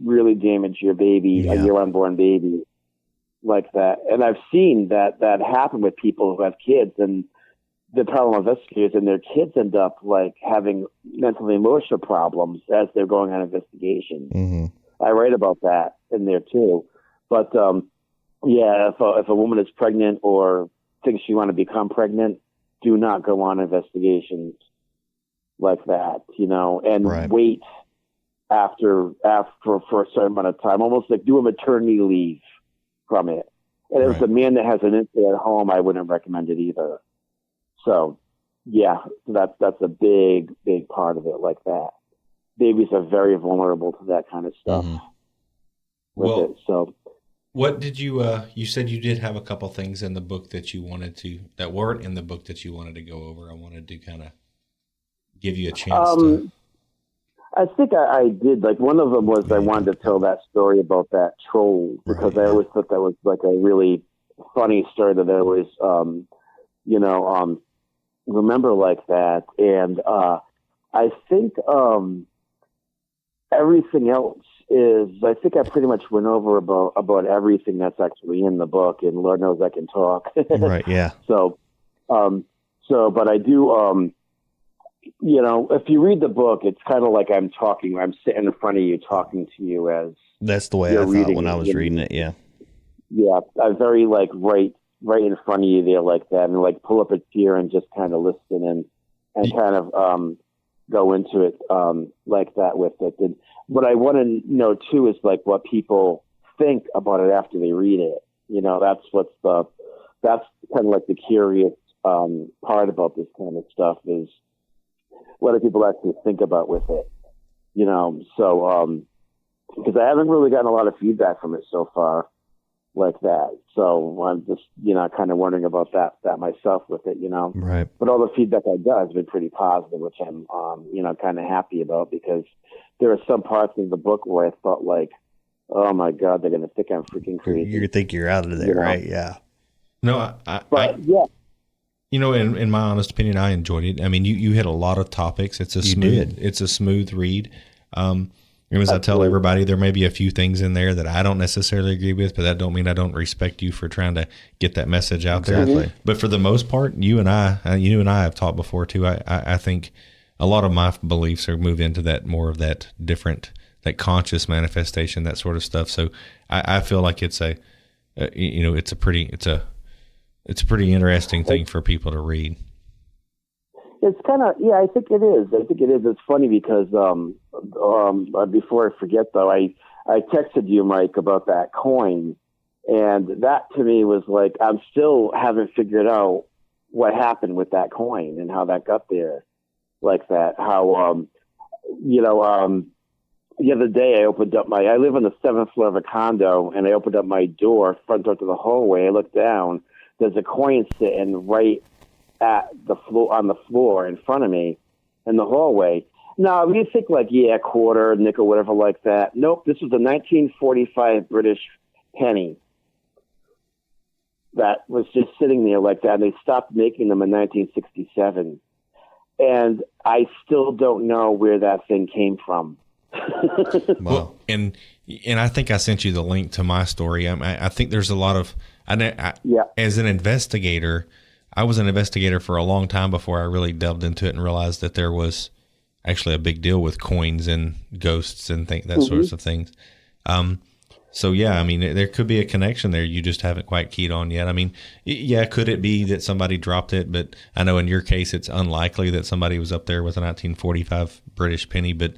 really damage your baby, your unborn baby, like that. And I've seen that happen with people who have kids, and the paranormal investigators and their kids end up like having mental and emotional problems as they're going on investigation. Mm-hmm. I write about that in there too. But if a woman is pregnant or thinks she want to become pregnant, do not go on investigations like that, you know, and wait after for a certain amount of time, almost like do a maternity leave from it. And if it's a man that has an infant at home, I wouldn't recommend it either. So, yeah, that's a big part of it like that. Babies are very vulnerable to that kind of stuff. Mm-hmm. So, what did you said you did have a couple things in the book that weren't in the book that you wanted to go over. I wanted to kind of give you a chance to... I think I did. Like, one of them was I wanted to tell that story about that troll, because I always thought that was like a really funny story that I always, remember like that. And I think everything else is, I think I pretty much went over about everything that's actually in the book, and Lord knows I can talk. Right, yeah. But I do, you know, if you read the book, it's kind of like I'm sitting in front of you talking to you as... That's the way I thought when I was reading it, yeah. Yeah, I'm very, like, right in front of you there like that, and, like, pull up a chair and just kind of listen and kind of go into it like that with it. And what I want to know, too, is, like, what people think about it after they read it. You know, that's kind of like the curious part about this kind of stuff is... what do people actually think about with it? you know, so, because I haven't really gotten a lot of feedback from it so far like that. So I'm just, you know, kind of wondering about that myself with it, you know. Right. But all the feedback I got has been pretty positive, which I'm, you know, kind of happy about, because there are some parts of the book where I felt like, oh my God, they're going to think I'm freaking crazy. You think you're out of there, you know? right? Yeah. No, yeah. You know, in my honest opinion, I enjoyed it. I mean, you hit a lot of topics. It's a smooth read. As I tell everybody, there may be a few things in there that I don't necessarily agree with, but that don't mean I don't respect you for trying to get that message out there. But for the most part, you and I have talked before too. I think a lot of my beliefs are move into that more of that different, that conscious manifestation, that sort of stuff. So I feel like it's a pretty interesting thing for people to read. It's kind of, yeah, I think it is. It's funny because before I forget though, I texted you, Mike, about that coin, and that to me was like, I'm still haven't figured out what happened with that coin and how that got there like that. How, the other day I opened up I live on the 7th floor of a condo, and I opened up my front door to the hallway. I looked down, there's a coin sitting right at the floor, on the floor in front of me in the hallway. Now, you think like, yeah, quarter, nickel, whatever like that. Nope, this was a 1945 British penny that was just sitting there like that. And they stopped making them in 1967. And I still don't know where that thing came from. Well, and I think I sent you the link to my story. I think there's a lot of, as an investigator, I was an investigator for a long time before I really delved into it and realized that there was actually a big deal with coins and ghosts and sorts of things. So yeah, I mean, there could be a connection there. You just haven't quite keyed on yet. I mean, yeah, could it be that somebody dropped it? But I know in your case, it's unlikely that somebody was up there with a 1945 British penny. But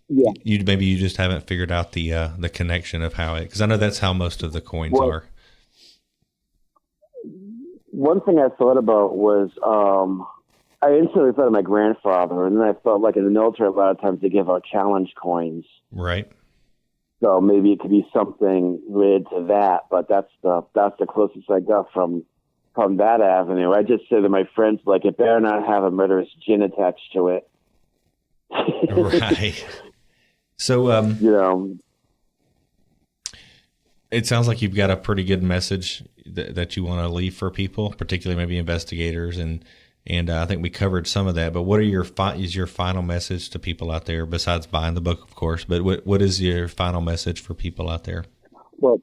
you just haven't figured out the connection of how it, because I know that's how most of the coins are. One thing I thought about was, I instantly thought of my grandfather, and then I felt like in the military, a lot of times they give out challenge coins. Right. So maybe it could be something related to that, but that's the closest I got from that avenue. I just said to my friends, like, it better not have a murderous gin attached to it. Right. So, it sounds like you've got a pretty good message that you want to leave for people, particularly maybe investigators, and I think we covered some of that. But what are is your final message to people out there, besides buying the book, of course? But what is your final message for people out there? Well,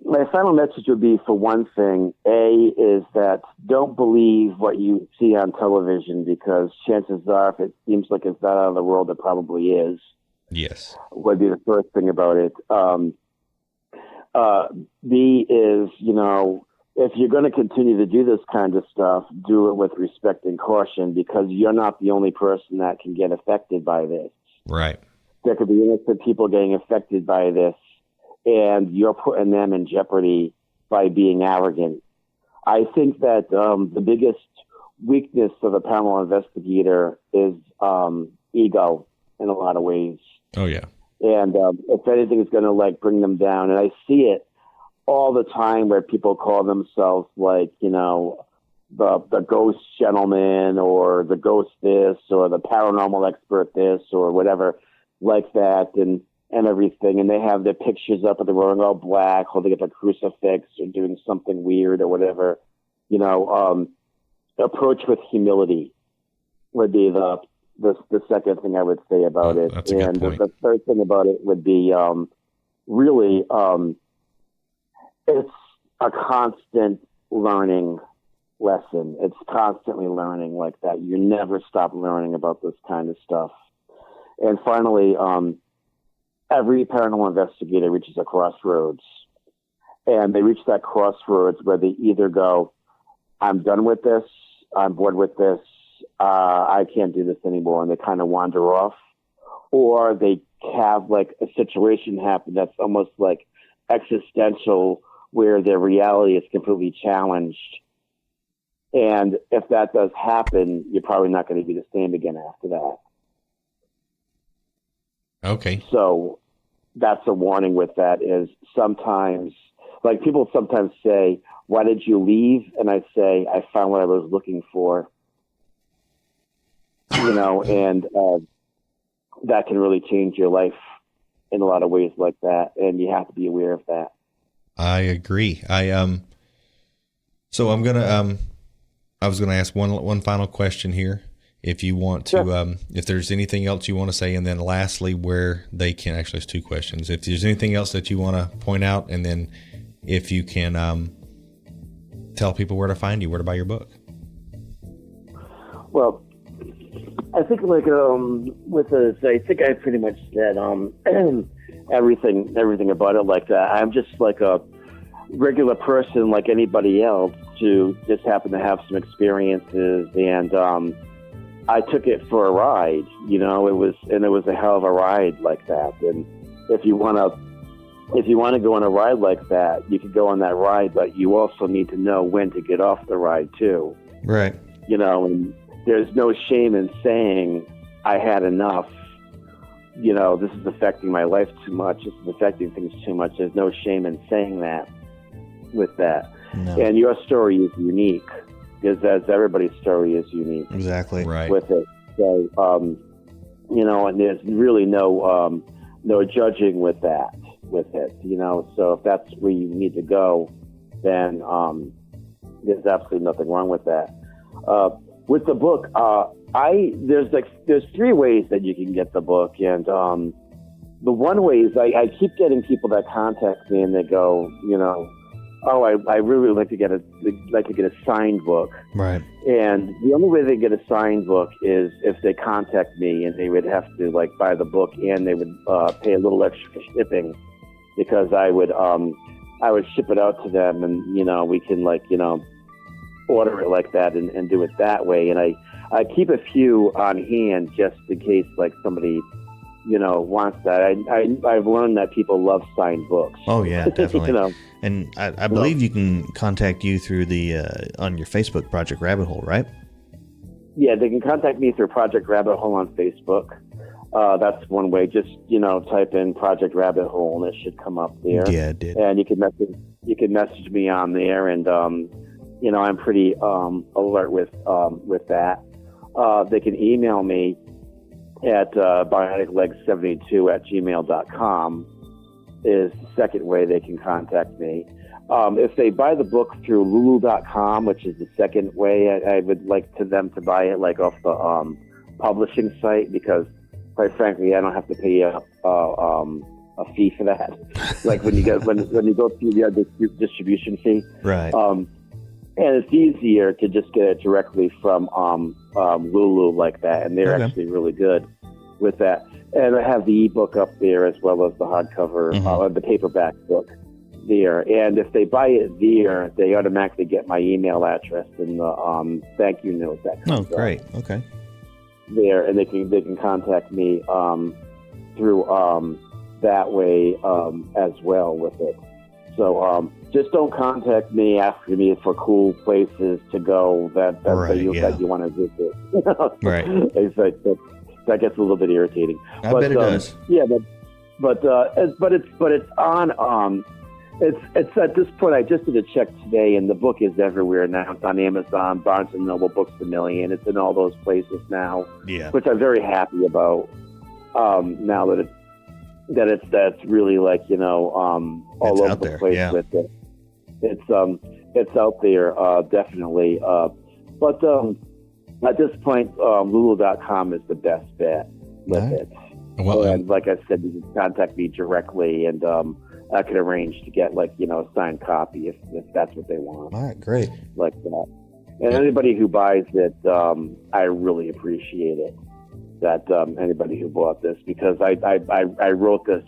my final message would be, for one thing, is that don't believe what you see on television, because chances are, if it seems like it's not out of the world, it probably is. Yes. Would be the first thing about it. B is, if you're going to continue to do this kind of stuff, do it with respect and caution, because you're not the only person that can get affected by this. Right. There could be innocent people getting affected by this, and you're putting them in jeopardy by being arrogant. I think that the biggest weakness of a paranormal investigator is ego in a lot of ways. Oh, yeah. And if anything is going to bring them down, and I see it all the time where people call themselves the ghost gentleman, or the ghost this, or the paranormal expert this, or whatever like that, and everything, and they have their pictures up and they're wearing all black, holding up a crucifix or doing something weird or whatever. Approach with humility would be the second thing I would say about it. That's a good point. The third thing about it would be really it's a constant learning lesson. It's constantly learning like that. You never stop learning about this kind of stuff. And finally, every paranormal investigator reaches a crossroads, and they reach that crossroads where they either go, I'm done with this, I'm bored with this, I can't do this anymore, and they kind of wander off, or they have a situation happen that's almost like existential, where their reality is completely challenged. And if that does happen, you're probably not going to be the same again after that. Okay. So that's a warning with that is sometimes, like people sometimes say, why did you leave? And I say, I found what I was looking for. And that can really change your life in a lot of ways like that. And you have to be aware of that. I agree. So I'm going to, I was going to ask one final question here. If you want to, sure. If there's anything else you want to say, and then lastly, where they can, actually it's two questions. If there's anything else that you want to point out, and then if you can tell people where to find you, where to buy your book. Well, I think with this, I think I pretty much said everything about it like that. I'm just like a regular person like anybody else to just happen to have some experiences, and I took it for a ride, it was a hell of a ride like that. And if you want to go on a ride like that, you can go on that ride, but you also need to know when to get off the ride too. Right. And there's no shame in saying I had enough. This is affecting my life too much. This is affecting things too much. There's no shame in saying that with that. No. And your story is unique. Because as everybody's story is unique, exactly right with it. So, and there's really no judging with that, with it. So if that's where you need to go, then there's absolutely nothing wrong with that. With the book, there's three ways that you can get the book, and the one way is I keep getting people that contact me and they go, oh, I really like to get a signed book. Right. And the only way they get a signed book is if they contact me, and they would have to buy the book, and they would pay a little extra for shipping, because I would ship it out to them, and we can order it like that and do it that way. And I keep a few on hand just in case somebody wants that. I've learned that people love signed books. Oh yeah, definitely. And I believe you can contact you through the on your Facebook, Project Rabbit Hole, right? Yeah, they can contact me through Project Rabbit Hole on Facebook. That's one way. Just type in Project Rabbit Hole and it should come up there. Yeah, it did. And you can message me on there, and I'm pretty alert with that. They can email me at bionicleg72@gmail.com is the second way they can contact me. If they buy the book through lulu.com, which is the second way, I would like them to buy it off the publishing site, because quite frankly, I don't have to pay a fee for that. when you go through the distribution fee. Right. And it's easier to just get it directly from Lulu like that, and they're actually really good with that. And I have the ebook up there as well as the hardcover, the paperback book there. And if they buy it there, they automatically get my email address and the thank you note that comes great. Okay. There, and they can contact me through that way as well with it. So just don't contact me asking me for cool places to go that you want to visit. Right. That gets a little bit irritating. I bet it does. Yeah, but it's on. It's at this point. I just did a check today, and the book is everywhere now. It's on Amazon, Barnes and Noble, Books a Million. It's in all those places now. Yeah. Which I'm very happy about. Now that's really all over the place with it. It's out there definitely. But at this point, Lulu.com is the best bet with it. Well, and like I said, you can contact me directly, and I can arrange to get a signed copy if that's what they want. All right, great. Like that. And anybody who buys it, I really appreciate it. That anybody who bought this, because I wrote this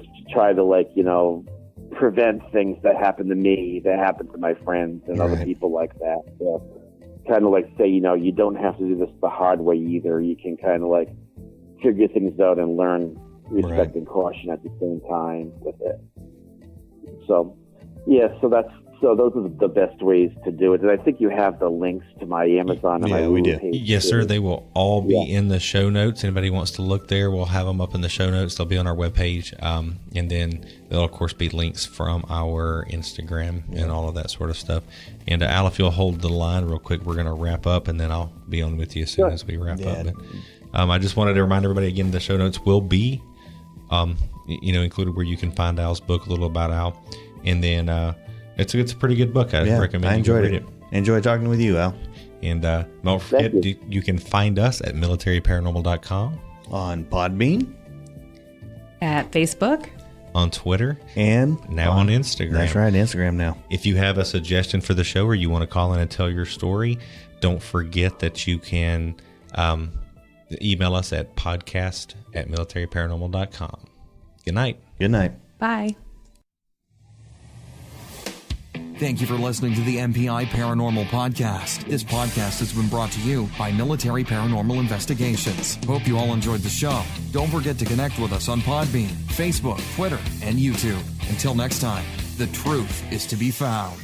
to try to prevent things that happen to me, that happen to my friends and other people like that. So, kind of say, you don't have to do this the hard way either. You can kind of figure things out and learn respect and caution at the same time with it. So, yeah, so that's So those are the best ways to do it. And I think you have the links to my Amazon and my Hulu page. Yes, sir. They will all be in the show notes. Anybody wants to look there, we'll have them up in the show notes. They'll be on our webpage. And then there'll, of course, be links from our Instagram and all of that sort of stuff. And Al, if you'll hold the line real quick, we're going to wrap up, and then I'll be on with you as soon as we wrap up. But I just wanted to remind everybody again, the show notes will be included where you can find Al's book, a little about Al. And then it's a pretty good book. I recommend. I enjoyed it. Enjoyed talking with you, Al. And don't forget, you can find us at militaryparanormal.com, on Podbean, at Facebook, on Twitter, and now on Instagram. That's right, Instagram now. If you have a suggestion for the show or you want to call in and tell your story, don't forget that you can email us at podcast@militaryparanormal.com. Good night. Good night. Bye. Thank you for listening to the MPI Paranormal Podcast. This podcast has been brought to you by Military Paranormal Investigations. Hope you all enjoyed the show. Don't forget to connect with us on Podbean, Facebook, Twitter, and YouTube. Until next time, the truth is to be found.